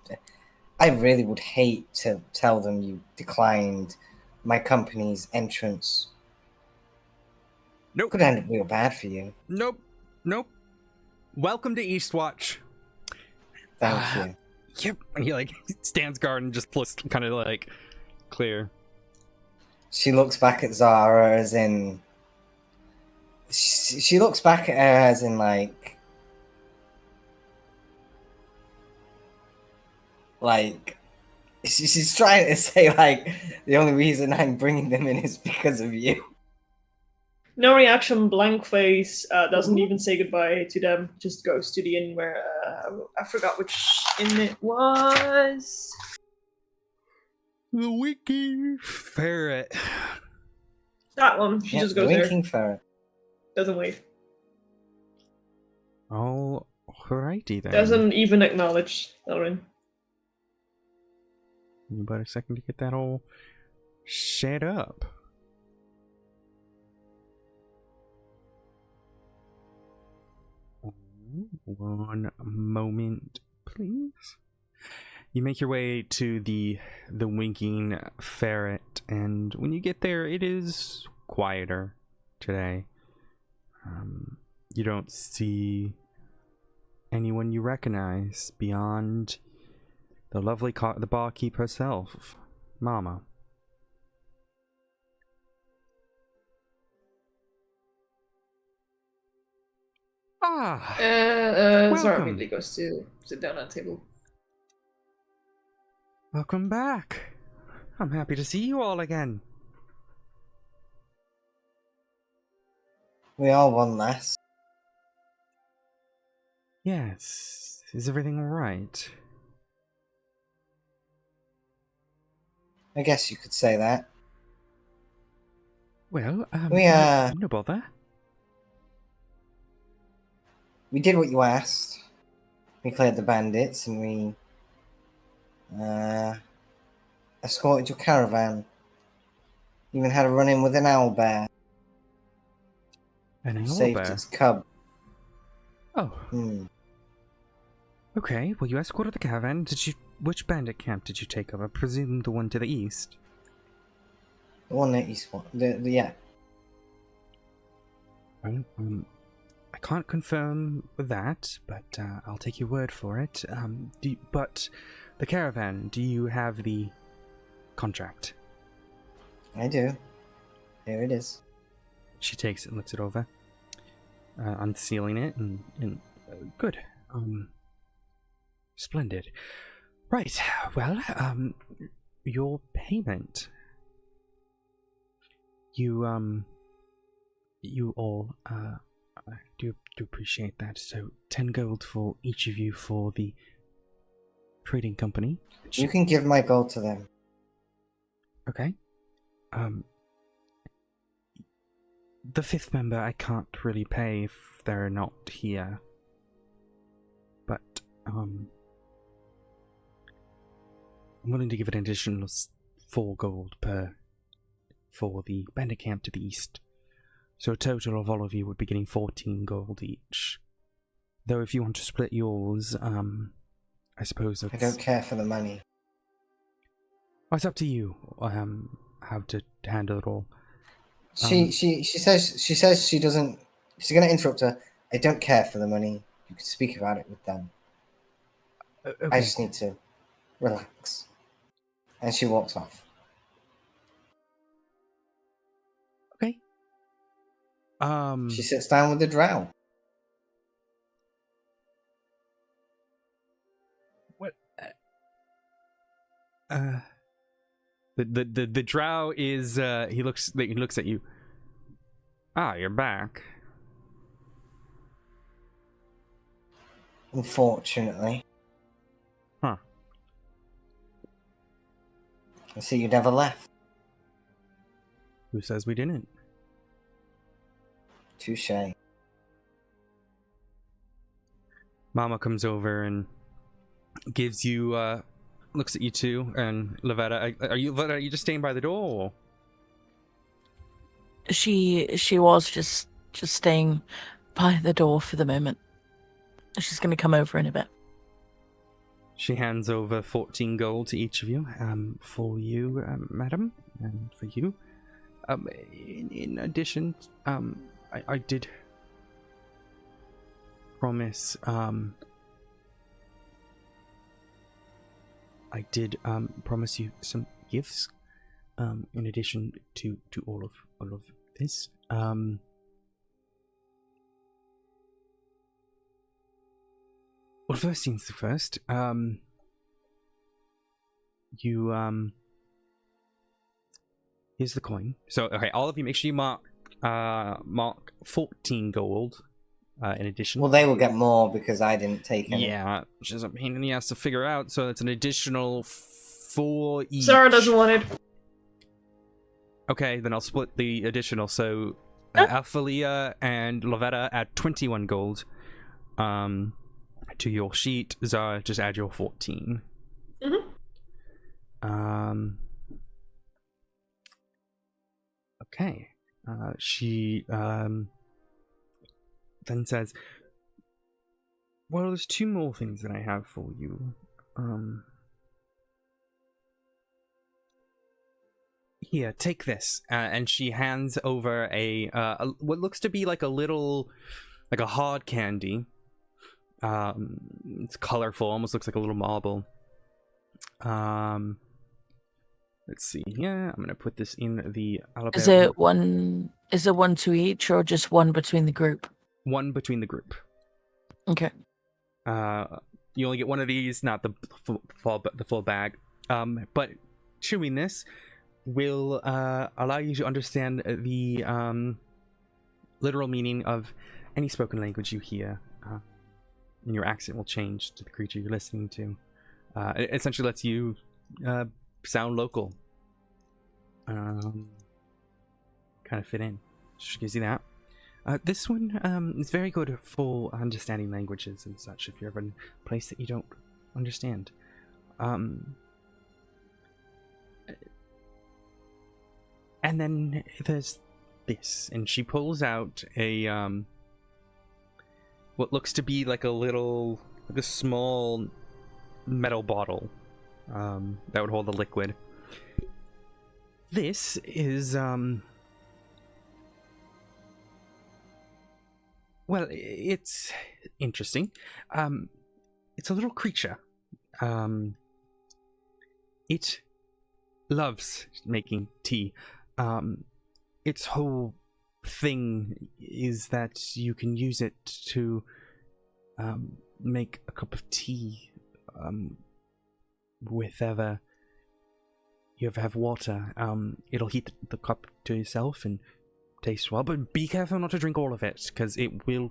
[SPEAKER 3] I really would hate to tell them you declined my company's entrance.
[SPEAKER 1] Nope.
[SPEAKER 3] Could end up real bad for you.
[SPEAKER 1] Nope. Welcome to Eastwatch.
[SPEAKER 3] Thank you.
[SPEAKER 1] Yep. And he stands guard and just looks kind of clear.
[SPEAKER 3] She looks back at Zara as in. She looks back at her as in she's trying to say the only reason I'm bringing them in is because of you.
[SPEAKER 2] No reaction, blank face, doesn't even say goodbye to them, just goes to the inn where, I forgot which inn it was.
[SPEAKER 1] The wiki ferret.
[SPEAKER 2] That one, she
[SPEAKER 3] Yeah,
[SPEAKER 2] just
[SPEAKER 3] the
[SPEAKER 2] goes there,
[SPEAKER 3] winking ferret.
[SPEAKER 2] doesn't wave.
[SPEAKER 1] Alrighty then.
[SPEAKER 2] Doesn't even acknowledge Elrin.
[SPEAKER 1] About a second to get that all set up. One moment, please. You make your way to the winking ferret, and when you get there, it is quieter today. You don't see anyone you recognize beyond the lovely the barkeep herself, Mama. Ah,
[SPEAKER 2] Zara
[SPEAKER 1] welcome.
[SPEAKER 2] immediately goes to sit down at the table.
[SPEAKER 1] Welcome back. I'm happy to see you all again.
[SPEAKER 3] We are one less.
[SPEAKER 1] Yes. Is everything alright?
[SPEAKER 3] I guess you could say that.
[SPEAKER 1] Well, no bother.
[SPEAKER 3] We did what you asked. We cleared the bandits and we escorted your caravan. Even had a run-in with an owlbear.
[SPEAKER 1] An
[SPEAKER 3] Saved
[SPEAKER 1] owlbear?
[SPEAKER 3] its cub.
[SPEAKER 1] Oh,
[SPEAKER 3] Hmm.
[SPEAKER 1] okay. Well, you escorted the caravan. Which bandit camp did you take over? I presume the one to the east.
[SPEAKER 3] The one that east one. Yeah.
[SPEAKER 1] Well, I can't confirm that, but I'll take your word for it. But the caravan, do you have the contract?
[SPEAKER 3] I do. Here it is.
[SPEAKER 1] She takes it and looks it over, unsealing it, and good. Splendid. Right. Well, your payment. You all do appreciate that. So 10 gold for each of you for the trading company.
[SPEAKER 3] You can give my gold to them.
[SPEAKER 1] Okay. The fifth member I can't really pay if they're not here. But I'm willing to give an additional 4 gold per for the bandit camp to the east. So a total of all of you would be getting 14 gold each. Though if you want to split yours, I suppose it's...
[SPEAKER 3] I don't care for the money.
[SPEAKER 1] Well, it's up to you how to handle it all.
[SPEAKER 3] She says she doesn't. She's gonna interrupt her. I don't care for the money. You can speak about it with them.
[SPEAKER 1] Okay.
[SPEAKER 3] I just need to relax. And she walks off.
[SPEAKER 1] Okay.
[SPEAKER 3] She sits down with the drow.
[SPEAKER 1] What? The drow is he looks at you. Ah, you're back.
[SPEAKER 3] Unfortunately.
[SPEAKER 1] Huh.
[SPEAKER 3] I see you never left.
[SPEAKER 1] Who says we didn't?
[SPEAKER 3] Touche.
[SPEAKER 1] Mama comes over and gives you looks at you two, and Lavetta, are you just staying by the door? Or?
[SPEAKER 4] She was just staying by the door for the moment. She's going to come over in a bit.
[SPEAKER 1] She hands over 14 gold to each of you, for you, madam, and for you. In addition, I did promise, promise you some gifts, in addition to all of this. Well, first things first, here's the coin. So, okay, all of you make sure you mark mark 14 gold in addition.
[SPEAKER 3] Well, they will get more because I didn't take any.
[SPEAKER 1] Yeah, which is a pain in the ass to figure out, so it's an additional 4 each.
[SPEAKER 2] Zara doesn't want it.
[SPEAKER 1] Okay, then I'll split the additional, so Alphalia and Lavetta add 21 gold to your sheet. Zara, just add your 14. Okay. She then says, well, there's 2 more things that I have for you. Here, take this. And she hands over a what looks to be like a hard candy. It's colorful, almost looks like a little marble. Let's see. Yeah, I'm gonna put this in the Owlbear.
[SPEAKER 4] Is it one to each, or just one between the group?
[SPEAKER 1] One between the group.
[SPEAKER 4] Okay.
[SPEAKER 1] You only get one of these, not the full bag. But chewing this will allow you to understand the literal meaning of any spoken language you hear, and your accent will change to the creature you're listening to. It essentially lets you sound local, kind of fit in. She gives you that. This one is very good for understanding languages and such if you're in a place that you don't understand. And then there's this, and she pulls out a what looks to be like a small metal bottle that would hold the liquid. This is well, it's interesting. It's a little creature. It loves making tea. Its whole thing is that you can use it to make a cup of tea with you ever have water. It'll heat the cup to yourself and taste well, but be careful not to drink all of it because it will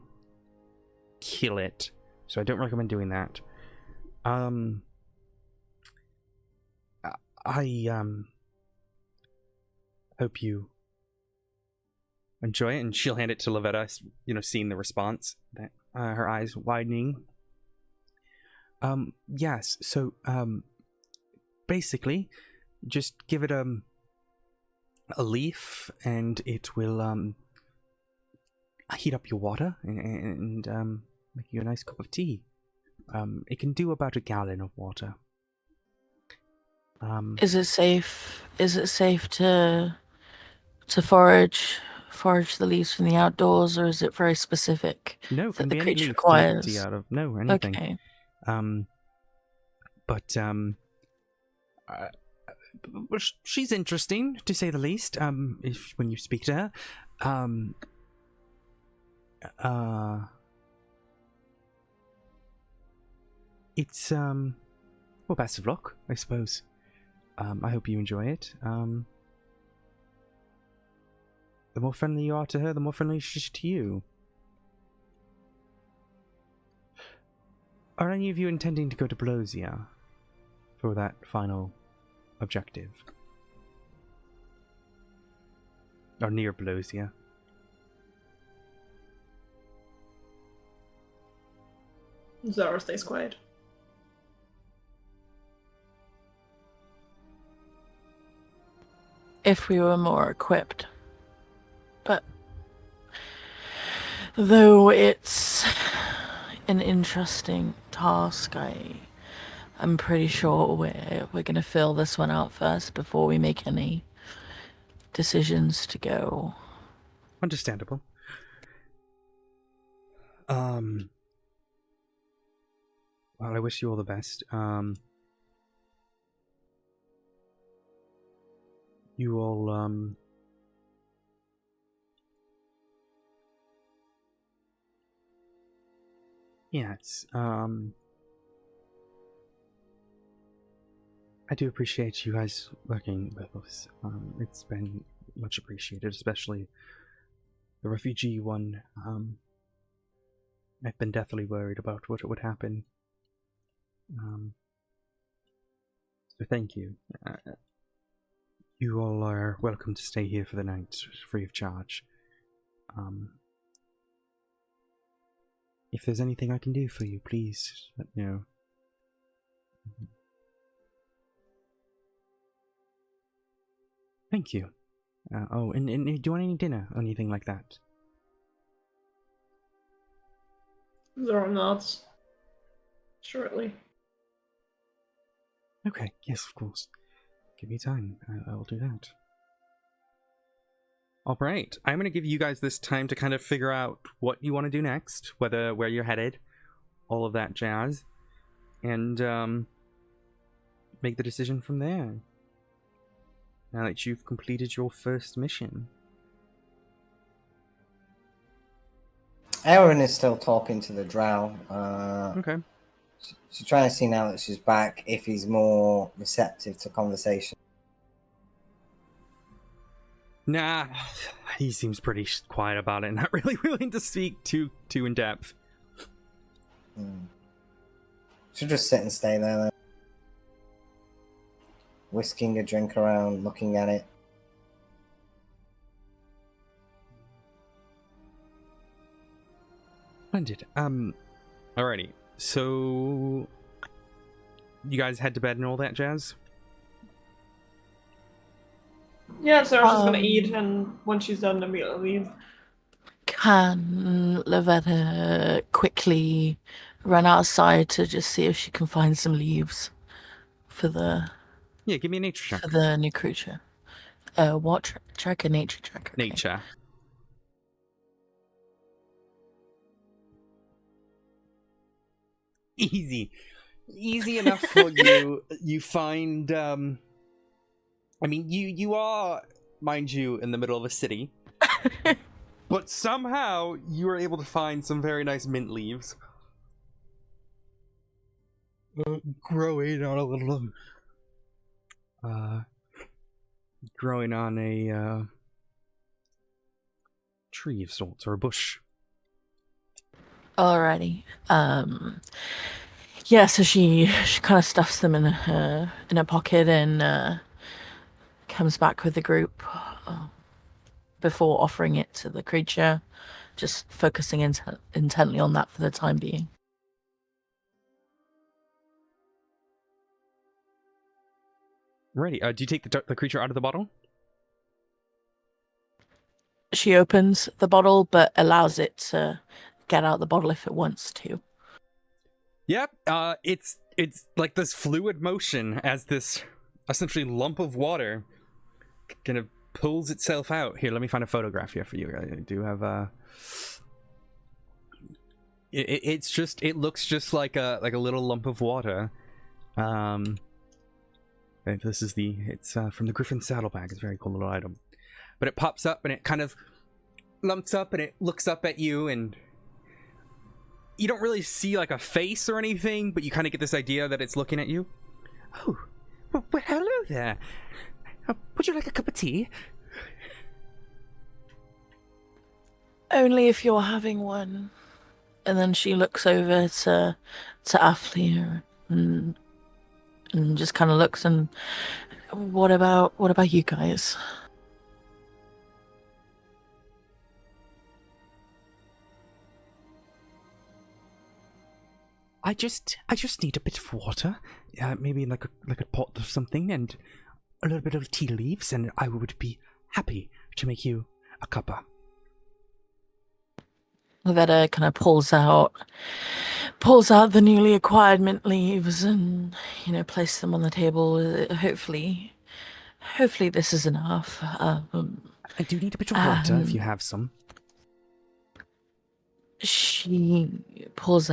[SPEAKER 1] kill it. So I don't recommend doing that. I hope you enjoy it, and she'll hand it to Lavetta, seeing the response, that her eyes widening. Yes, so basically just give it a leaf and it will heat up your water and make you a nice cup of tea. It can do about 1 gallon of water.
[SPEAKER 4] Is it safe to forage the leaves from the outdoors, or is it very specific?
[SPEAKER 1] No, can
[SPEAKER 4] that
[SPEAKER 1] be
[SPEAKER 4] the
[SPEAKER 1] any
[SPEAKER 4] creature
[SPEAKER 1] leaf to
[SPEAKER 4] requires?
[SPEAKER 1] make tea out of. No, anything.
[SPEAKER 4] Okay.
[SPEAKER 1] But she's interesting to say the least. If when you speak to her, it's well, best of luck, I suppose. I hope you enjoy it. The more friendly you are to her, the more friendly she is to you. Are any of you intending to go to Belosia for that final objective? Or near Belosia?
[SPEAKER 2] Zara stays quiet.
[SPEAKER 4] If we were more equipped. But though it's an interesting task, I'm pretty sure we're gonna fill this one out first before we make any decisions to go.
[SPEAKER 1] Understandable. Well, I wish you all the best. You all, yes, I do appreciate you guys working with us. It's been much appreciated, especially the refugee one, I've been deathly worried about what would happen. So thank you. You all are welcome to stay here for the night, free of charge. If there's anything I can do for you, please let me know. Thank you. And do you want any dinner or anything like that?
[SPEAKER 2] Zoro nods. Shortly.
[SPEAKER 1] Okay, yes, of course. Give me time. I'll do that. Alright, I'm going to give you guys this time to kind of figure out what you want to do next, where you're headed, all of that jazz, and make the decision from there. Now that you've completed your first mission.
[SPEAKER 3] Erin is still talking to the drow.
[SPEAKER 1] Okay.
[SPEAKER 3] She's trying to see now that she's back if he's more receptive to conversation.
[SPEAKER 1] Nah, he seems pretty quiet about it, not really willing to speak too in depth.
[SPEAKER 3] She'll just sit and stay there then. Whisking a drink around, looking at it.
[SPEAKER 1] Splendid. Alrighty. So you guys head to bed and all that jazz?
[SPEAKER 2] Yeah, Sarah's just gonna eat, and once she's done, then we'll leave.
[SPEAKER 4] Can Lavetta quickly run outside to just see if she can find some leaves for the
[SPEAKER 1] Yeah, give me a nature check.
[SPEAKER 4] for the new creature? What check? A nature check. Okay.
[SPEAKER 1] Nature. Easy enough for you. You find I mean, you are, mind you, in the middle of a city. But somehow you are able to find some very nice mint leaves. Growing on a little growing on a tree of sorts, or a bush.
[SPEAKER 4] Alrighty. Yeah, so she kind of stuffs them in her pocket and comes back with the group before offering it to the creature, just focusing intently on that for the time being.
[SPEAKER 1] Ready. Do you take the creature out of the bottle?
[SPEAKER 4] She opens the bottle, but allows it to get out the bottle if it wants to.
[SPEAKER 1] Yep. It's like this fluid motion as this essentially lump of water kind of pulls itself out. Here, let me find a photograph here for you. I do have it looks just like a little lump of water. This is it's from the Griffin saddlebag. It's a very cool little item. But it pops up and it kind of lumps up and it looks up at you, and you don't really see like a face or anything, but you kind of get this idea that it's looking at you. Oh, well, hello there. Would you like a cup of tea?
[SPEAKER 4] Only if you're having one. And then she looks over to Athlia and just kind of looks and what about you guys?
[SPEAKER 1] I just need a bit of water, maybe like a pot of something, and a little bit of tea leaves, and I would be happy to make you a cuppa.
[SPEAKER 4] Lavetta kind of pulls out the newly acquired mint leaves and place them on the table. Hopefully this is enough.
[SPEAKER 1] I do need a bit of water if you have some.
[SPEAKER 4] She pulls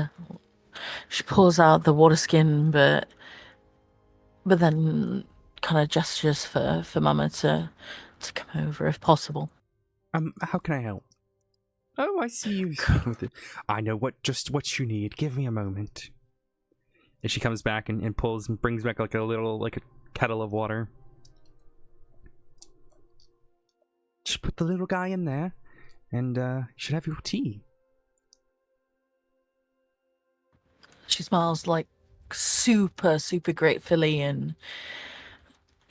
[SPEAKER 4] out the water skin, but then kind of gestures for Mama to come over if possible.
[SPEAKER 1] How can I help? Oh, I see you. I know what you need. Give me a moment. And she comes back and pulls and brings back like a kettle of water. Just put the little guy in there, and you should have your tea.
[SPEAKER 4] She smiles like super, super gratefully, and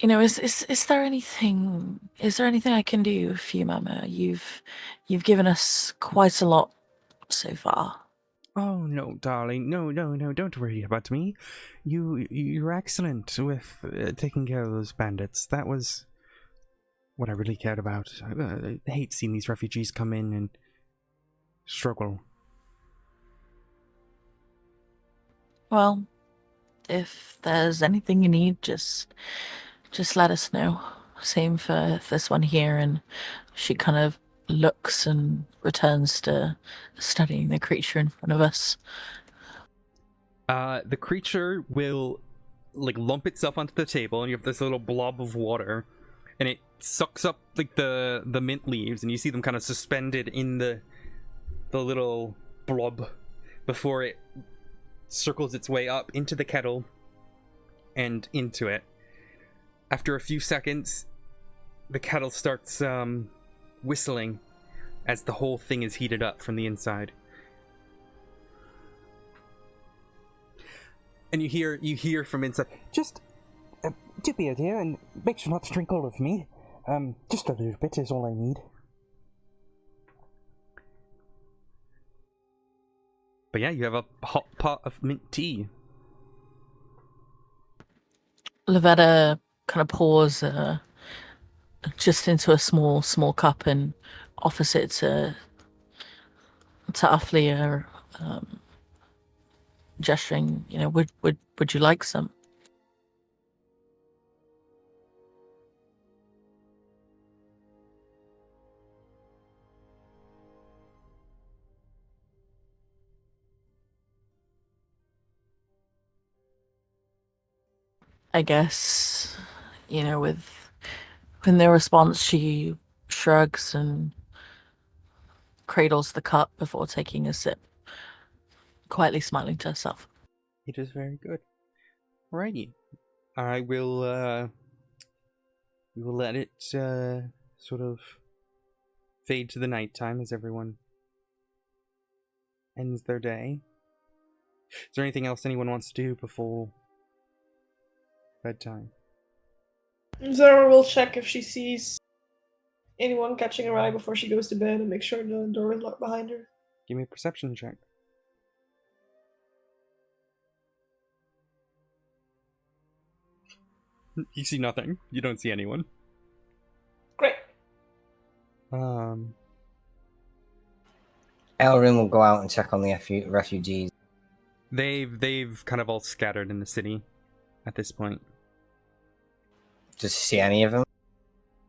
[SPEAKER 4] is there anything I can do for you, Mama? You've given us quite a lot so far.
[SPEAKER 1] Oh no, darling, no, don't worry about me. You're excellent with taking care of those bandits. That was what I really cared about. I hate seeing these refugees come in and struggle.
[SPEAKER 4] Well, if there's anything you need, just let us know. Same for this one here. And she kind of looks and returns to studying the creature in front of us.
[SPEAKER 1] The creature will lump itself onto the table, and you have this little blob of water, and it sucks up the mint leaves, and you see them kind of suspended in the little blob before it circles its way up into the kettle and into it. After a few seconds, the kettle starts whistling as the whole thing is heated up from the inside. And you hear from inside, just dip here, dear, and make sure not to drink all of me. Just a little bit is all I need. But yeah, you have a hot pot of mint tea.
[SPEAKER 4] Lavetta kind of pours just into a small cup and offers it to Afflear, gesturing, would you like some? I guess, in their response, she shrugs and cradles the cup before taking a sip, quietly smiling to herself.
[SPEAKER 1] It is very good. Alrighty. I will, we will let it, sort of fade to the nighttime as everyone ends their day. Is there anything else anyone wants to do before bedtime?
[SPEAKER 2] Zara will check if she sees anyone catching her eye before she goes to bed and make sure the door is locked behind her.
[SPEAKER 1] Give me a perception check. You see nothing. You don't see anyone.
[SPEAKER 2] Great.
[SPEAKER 3] Elrin will go out and check on the refugees.
[SPEAKER 1] They've kind of all scattered in the city at this point.
[SPEAKER 3] Does she see any of them?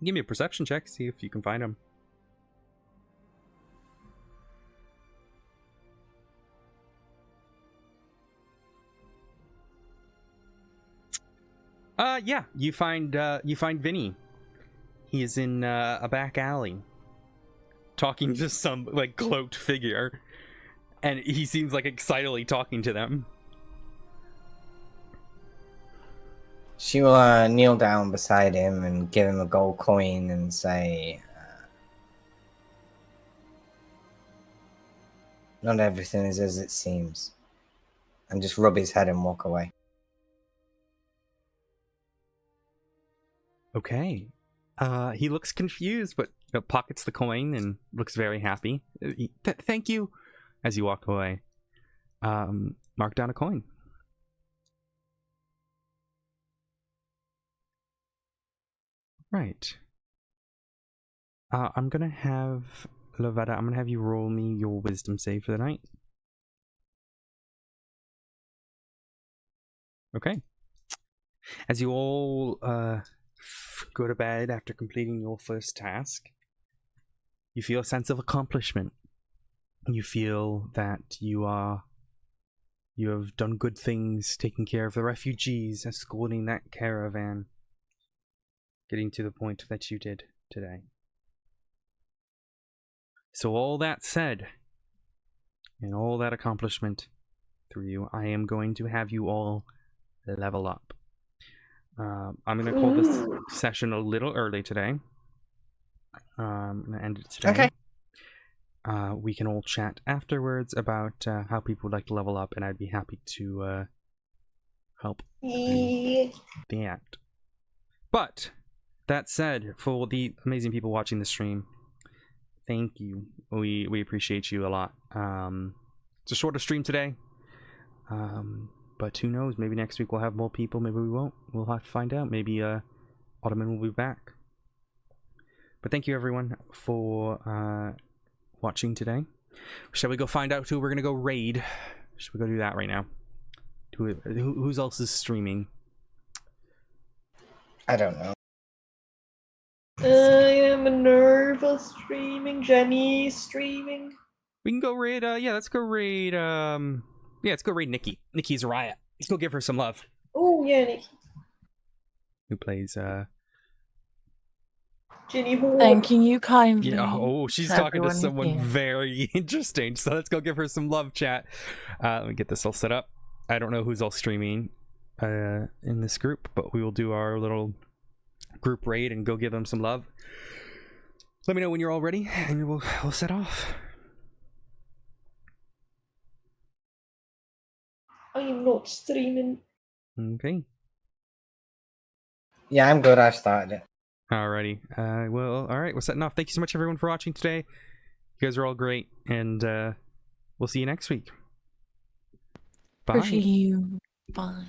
[SPEAKER 1] Give me a perception check, see if you can find them. Yeah, you find Vinny. He is in a back alley, talking to some cloaked figure, and he seems excitedly talking to them.
[SPEAKER 3] She will kneel down beside him and give him a gold coin and say, "Not everything is as it seems," and just rub his head and walk away.
[SPEAKER 1] Okay. He looks confused, but pockets the coin and looks very happy. Thank you. As you walk away, mark down a coin. Right. I'm gonna have Lavetta. I'm gonna have you roll me your wisdom save for the night. Okay. As you all go to bed after completing your first task, you feel a sense of accomplishment. You feel that you have done good things, taking care of the refugees, escorting that caravan, getting to the point that you did today. So all that said, and all that accomplishment through you, I am going to have you all level up. I'm going to call this session a little early today. I'm going to end it today.
[SPEAKER 3] Okay.
[SPEAKER 1] we can all chat afterwards about how people would like to level up, and I'd be happy to help
[SPEAKER 2] Yeah.
[SPEAKER 1] that. But that said, for the amazing people watching the stream, thank you. We appreciate you a lot. It's a shorter stream today, but who knows? Maybe next week we'll have more people. Maybe we won't. We'll have to find out. Maybe Ottoman will be back. But thank you everyone for watching today. Shall we go find out who we're gonna go raid? Should we go do that right now? Who's else is streaming?
[SPEAKER 3] I don't know.
[SPEAKER 2] I am Minerva streaming. Jenny streaming.
[SPEAKER 1] We can go raid. Yeah, let's go raid. Yeah, let's go raid Nikki. Nikki's a riot. Let's go give her some love.
[SPEAKER 2] Oh yeah, Nikki.
[SPEAKER 1] Who plays
[SPEAKER 2] Jenny Hall.
[SPEAKER 4] Thanking you kindly.
[SPEAKER 1] Yeah. Oh, she's
[SPEAKER 4] to
[SPEAKER 1] talking to
[SPEAKER 4] everyone
[SPEAKER 1] someone
[SPEAKER 4] here.
[SPEAKER 1] very interesting. So let's go give her some love, chat. Let me get this all set up. I don't know who's all streaming in this group, but we will do our little group raid and go give them some love. Let me know when you're all ready, and we'll set off.
[SPEAKER 2] I am not streaming.
[SPEAKER 1] Okay.
[SPEAKER 3] Yeah, I'm good. I started it.
[SPEAKER 1] Alrighty. Well, all right. We're setting off. Thank you so much, everyone, for watching today. You guys are all great, and we'll see you next week. Bye.
[SPEAKER 4] Appreciate you. Bye.